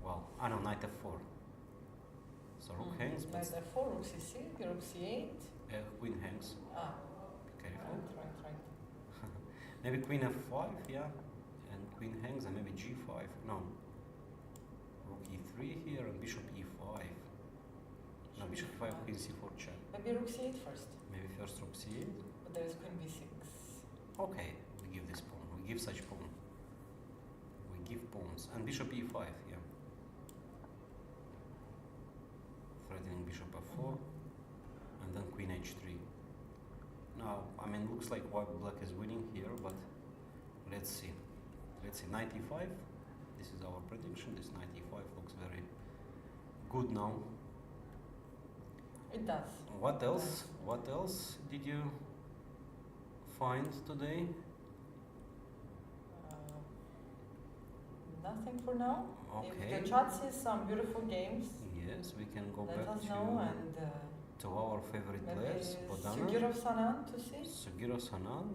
Well, I know, knight f4. So rook hangs, but Knight f4, rook c6, rook c8. queen hangs. Ah, Be careful. right. Maybe queen f5, yeah, and queen hangs and maybe g5. No. Rook e3 here and bishop e5. No, bishop e5, queen c4 check. Maybe rook c8 first. Maybe first rook c8. But there is queen b6. Okay, we give this pawn. We give such pawn. We give pawns. And bishop e5, yeah. Threatening bishop f4. And then queen h3. Now, I mean, looks like white black is winning here, but let's see. Let's see, knight e5. This is our prediction. This knight e5 looks very good now. It does. What else? What else did you find today? Nothing for now. Okay. If the chat sees some beautiful games, Yes, we can go let back us know, and to our favorite maybe players. Bodana, Sugirov Sanan to see. Sugiro Sanan,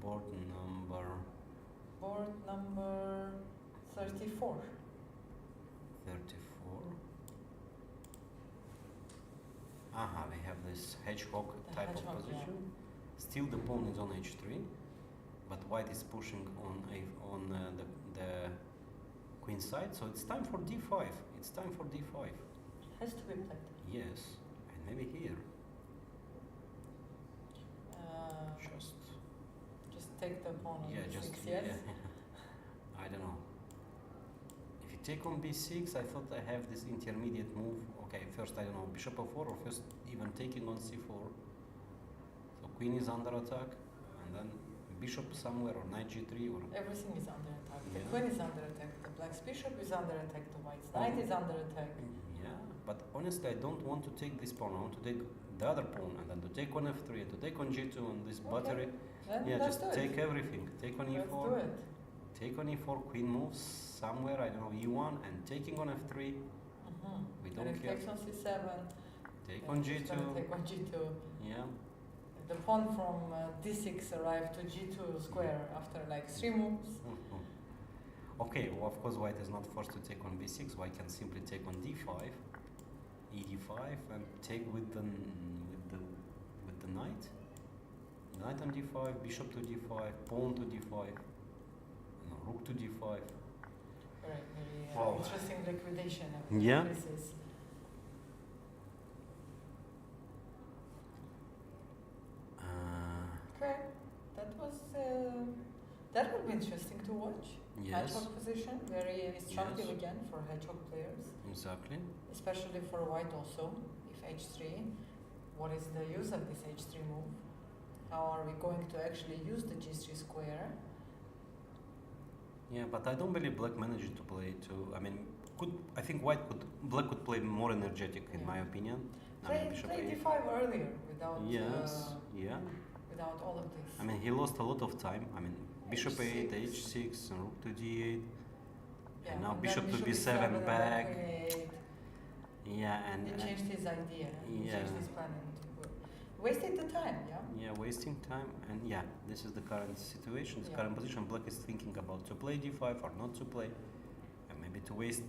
board number Board number 34. 34. Aha, we have this hedgehog The type hedgehog, of position. Still the pawn is on h3, but white is pushing on the queen side, so it's time for d5. It's time for d5. Has to be played. Yes, and maybe here. Just Just take the pawn on yeah, b6, just yes? yeah. I don't know. If you take on b6, I thought I have this intermediate move. Okay, first I don't know, bishop f4 or first even taking on c4. So queen is under attack, and then bishop somewhere or knight g3 or Everything is under attack. The Yeah. queen is under attack, the black's bishop is under attack, the white's knight is under attack. yeah. But honestly, I don't want to take this pawn. I want to take the other pawn and then to take on f3 and to take on g2 on this Okay. battery. Then Yeah, let's just do take it. everything. Take on Let's e4. do it. Take on e4. Queen moves somewhere. I don't know, e1 and taking on f3. We And don't if care. takes on c7, Take then on it's g2. gonna take on g2. Yeah. The pawn from d6 arrived to g2 square after like 3 moves. Okay, well, of course white is not forced to take on b6. White can simply take on d5, e5, and take with the knight. Knight on d5, bishop to d5, pawn to d5, no, rook to d5. Right, very Wow. interesting liquidation of Yeah. pieces. Okay, that would be interesting to watch. Yes, Hedgehog position, very instructive Yes. again for hedgehog players, exactly. especially for white also. If h3, what is the use of this h3 move? How are we going to actually use the g3 square? Yeah, but I don't believe black managed to play too. I mean, I think black could play more energetic in Yeah. my opinion. I Play, mean, bishop play a8. d5 earlier without Yes, yeah. without all of this. I mean, he lost a lot of time. I mean, bishop a8, H6. h6, and rook to d8. Yeah, and now then bishop to e7 b7 and then back. queen a8. Yeah, and He changed his idea. He Yeah. changed his plan and wasted the time. Yeah. yeah, wasting time. And yeah, this is the current situation, this Yeah. current position. Black is thinking about to play d5 or not to play, and maybe to waste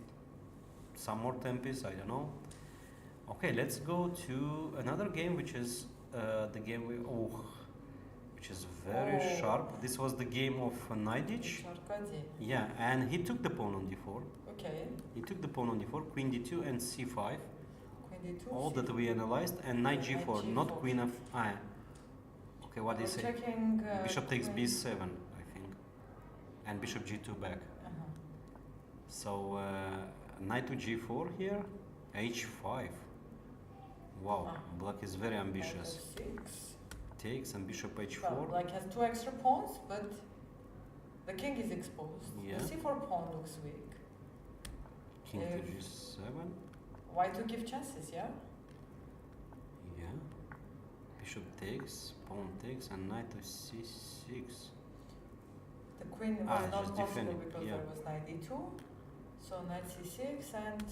some more tempis. I don't know. Okay, let's go to another game, which is the game which is very Oh. sharp. This was the game of Najdic. Arkady. Yeah, and he took the pawn on d4. Okay. He took the pawn on d4, queen d2 and c5. Queen d2. All that we analyzed, and knight g4, Knight not G4. queen of. Okay, what do you We're say? checking. Bishop takes queen- b7, I think, and bishop g2 back. Uh-huh. So knight to g4 here, h5. Wow, Ah. black is very ambitious. Knight f6. Takes and bishop Well, h4. black has 2 extra pawns, but the king is exposed. Yeah. The c4 pawn looks weak. King to if- g7. Why to give chances? Yeah. Yeah. Bishop takes, pawn takes, and knight to c6. The queen was Ah, not just possible defending, because yeah. there was knight d2. So knight c6, and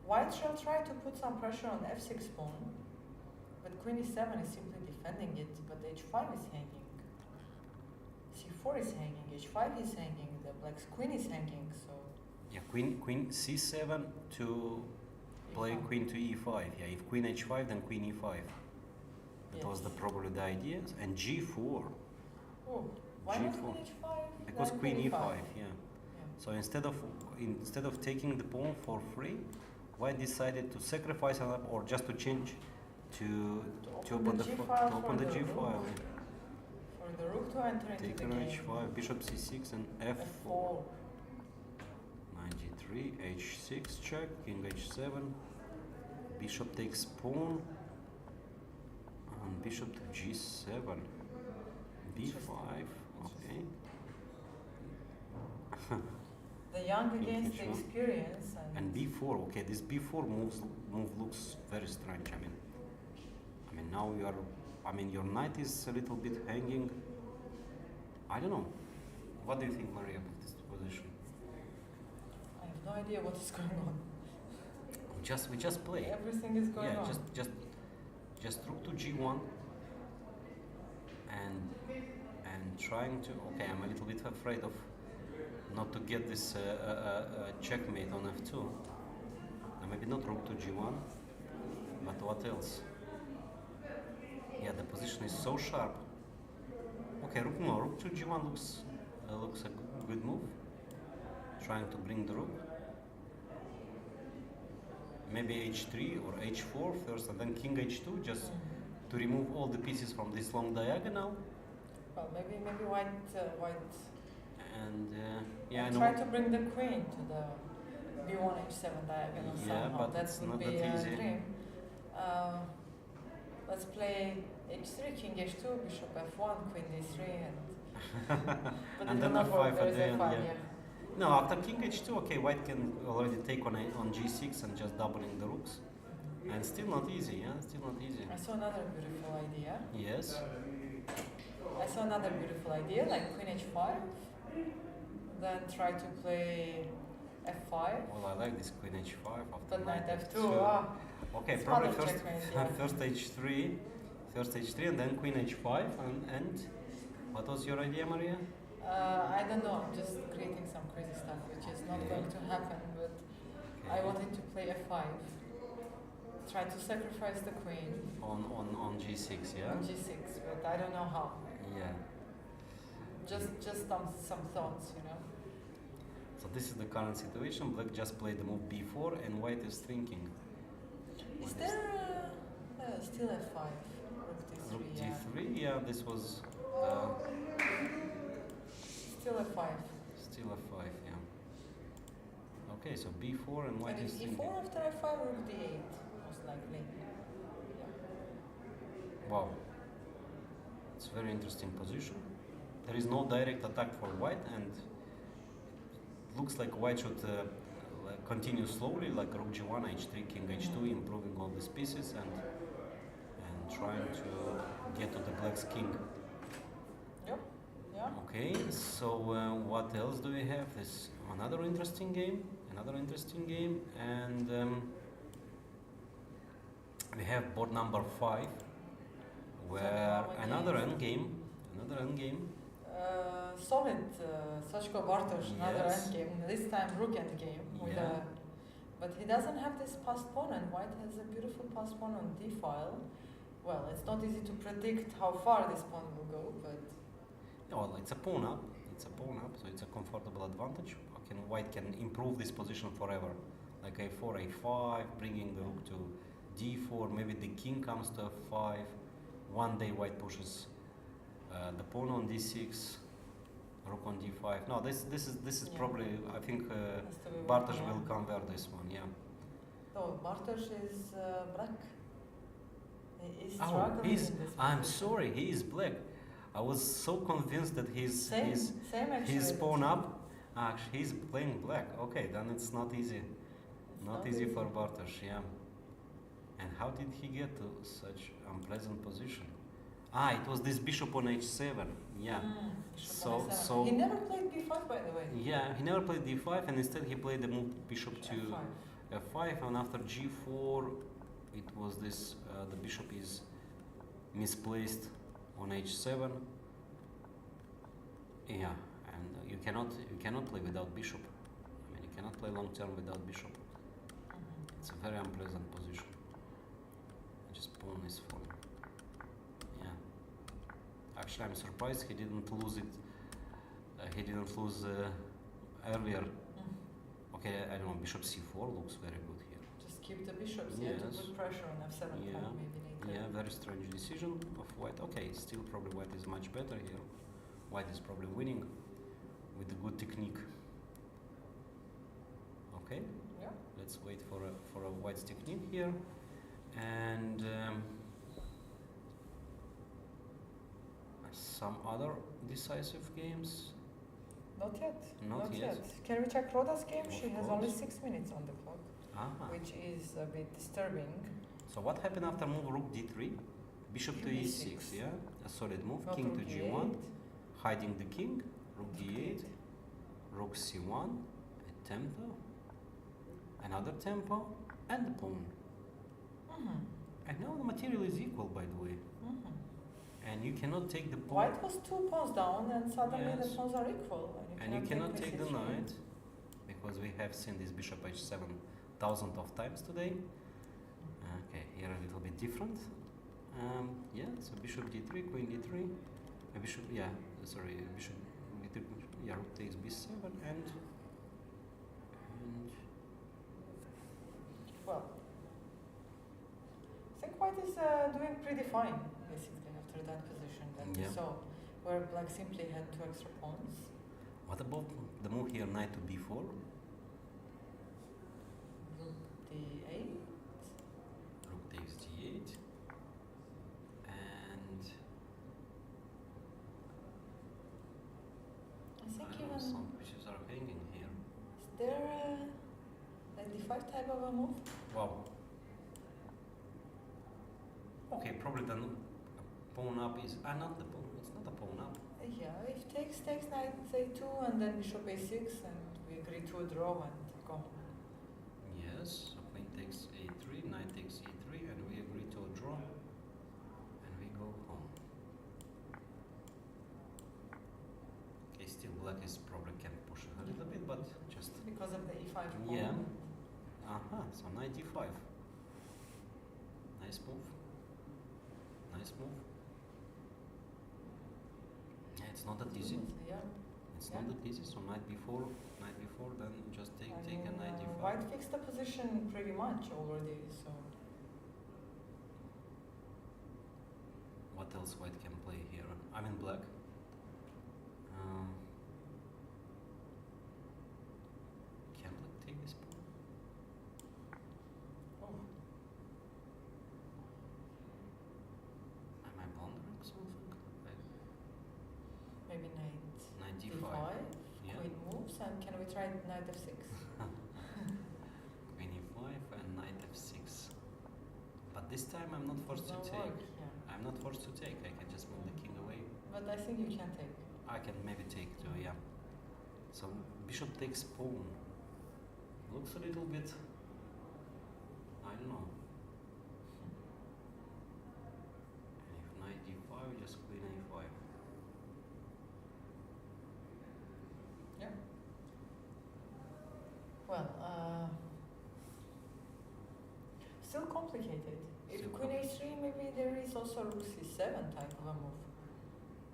white shall try to put some pressure on f6 pawn. But queen e7 is simply defending it, but h5 is hanging. c4 is hanging, h5 is hanging, the black's queen is hanging, so... Yeah, queen c7 to play e5. queen to e5. Yeah, if queen h5, then queen e5. That was Yes. probably the idea. And g4. Oh, Why not G4. queen h5? Because then queen e5? e5, yeah. So instead of taking the pawn for free, white decided to sacrifice an up or just to change to open the g5. For the rook to enter into Take the on game. h5, bishop c6 and f4. Knight g3, h6 check, king h7, bishop takes pawn, and bishop to g7, b5, okay. The young King against the h1. experience. And b4, okay, this b4 move looks very strange. I mean now you are, your knight is a little bit hanging. I don't know. What do you think, Maria, of this position? I have no idea what is going on. We just play. Everything is going on. Just rook to g1 and trying to. Okay, I'm a little bit afraid of not to get this checkmate on f2. Now maybe not rook to g1, but what else? Yeah, the position is so sharp. Okay, rook to g1 looks a good move. Trying to bring the rook. Maybe h3 or h4 first, and then king h2, just to remove all the pieces from this long diagonal. Well, maybe white. And yeah, I know. Try to bring the queen to the b1 h7 diagonal somehow. But that it's would not be that a easy. dream. Let's play h3, king h2, bishop f1, queen d3, but and it then will not f5 work. There at is the end, f5, yeah. No, after king h2, okay, white can already take on g6 and just doubling the rooks. And still not easy, yeah, still not easy. I saw another beautiful idea. Yes. I saw another beautiful idea, like queen h5, then try to play f5. Well, I like this queen h5 after But knight knight f2. Okay, It's probably another first checkmate, yeah. first h3 and then queen h5 and what was your idea, Maria? I don't know, I'm just creating some crazy stuff which is not going to happen, but I wanted to play f5. Try to sacrifice the queen. On g6, yeah? On g6, but I don't know how. Yeah. Just some thoughts, you know. So this is the current situation. Black just played the move b4 and white is thinking. Is there still f5? Rook d3, Rook d3, yeah, this was Still f5. still f5, yeah. Okay, so b4 and white And is thinking. e4 after f5, rook d8, most likely. Wow. It's a very interesting position. There is no direct attack for white and it looks like white should like continue slowly, like rook g1, h3, king h2, improving all these pieces and trying to get to the black's king. Yep. Yeah. Okay, so what else do we have? This another interesting game, and we have board number 5, where another endgame. Solid Sachko Bartosz, another Yes. endgame, this time rook endgame. Yeah. But he doesn't have this passed pawn, and white has a beautiful passed pawn on d file. Well, it's not easy to predict how far this pawn will go, but... Well, it's a pawn up, so it's a comfortable advantage. White can improve this position forever. Like a4, a5, bringing the rook to d4, maybe the king comes to f5. One day white pushes the pawn on d6, rook on d5. No, this is probably, I think Bartosz will convert this one, yeah. No, Bartosz is black. He is Oh, struggling in this I'm position. sorry, he is black. I was so convinced that he's Same actually. his pawn up. Actually, he's playing black. Okay, then it's not easy. Not easy for Bartosz, yeah. And how did he get to such unpleasant position? It was this bishop on h7. Yeah. Bishop on h7. He never played b5, by the way. Yeah, he never played d5, and instead he played the move bishop to f5. f5, and after g4, it was this. The bishop is misplaced on h7. Yeah, and you cannot play without bishop. I mean, you cannot play long term without bishop. It's a very unpleasant position. Just pawn is falling. Yeah. Actually, I'm surprised he didn't lose it he didn't lose earlier. Mm. Okay, I don't know. Bishop c4 looks very good here. Just keep the bishops, yeah, to Yes. put pressure on f7 Yeah. pawn maybe later. Yeah, very strange decision of white. Okay, still probably white is much better here. White is probably winning with the good technique. Okay, Yeah. let's wait for a white's technique here, and some other decisive games. Not yet. Not yet. Can we check Rhoda's game? Of She has course. only 6 minutes on the clock, which is a bit disturbing. So what happened after move rook d3, bishop to e6? Yeah, a solid move. Not King to rook g1, d8. hiding the king. Rook d8, rook c1, a tempo, another tempo, and the pawn. Mm-hmm. And now the material is equal, by the way. Mm-hmm. And you cannot take the pawn. White was 2 pawns down, and suddenly the Yes. pawns are equal. And you cannot take the h3. knight, because we have seen this bishop h7 thousands of times today. Okay, here a little bit different. Yeah, so bishop d3, queen d3, bishop, yeah, sorry, bishop d3, yeah, rook takes b7, and Well, I think white is doing pretty fine, basically, after that position that we Yeah. saw, where black simply had 2 extra pawns. what about the move here, knight to b4? Rook d8. Rook takes d8, and I think I don't know, even some pieces are hanging here. is there a d5 type of a move? Wow. Okay, probably the pawn up is not the pawn. It's not a pawn up. Yeah, if takes knight a2 and then bishop a6, and we agree to a draw and go. Yes. So queen takes a3, knight takes e3, and we agree to a draw, and we go home. Okay, still black is probably can push a little bit, but just Because of the e5 pawn. Yeah. So knight d5. Nice move. Nice move. Yeah, it's not that easy. Yeah. It's Yeah. not that easy. So knight b4, then just take a knight d5. White fixed the position pretty much already, so What else white can play here? I'm in black. Can black take this pawn? oh, Am I blundering something? maybe knight Knight d5. d5, Yeah. queen moves, and can we try knight f6? Queen e5 and knight f6. But this time I'm not forced to Doesn't take. work, yeah. I'm not forced to take. I can just move the king away. But I think you can take. I can maybe take too, yeah. So bishop takes pawn. Looks a little bit, I don't know. And if knight d5, just queen a5. Yeah. Well, still complicated. If Still queen a3, maybe there is also rook c7 type of a move.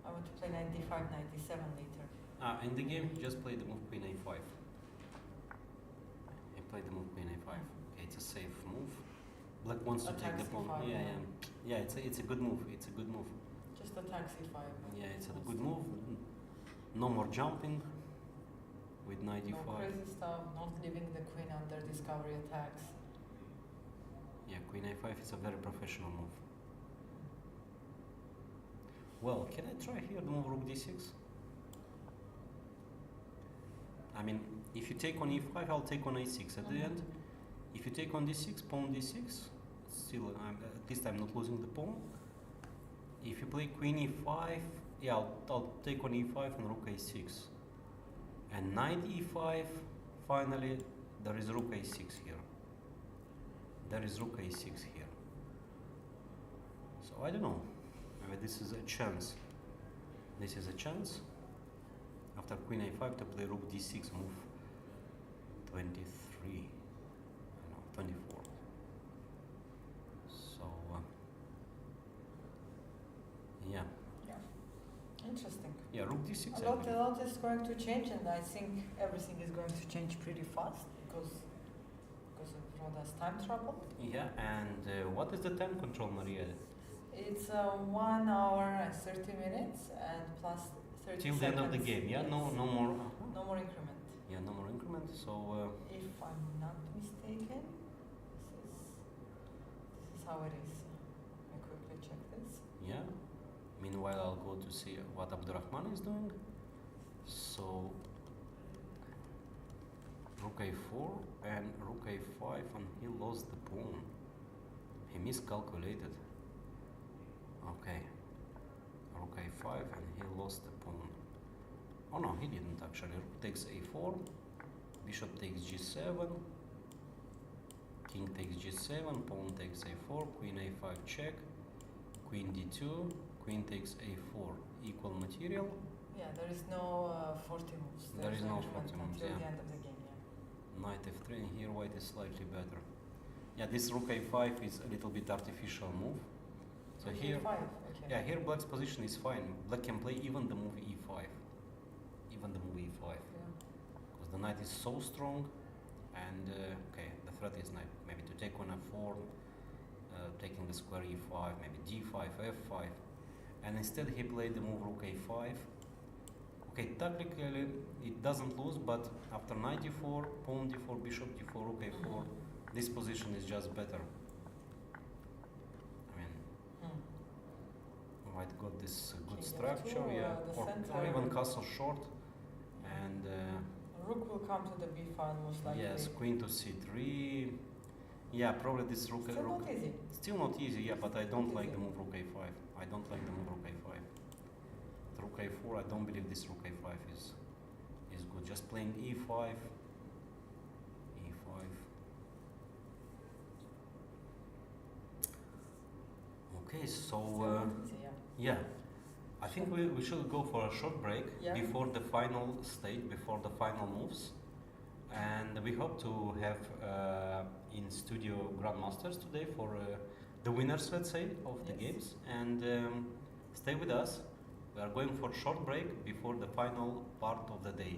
I want to play knight d5, knight d7 later. In the game, just play the move queen a5. He played the move queen a5. Okay, it's a safe move. Black wants to take the Attacks pawn. e5, Yeah, yeah. yeah. It's a good move. It's a good move. Just attack c5. Yeah, it's a good move. No more jumping with knight No d5. crazy stuff, not leaving the queen under discovery attacks. Yeah, queen a5 is a very professional move. Well, can I try here the move rook d6? I mean, if you take on e5, I'll take on a6 at the end. If you take on d6, pawn d6, still, at least I'm not losing the pawn. If you play queen e5, yeah, I'll take on e5 and rook a6. And knight e5, finally, there is rook a6 here. There is rook a6 here. So I don't know. Maybe this is a chance. This is a chance. After queen a5 to play rook d6, move 23. No, 24. So, yeah. Yeah. Interesting. Yeah, rook d6. A lot is going to change, and I think everything is going to change pretty fast because of Rhoda's time trouble. Yeah, and what is the time control, Maria? It's 1 hour and 30 minutes and plus 30 Till seconds. the end of the game, yeah? Yes. No more. No more increment. Yeah, no more increment. So If I'm not mistaken, this is how it is. I quickly check this. yeah. Meanwhile, I'll go to see what Abdurrahman is doing. So rook a4 and rook a5, and he lost the pawn. He miscalculated. Okay. Rook a5 and he lost the pawn. Oh no, he didn't actually. Rook takes a4, bishop takes g7, king takes g7, pawn takes a4, queen a5 check, queen d2, queen takes a4. Equal material. Yeah, there is no 40 moves. There is no increment 40 moves, until yeah. the end of the game. Yeah. Knight f3, and here white is slightly better. Yeah, this rook a5 is a little bit artificial move. So Rook here, A5, okay. yeah, here black's position is fine. Black can play even the move e5. Even the move e5. Yeah. Because the knight is so strong, and okay, the threat is like maybe to take on f4, taking the square e5, maybe d5, f5, and instead he played the move rook a5. Okay, technically it doesn't lose, but after knight d4, pawn d4, bishop d4, rook a4, this position is just better. I mean, white got this good King structure, F2, yeah, the or center. even castle short, and Rook will come to the b file most likely. yes, queen to c3. Yeah, probably this rook. Still rook not easy. Still not easy, yeah, but I don't Not like easy. the move rook a5. I don't like the move rook a5. The rook a4, I don't believe this rook a5 is good. Just playing e5, e5. Okay, so Still not easy, yeah. yeah, I think we should go for a short break Yeah. before the final stage, before the final moves. And we hope to have in studio grandmasters today for the winners, let's say, of the Yes. games. And stay with us. We are going for a short break before the final part of the day.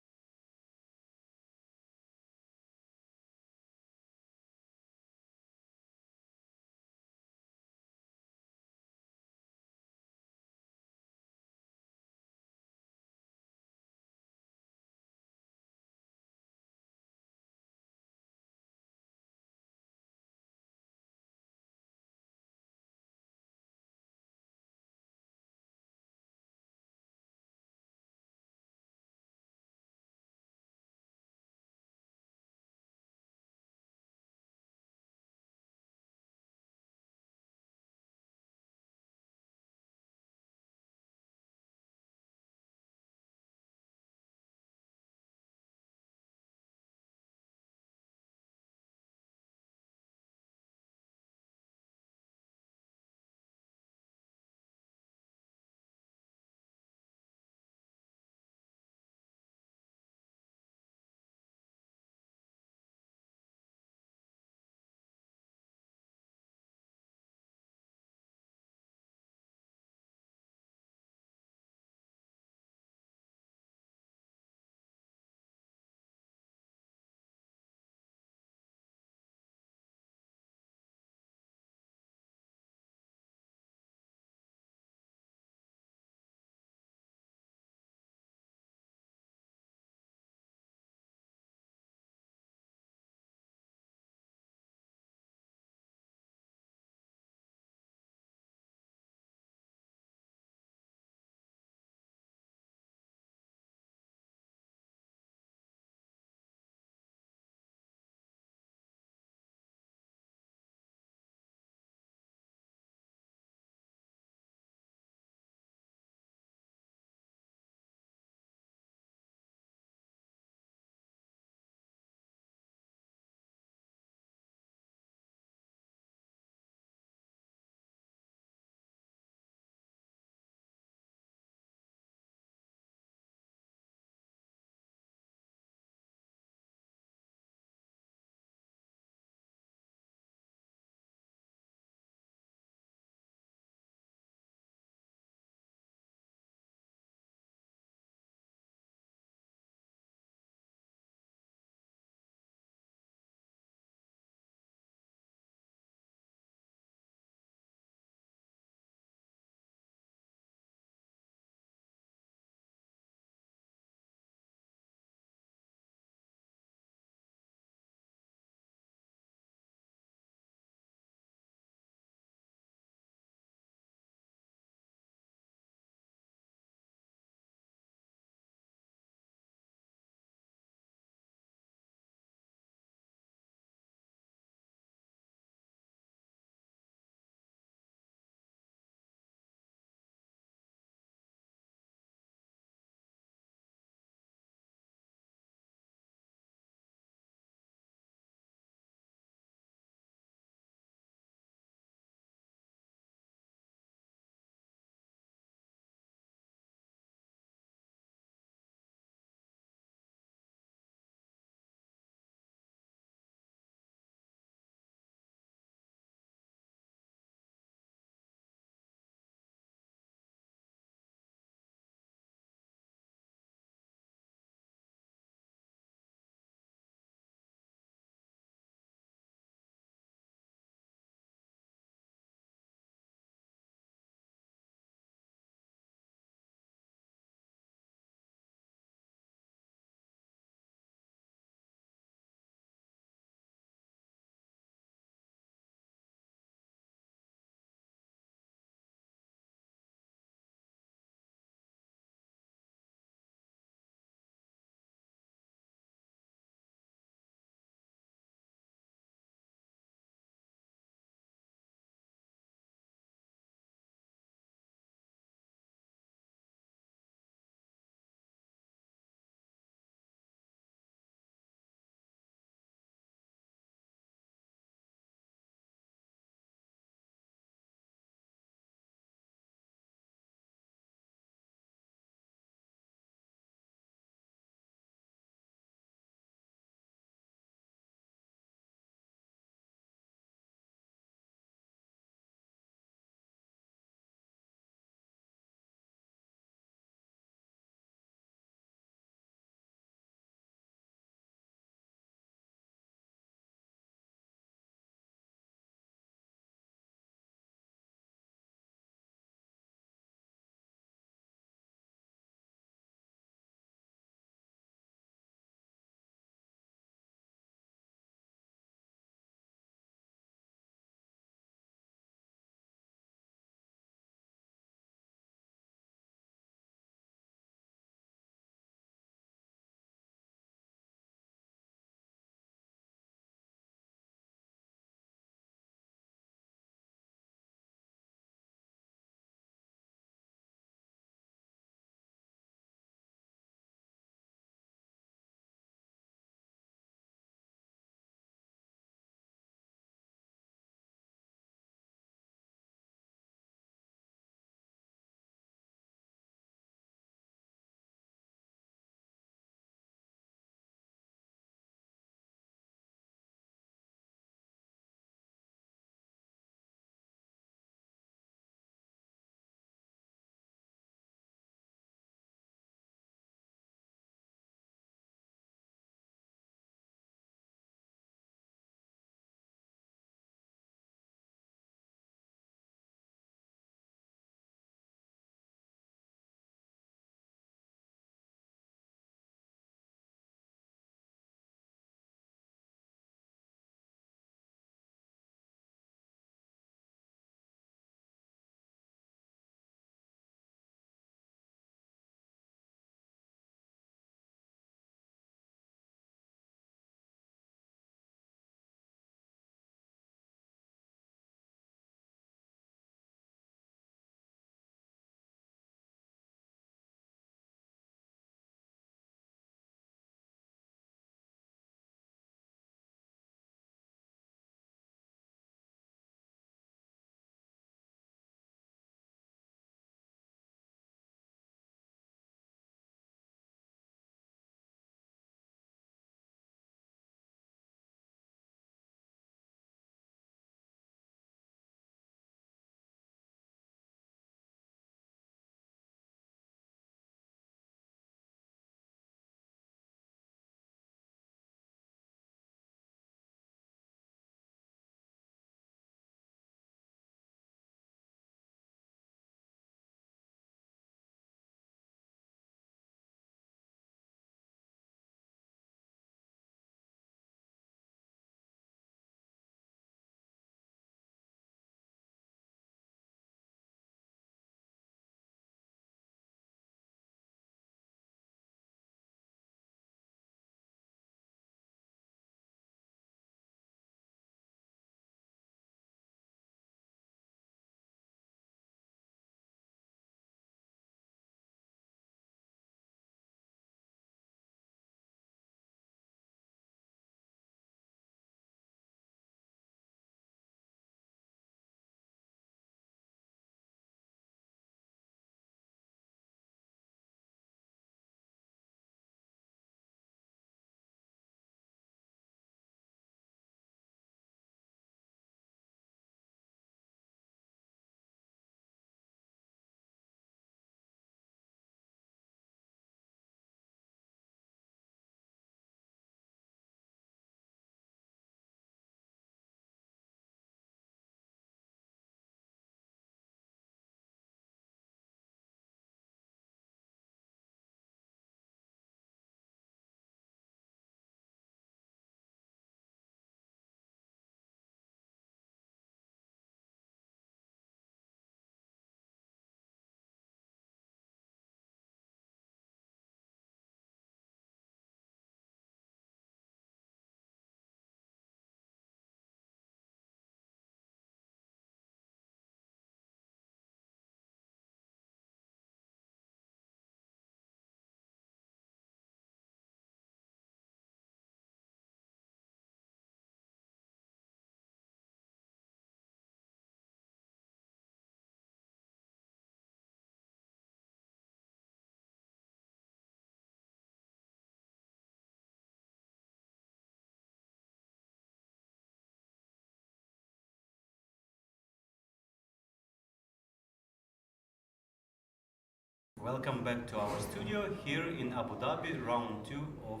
welcome back to our studio here in Abu Dhabi, round two of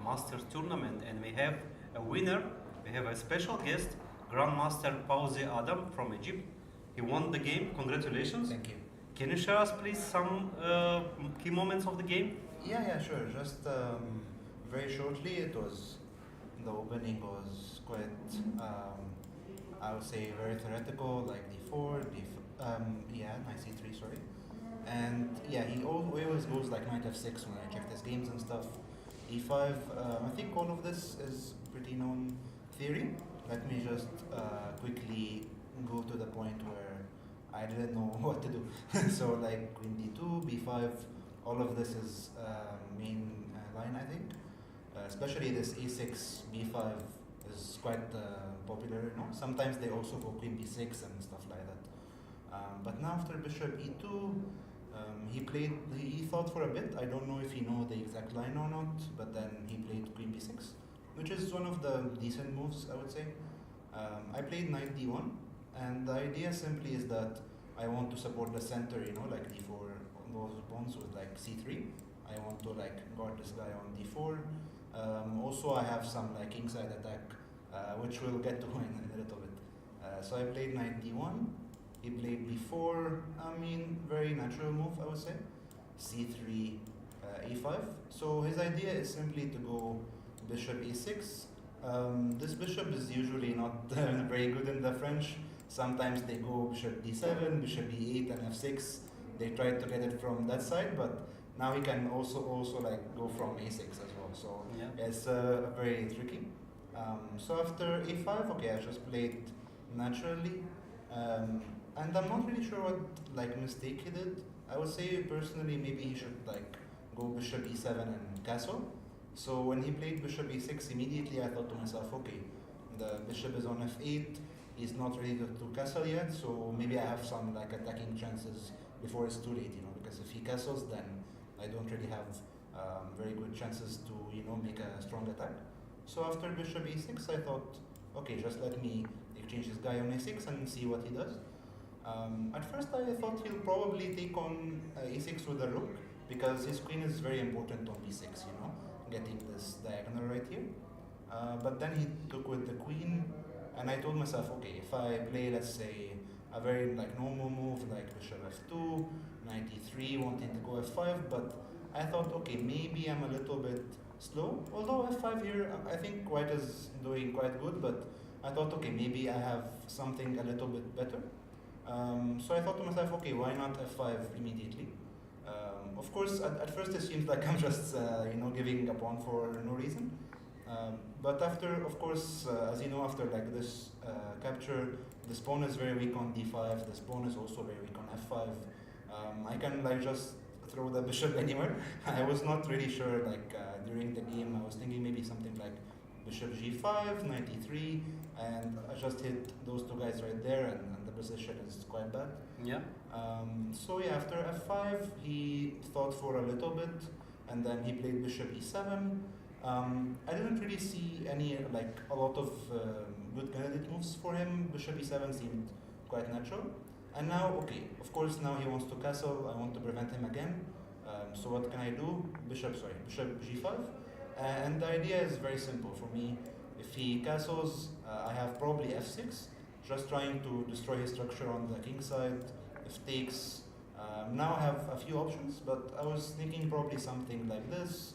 Masters tournament, and we have a winner. We have a special guest, Grandmaster Fauzi Adam from Egypt. He won the game. Congratulations! Thank you. Can you share us, please, some key moments of the game? Yeah, sure. Just very shortly, the opening was quite, I would say, very theoretical, like d4, knight c3, sorry. And yeah, he always goes like knight f6 when I check his games and stuff. e5, I think all of this is pretty known theory. Let me just quickly go to the point where I didn't know what to do. So like queen d2, b5, all of this is main line, I think. Especially this a6, b5 is quite popular, you know. Sometimes they also go queen b6 and stuff like that. But now after bishop e2, he thought for a bit. I don't know if he know the exact line or not, but then he played queen b6, which is one of the decent moves, I would say. I played knight d1, and the idea simply is that I want to support the center, you know, like d4 goes pawns with like c3. I want to like guard this guy on d4. Also, I have some like kingside attack, which we'll get to in a little bit. So I played knight d1. He played b4. I mean, very natural move, I would say. c3, e5. So his idea is simply to go bishop e6. This bishop is usually not very good in the French. Sometimes they go bishop d7, bishop e8, and f6. They try to get it from that side, but now he can also like go from a6 as well. So Yeah. it's very tricky. So after a5, okay, I just played naturally, and I'm not really sure what like mistake he did. I would say personally maybe he should like go bishop e7 and castle. So when he played bishop e6, immediately I thought to myself, okay, the bishop is on f8. He's not ready to castle yet, so maybe I have some like attacking chances before it's too late, you know, because if he castles, then I don't really have very good chances to, you know, make a strong attack. So after bishop e6, I thought, okay, just let me exchange this guy on a6 and see what he does. At first, I thought he'll probably take on a6 with the rook, because his queen is very important on b6, you know, getting this diagonal right here. But then he took with the queen, and I told myself, okay, if I play, let's say, a very like normal move like bishop f2, knight e3, wanting to go f5, but I thought, okay, maybe I'm a little bit slow. Although f5 here, I think white is doing quite good, but I thought, okay, maybe I have something a little bit better. So I thought to myself, okay, why not f5 immediately? Of course, at first it seems like I'm just, you know, giving a pawn for no reason. But after, of course, as you know, after like this capture, this pawn is very weak on d5. This pawn is also very weak on f5. I can like just throw the bishop anywhere. I was not really sure. Like during the game, I was thinking maybe something like bishop g5, knight e3, and I just hit those two guys right there, and the position is quite bad. Yeah. So yeah, after f5, he thought for a little bit, and then he played bishop e7. I didn't really see any like a lot of good candidate moves for him. Bishop e7 seemed quite natural. And now, okay, of course now he wants to castle. I want to prevent him again. So what can I do? Bishop g5. And the idea is very simple for me. If he castles, I have probably f6, just trying to destroy his structure on the king side. If takes, now I have a few options, but I was thinking probably something like this.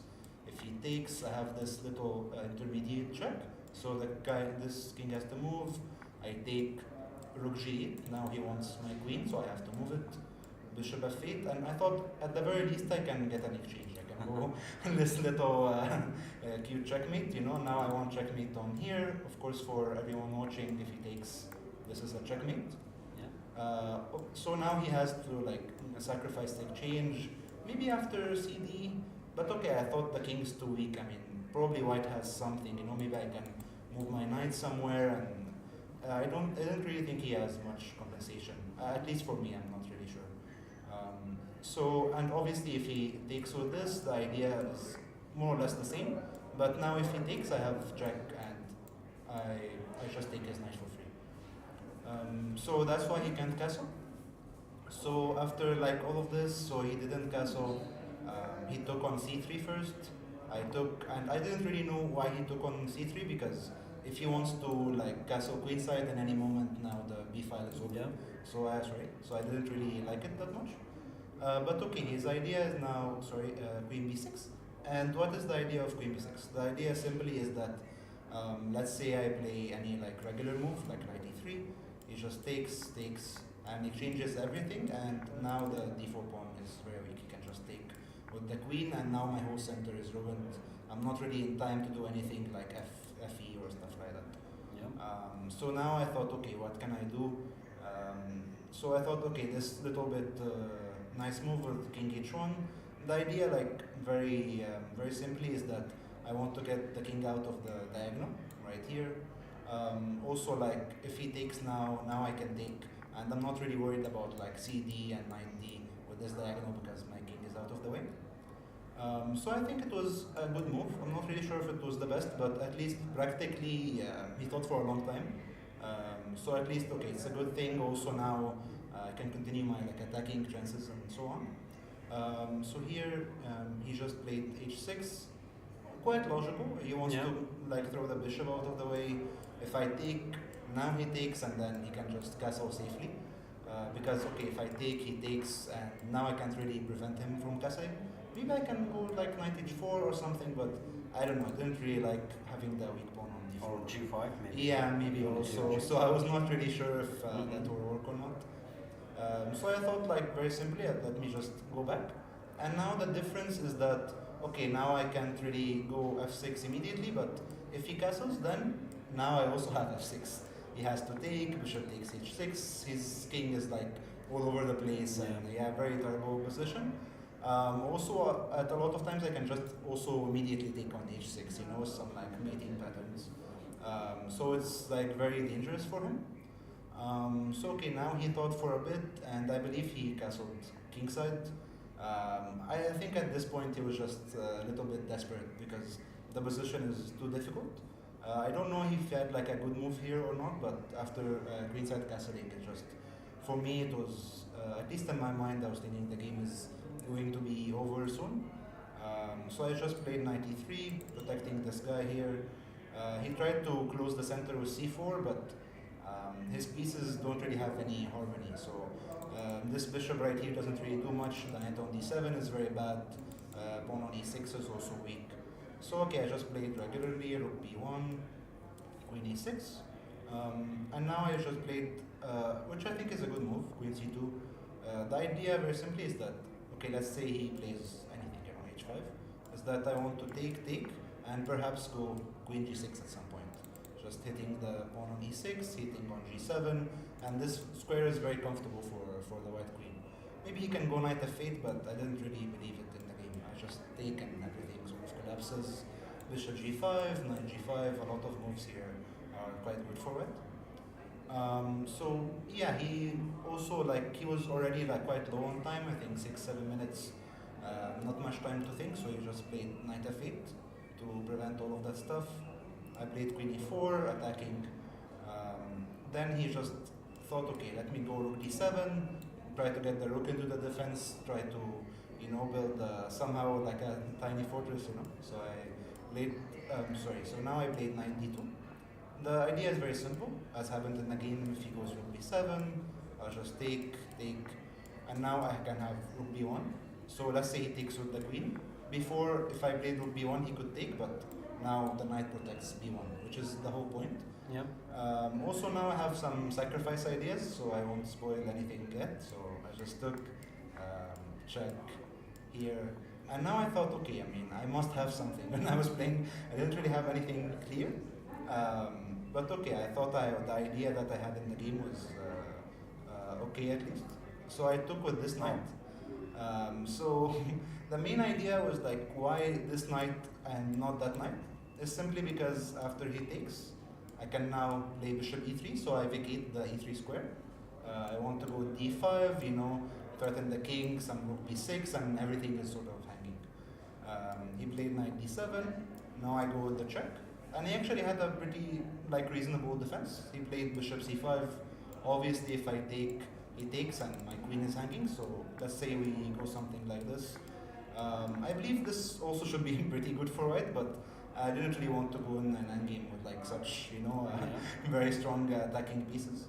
If he takes, I have this little intermediate check. So this king has to move. I take rook g8. Now he wants my queen, so I have to move it. Bishop f8, and I thought at the very least I can get an exchange. I can go this little cute checkmate. You know, now I want checkmate on here. Of course, for everyone watching, if he takes, this is a checkmate. Yeah. So now he has to like sacrifice the exchange. Maybe after cd. But okay, I thought the king's too weak. I mean, probably white has something, you know, maybe I can move my knight somewhere, and I didn't really think he has much compensation. At least for me, I'm not really sure. So, and obviously if he takes with this, the idea is more or less the same. But now if he takes, I have check, and I just take his knight for free. So that's why he can't castle. So after like all of this, so he didn't castle. He took on c3 first. And I didn't really know why he took on c3 because if he wants to like castle queenside in any moment now the b file is open. Yeah. So I didn't really like it that much. But okay, his idea is now queen b6. And what is the idea of queen b6? The idea simply is that let's say I play any like regular move like knight e3. He just takes, and he changes everything. And now the d4 pawn is very weak. He can just take with the queen, and now my whole center is ruined. I'm not really in time to do anything like fe or stuff like that. Yeah. So now I thought, okay, what can I do? So I thought, okay, this little bit nice move with king h1. The idea, like very simply, is that I want to get the king out of the diagonal right here. Also, like if he takes now I can take, and I'm not really worried about like cd and knight d with this diagonal because my king is out of the way. So I think it was a good move. I'm not really sure if it was the best, but at least practically he thought for a long time. So at least, okay, it's a good thing. Also now I can continue my like attacking chances and so on. So here he just played h6, quite logical. He wants Yeah. to like throw the bishop out of the way. If I take, now he takes, and then he can just castle safely. Because okay, if I take, he takes, and now I can't really prevent him from castling. Maybe I can go like knight h4 or something, but I don't know. I didn't really like having the weak pawn on d4. Or g5 maybe. Yeah, maybe also. So I was not really sure if Mhm. that will work or not. So I thought like very simply, let me just go back. And now the difference is that, okay, now I can't really go f6 immediately, but if he castles, then now I also have f6. He has to take, bishop takes h6, his king is like all over the place, and yeah, very terrible position. Also, at a lot of times I can just also immediately take on h6, you know, some like mating patterns. So it's like very dangerous for him. So okay, now he thought for a bit, and I believe he castled kingside. I think at this point he was just a little bit desperate because the position is too difficult. I don't know if he had like a good move here or not, but after queenside castling, it just, for me it was, at least in my mind, I was thinking the game is going to be over soon. So I just played knight e3, protecting this guy here. He tried to close the center with c4, but his pieces don't really have any harmony. So this bishop right here doesn't really do much. The knight on d7 is very bad. Pawn on e6 is also weak. So okay, I just played regularly, rook b1, queen e6. And now I just played, which I think is a good move, queen c2. The idea very simply is that, okay, let's say he plays anything here on h5, is that I want to take, and perhaps go queen g6 at some point. Just hitting the pawn on e6, hitting on g7, and this square is very comfortable for the white queen. Maybe he can go knight f8, but I didn't really believe it in the game. I just take and everything sort of collapses. Bishop g5, knight g5, a lot of moves here are quite good for it. So yeah, he also like, he was already like quite low on time, I think 6-7 minutes, not much time to think, so he just played knight f8 to prevent all of that stuff. I played queen e4, attacking. Then he just thought, okay, let me go rook d7, try to get the rook into the defense, try to, you know, build somehow like a tiny fortress, you know. So I played, so now I played knight d2. The idea is very simple, as happened in the game. If he goes rook b7, I'll just take, and now I can have rook b1. So let's say he takes with the queen. Before, if I played rook b1, he could take, but now the knight protects b1, which is the whole point. Yeah. Also now I have some sacrifice ideas, so I won't spoil anything yet. So I just took check here, and now I thought, okay, I mean, I must have something. When I was playing, I didn't really have anything clear. But okay, I thought the idea that I had in the game was okay at least. So I took with this knight. So the main idea was like, why this knight and not that knight? Is simply because after he takes, I can now play bishop e3, so I vacate the e3 square. I want to go d5, you know, threaten the king, some rook b6, and everything is sort of hanging. He played knight d7, now I go with the check. And he actually had a pretty like reasonable defense. He played bishop c5. Obviously, if I take, he takes and my queen is hanging. So let's say we go something like this. I believe this also should be pretty good for white, but I didn't really want to go in an endgame with like such, very strong attacking pieces.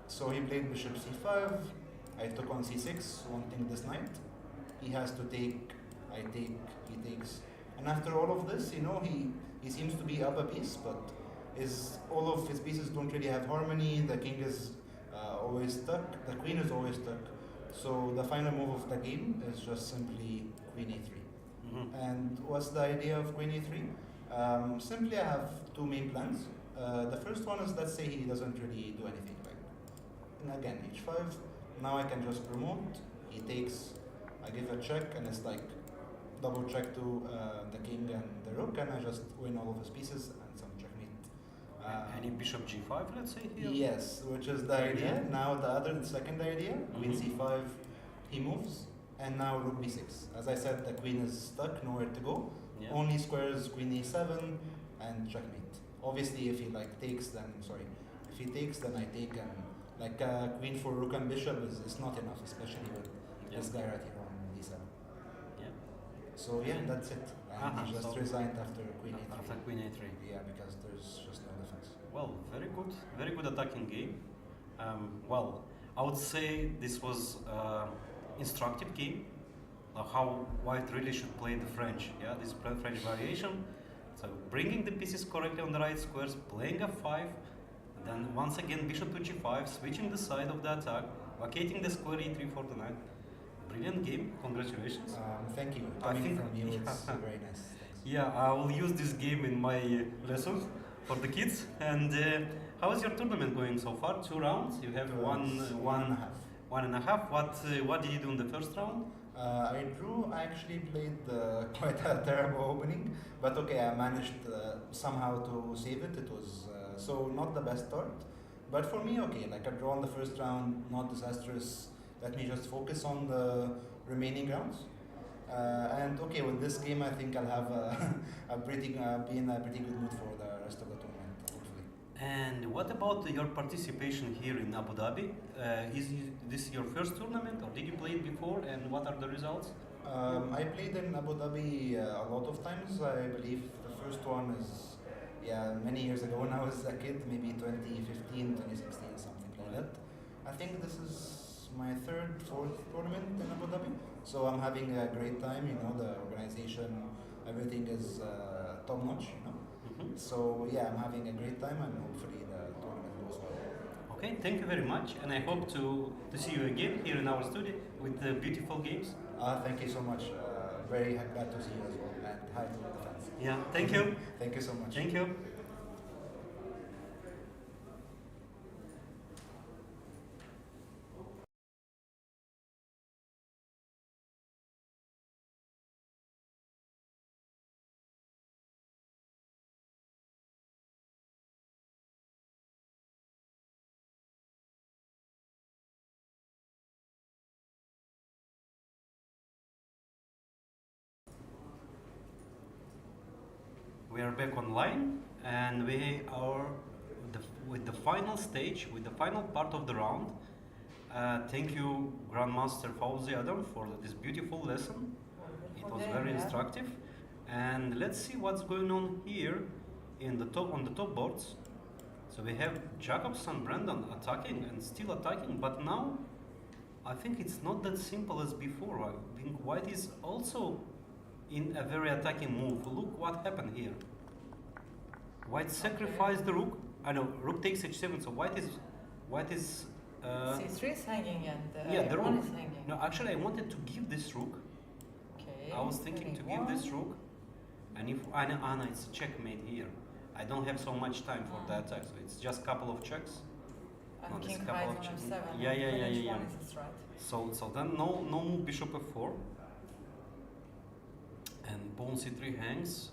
So he played bishop c5. I took on c6, wanting this knight. He has to take. I take. He takes. And after all of this, he seems to be up a piece, but all of his pieces don't really have harmony. The king is always stuck. The queen is always stuck. So the final move of the game is just simply queen a3. And what's the idea of queen a3? Simply, I have two main plans. The first one is, let's say he doesn't really do anything. And again, h5. Now I can just promote. He takes. I give a check, and it's like double check to the king and the rook, and I just win all of his pieces and some checkmate. Any bishop g5, let's say here? Yes, which is the idea. Now the second idea, queen c5, he moves, and now rook b6. As I said, the queen is stuck, nowhere to go. Yeah. Only squares queen e7 and checkmate. Obviously, if he takes, then if he takes, then I take, and queen for rook and bishop is not enough, especially with this guy right here on d7. Yeah. So yeah, that's it. And he just resigned after queen a3. After queen a3. Yeah, because there's just no defense. Well, very good attacking game. Well, I would say this was instructive game. How white really should play the French. Yeah, this French variation. So bringing the pieces correctly on the right squares, playing f5, then once again bishop to g5, switching the side of the attack, vacating the square e3 for the knight. Brilliant game. Congratulations. Thank you. I think from you, it's very nice. Thanks. Yeah, I will use this game in my lessons for the kids. And how is your tournament going so far? 2 rounds. You have One and a half. 1.5. What did you do in the first round? I drew. I actually played quite a terrible opening, but okay, I managed somehow to save it. It was so not the best start, but for me, okay. Like a draw in the first round, not disastrous. Let me just focus on the remaining rounds. And okay, with this game, I think I'll have be in a pretty good mood for the rest of the tournament, hopefully. And what about your participation here in Abu Dhabi? Is this your first tournament, or did you play it before? And what are the results? I played in Abu Dhabi a lot of times. I believe the first one is many years ago when I was a kid, maybe 2015, 2016, something like that. I think this is my fourth tournament in Abu Dhabi. So I'm having a great time, the organization, everything is top notch, So yeah, I'm having a great time and hopefully the tournament goes well. Okay, thank you very much, and I hope to see you again here in our studio with the beautiful games. Thank you so much. Very glad to see you as well, and hi to the fans. Yeah, thank you. Thank you so much. Thank you. We are back online, and we are with the final stage, with the final part of the round. Thank you, Grandmaster Fawzi Adam, for this beautiful lesson. It was very instructive. And let's see what's going on here on the top boards. So we have Jacobson Brandon attacking and still attacking, but now I think it's not that simple as before. I think white is also in a very attacking move. Look what happened here. White sacrificed the rook. I know rook takes h7, so white is c3 is hanging and yeah, the one rook. is hanging. No, actually I wanted to give this rook. Okay. I was thinking to give this rook, and if Anna, it's a checkmate here. I don't have so much time for the attack, so it's just a couple of checks. And Not king this couple hides of on checks. f7. Yeah. One is a strike. So then no move bishop f4, and pawn c3 hangs.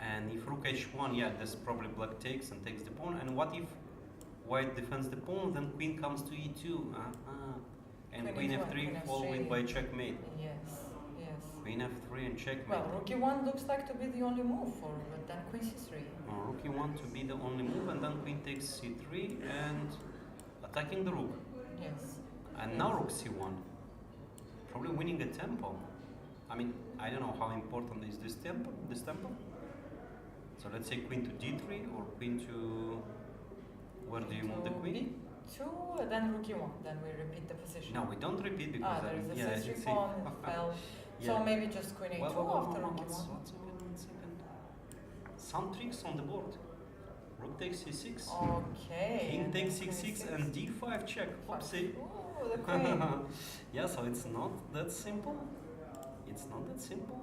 And if rook h1, yeah, this probably black takes and takes the pawn. And what if white defends the pawn, then queen comes to e2, and queen f3 followed by checkmate. Yes. Queen f3 and checkmate. Well, rook e1 looks like to be the only move for, but then queen c3. Rook e1 to be the only move, and then queen takes c3 and attacking the rook. Yes. And Yes. now rook c1. Probably winning a tempo. I mean, I don't know how important is this tempo. So let's say queen to d3 or queen to. Where do you move the queen? B2, then rook e1. Then we repeat the position. No, we don't repeat because there is a yeah, c3 it's pawn, it fell. So Yeah. maybe just queen a2 after rook one e1. second. Some tricks on the board. Rook takes c6. Okay. King and takes then queen c6 and d5 check. Oopsie. Ooh, the queen. Yeah, so it's not that simple. It's not that simple.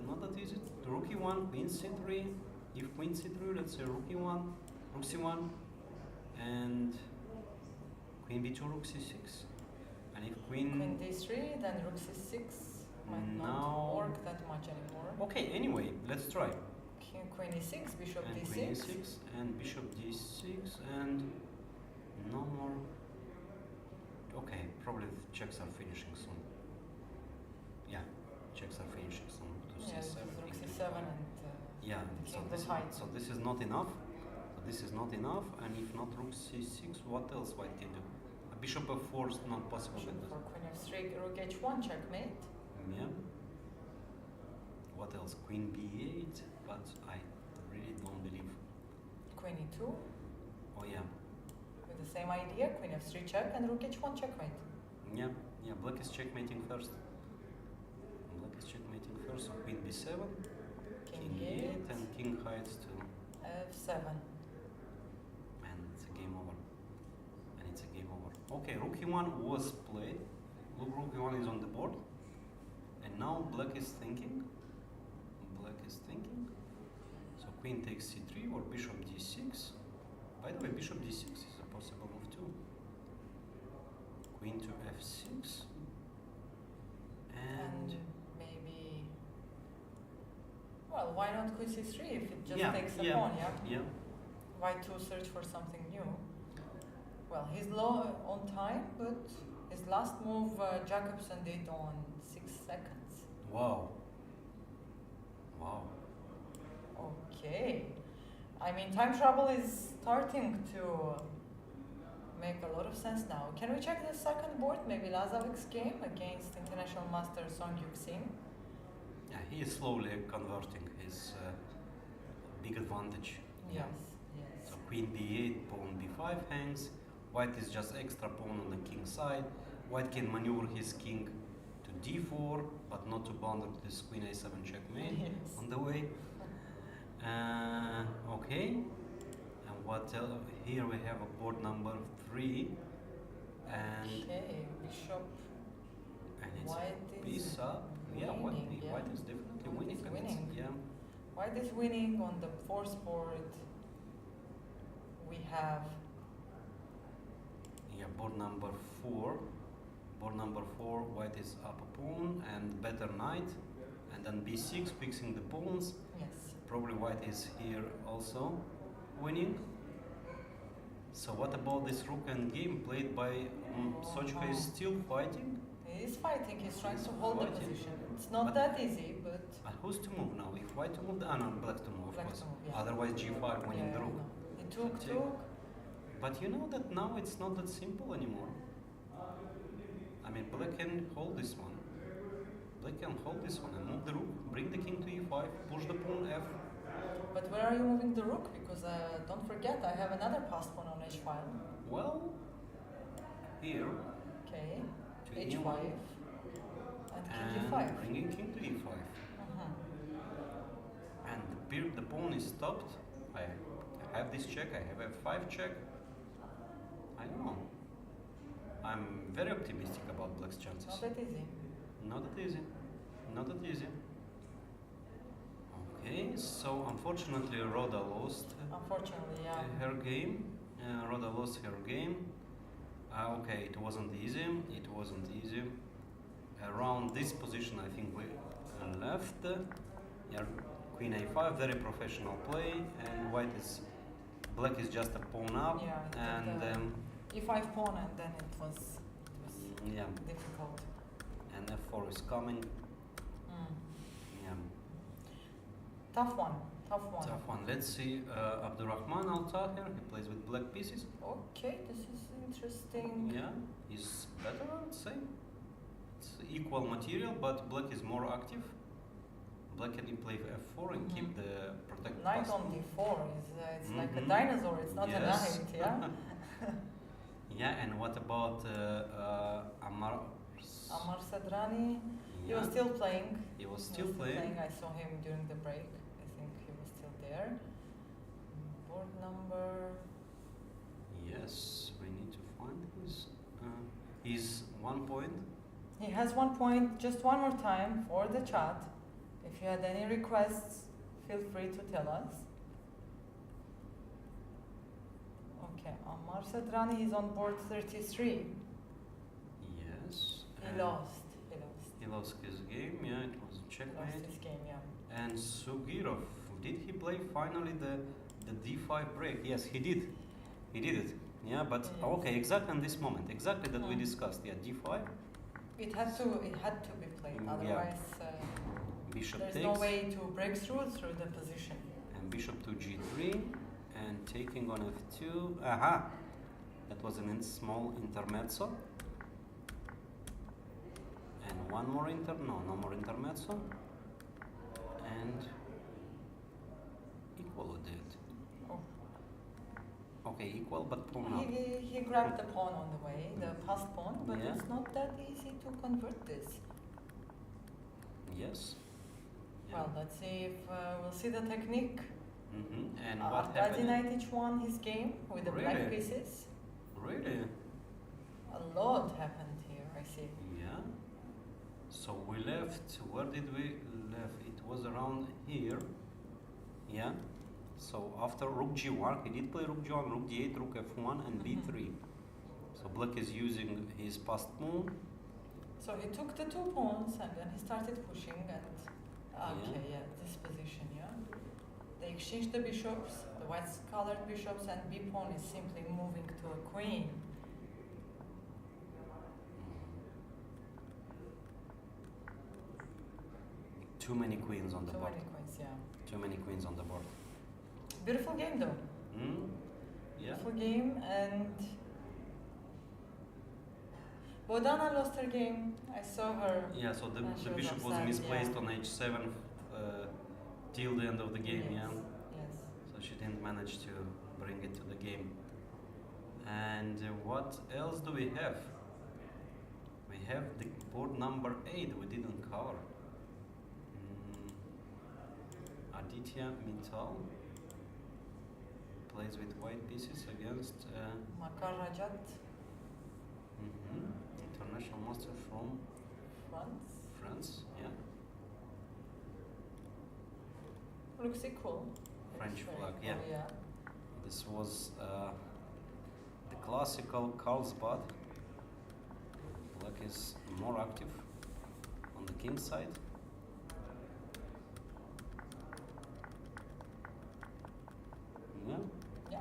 Not that easy. Rook e1, queen c3. If queen c3, let's say rook e1, rook c1, and queen b2, rook c6. And if Queen d3, then rook c6 might Now- not work that much anymore. Okay, anyway, let's try. Queen e6, bishop And d6. queen e6 and bishop d6 and no more. Okay, probably the checks are finishing soon. Yeah, checks are finishing soon. To Yeah, c7. rook king c7 d5. and Yeah, the so king this, will hide. so this is not enough. So this is not enough, and if not rook c6, what else white can do? A bishop f4 is not possible. bishop with for this. queen f3, rook h1, checkmate. Yeah. What else? Queen b8, but I really don't believe. Queen e2, Oh yeah, with the same idea, queen f3 check and rook h1 checkmate. yeah. Black is checkmating first. So queen b7, King king e8, e8, and king hides to, f7. and it's a game over. Okay, rook e1 was played. Look, rook e1 is on the board, and now black is thinking. So queen takes c3 or bishop d6. By the way, bishop d6 is a possible move too. Queen to f6, and maybe. Well, why not queen c3 if it just Yeah, takes a yeah. pawn, yeah? yeah. Why to search for something new? Well, he's low on time, but his last move, Jacobson did on 6 seconds. Wow. Okay. I mean, time travel is starting to make a lot of sense now. Can we check the second board? Maybe Lazavic's game against international master Song Yuxin? Yeah, he is slowly converting his big advantage. Yes. So queen b8, pawn b5 hangs. White is just extra pawn on the king side. White can maneuver his king to d4, but not to blunder this queen a7 checkmate Yes. on the way. Okay. And what else? Here we have a board number 3, and Okay, bishop. it's White is piece up. Yeah, winning, yeah. white is definitely White winning. is and it's- winning. Yeah. White is winning on the fourth board. We have Yeah, board number 4. Board number 4, white is up a pawn and better knight, and then b6 fixing the pawns. yes. Probably white is here also winning. So what about this rook and game played by Sochka is still fighting? He is fighting. He's trying He's to hold the fighting. position. It's not But- that easy, but Who's to move now? If white to move, no, black to move, of Black course. to move, yeah. Otherwise g5 winning yeah, the rook. no. He took. But you know that now it's not that simple anymore. I mean, black can hold this one. Black can hold this one and move the rook, bring the king to e5, push the pawn f. But where are you moving the rook? Because don't forget, I have another passed pawn on h5. Well, here Okay, to h5 e1 and king and d5. bringing king to e5. Mhm. And the pawn is stopped. I have this check, I have f5 check. I don't know. I'm very optimistic about black's chances. Not that easy. Not that easy. Not that easy. Okay, so unfortunately Rhoda lost Unfortunately, yeah. her game. Rhoda lost her game. Okay, it wasn't easy. It wasn't easy. Around this position, I think we left. Yeah, queen a5, very professional play, and black is just a pawn up, Yeah, and e5 pawn, and then it was yeah, difficult. and f4 is coming. Mm. Yeah. Tough one. Tough one. Tough one. Let's see. Abdurrahman Al Tahir. He plays with black pieces. Okay, this is interesting. Yeah, he's better, I would say. It's equal material, but black is more active. Black can play f4 and keep the protect Knight pass. on d4 is it's like a Mhm. dinosaur. It's not a Yes. knight, yeah. Yeah, and what about Ammar? Ammar Sadrani, he was Yeah, still playing. he was He still was playing. I saw him during the break. I think he was still there. Board number. Yes, we need to find his 1 point. He has 1 point. Just one more time for the chat. If you had any requests, feel free to tell us. Okay, Ammar Sadrani is on board 33. Yes. He and lost. He lost. He lost his game. Yeah, it was a He lost checkmate. his game, yeah. And Sugirov, did he play finally the d5 break? Yes, he did. He did it. Yeah, but Yes. okay, exactly in this moment, exactly that we Mm. discussed. Yeah, d5, It had to be played. Yeah. Otherwise, bishop there's takes, no way to break through the position. and bishop to g3, and taking on f2. Aha! That was a small intermezzo. And one more no more intermezzo. And equal with it. Oh. Okay, equal but pawn up. He grabbed the pawn on the way, the passed pawn, but Yeah. it's not that easy to convert this. Yes. Yeah. Well, let's see if we'll see the technique. And what Arkady happened? Knightic won his game with the black Really? pieces. Really? A lot happened here, I see. Yeah. So we left. Where did we left? It was around here. Yeah. So after rook g1, he did play rook g1, rook d8, rook f1, and b3. So black is using his passed pawn. So he took the 2 pawns and then he started pushing and okay, yeah, this position, yeah. They exchanged the bishops, the white colored bishops, and b pawn is simply moving to a queen. Too many queens on the Too board. many queens, yeah. Too many queens on the board. Beautiful game though. Hmm? Yeah. Beautiful game, and Bodana lost her game. I saw her. Yeah. So the, She the was bishop was upset, misplaced yeah. on h7 till the end of the game. Yes, Yeah. Yes. So she didn't manage to bring it to the game. And what else do we have? We have the board number 8 we didn't cover. Aditya Mittal plays with white pieces against Makar Rajat, international master from France. France. Yeah. Looks equal. French Looks very flag, equal, yeah. This was the classical Carlsbad. Black is more active on the king side. Yeah. Yeah.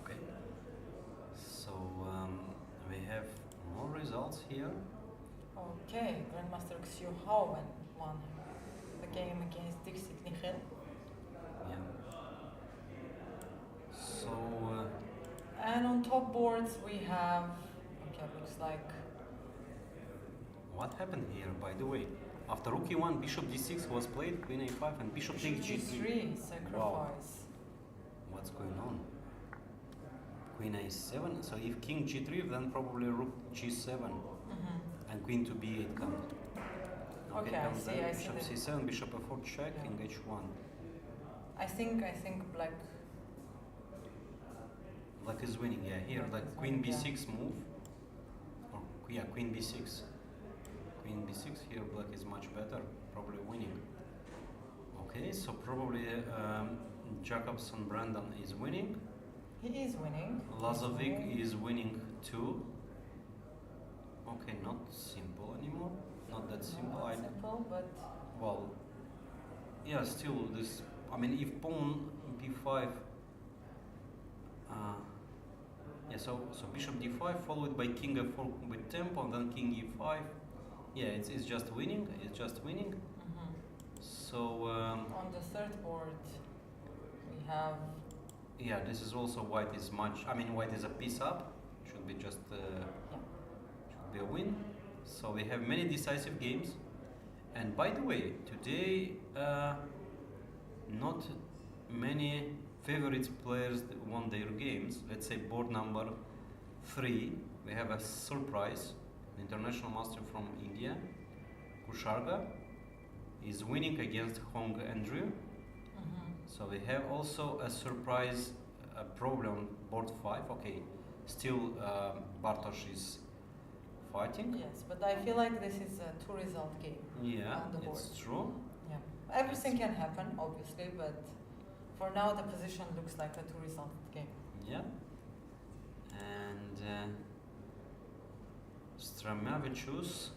Okay. So we have more results here. Okay, Grandmaster Xiu Hao won the game against Dixit Nikhil. Yeah. So And on top boards we have, okay, looks like what happened here, by the way? After rook e1, bishop d6 was played, queen a5, and bishop takes g3. G3 sacrifice. Wow. What's going on? Queen a7. So if king g3, then probably rook g7 and queen to b8 comes. Okay, I comes see, then I see bishop the- c7, bishop f4 check, Yeah. king h1. I think black. Black is winning. Yeah, here Black like is queen winning, yeah. b6 move. Or yeah, queen b6. Queen b6 here. Black is much better, probably winning. Okay, so probably Jacobson Brandon is winning. He is winning. Lazovic is winning too. Okay, not simple anymore. Not that simple. Not simple, but Well, yeah, still this. I mean, if pawn b5. Yeah, so bishop d5 followed by king f4 with tempo, and then king e5, Yeah, it's just winning. It's just winning. Mhm. So On the third board, we have yeah, this is also white is much. I mean, white is a piece up. Should be just should be a win. So we have many decisive games. And by the way, today not many favorite players won their games. Let's say board number 3, we have a surprise. The international master from India, Kusharga, is winning against Hong Andrew. mhm. So we have also a surprise problem board 5. Okay, still Bartosz is fighting. Yes, but I feel like this is a two-result game. Yeah, On the board. it's true. Yeah, everything can happen, obviously, but for now the position looks like a two-result game. Yeah. And Stramavicius,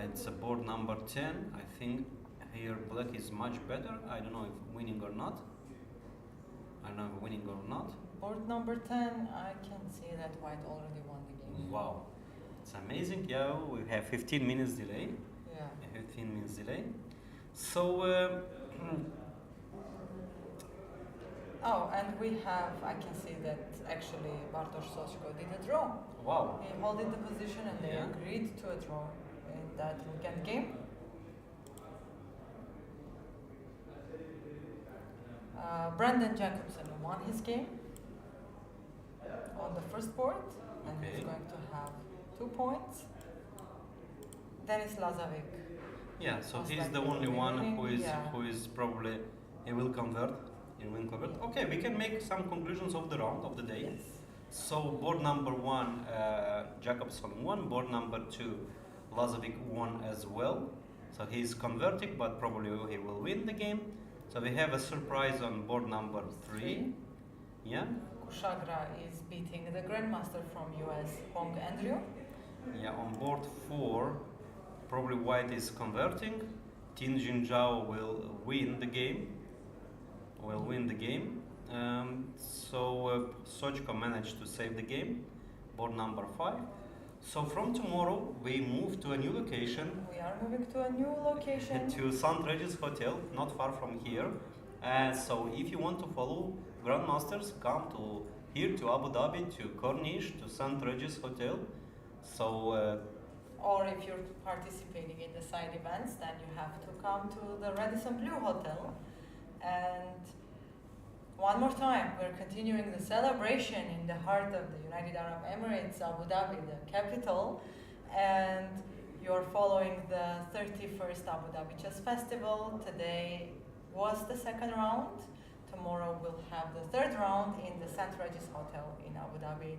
it's a board number 10. I think here black is much better. I don't know if winning or not. I don't know if winning or not. Board number 10, I can see that white already won the game. Wow. It's amazing. Yeah, we have 15 minutes delay. Yeah. 15 minutes delay. So, Oh, and we have, I can see that actually Bartosz Sochko did a draw. wow. He holding the position and they Yeah. agreed to a draw in that weekend game. Brandon Jacobson won his game on the first board and Okay. he's going to have 2 points. Denis Lazovic. Yeah, so Most he's the likely only will be one winning, yeah. who is probably he will convert. He will convert. Okay, we can make some conclusions of the round of the day. Yes. So board number 1, Jacobson won. Board number 2, Lazovic won as well. So he's converting, but probably he will win the game. So we have a surprise on board number 3. Yeah, Kushagra is beating the Grandmaster from US, Hong Andrew. yeah. On board 4, probably white is converting. Tin Jinzhao will win the game. Will win the game. Sochko managed to save the game. Board number 5. So from tomorrow we move to a new location. We are moving to a new location. To St. Regis Hotel, not far from here. So if you want to follow Grandmasters, come to here to Abu Dhabi, to Corniche, to St. Regis Hotel. So Or if you're participating in the side events, then you have to come to the Radisson Blue Hotel. And one more time, we're continuing the celebration in the heart of the United Arab Emirates, Abu Dhabi, the capital. And you're following the 31st Abu Dhabi Chess Festival. Today was the second round. Tomorrow we'll have the third round in the St. Regis Hotel in Abu Dhabi.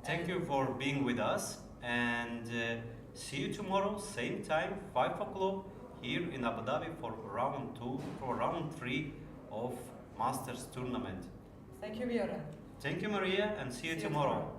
thank you for being with us, and see you tomorrow, same time, 5 o'clock, here in Abu Dhabi for round 3 of Masters tournament. Thank you, Björn. Thank you, Maria, and see you See you tomorrow. tomorrow.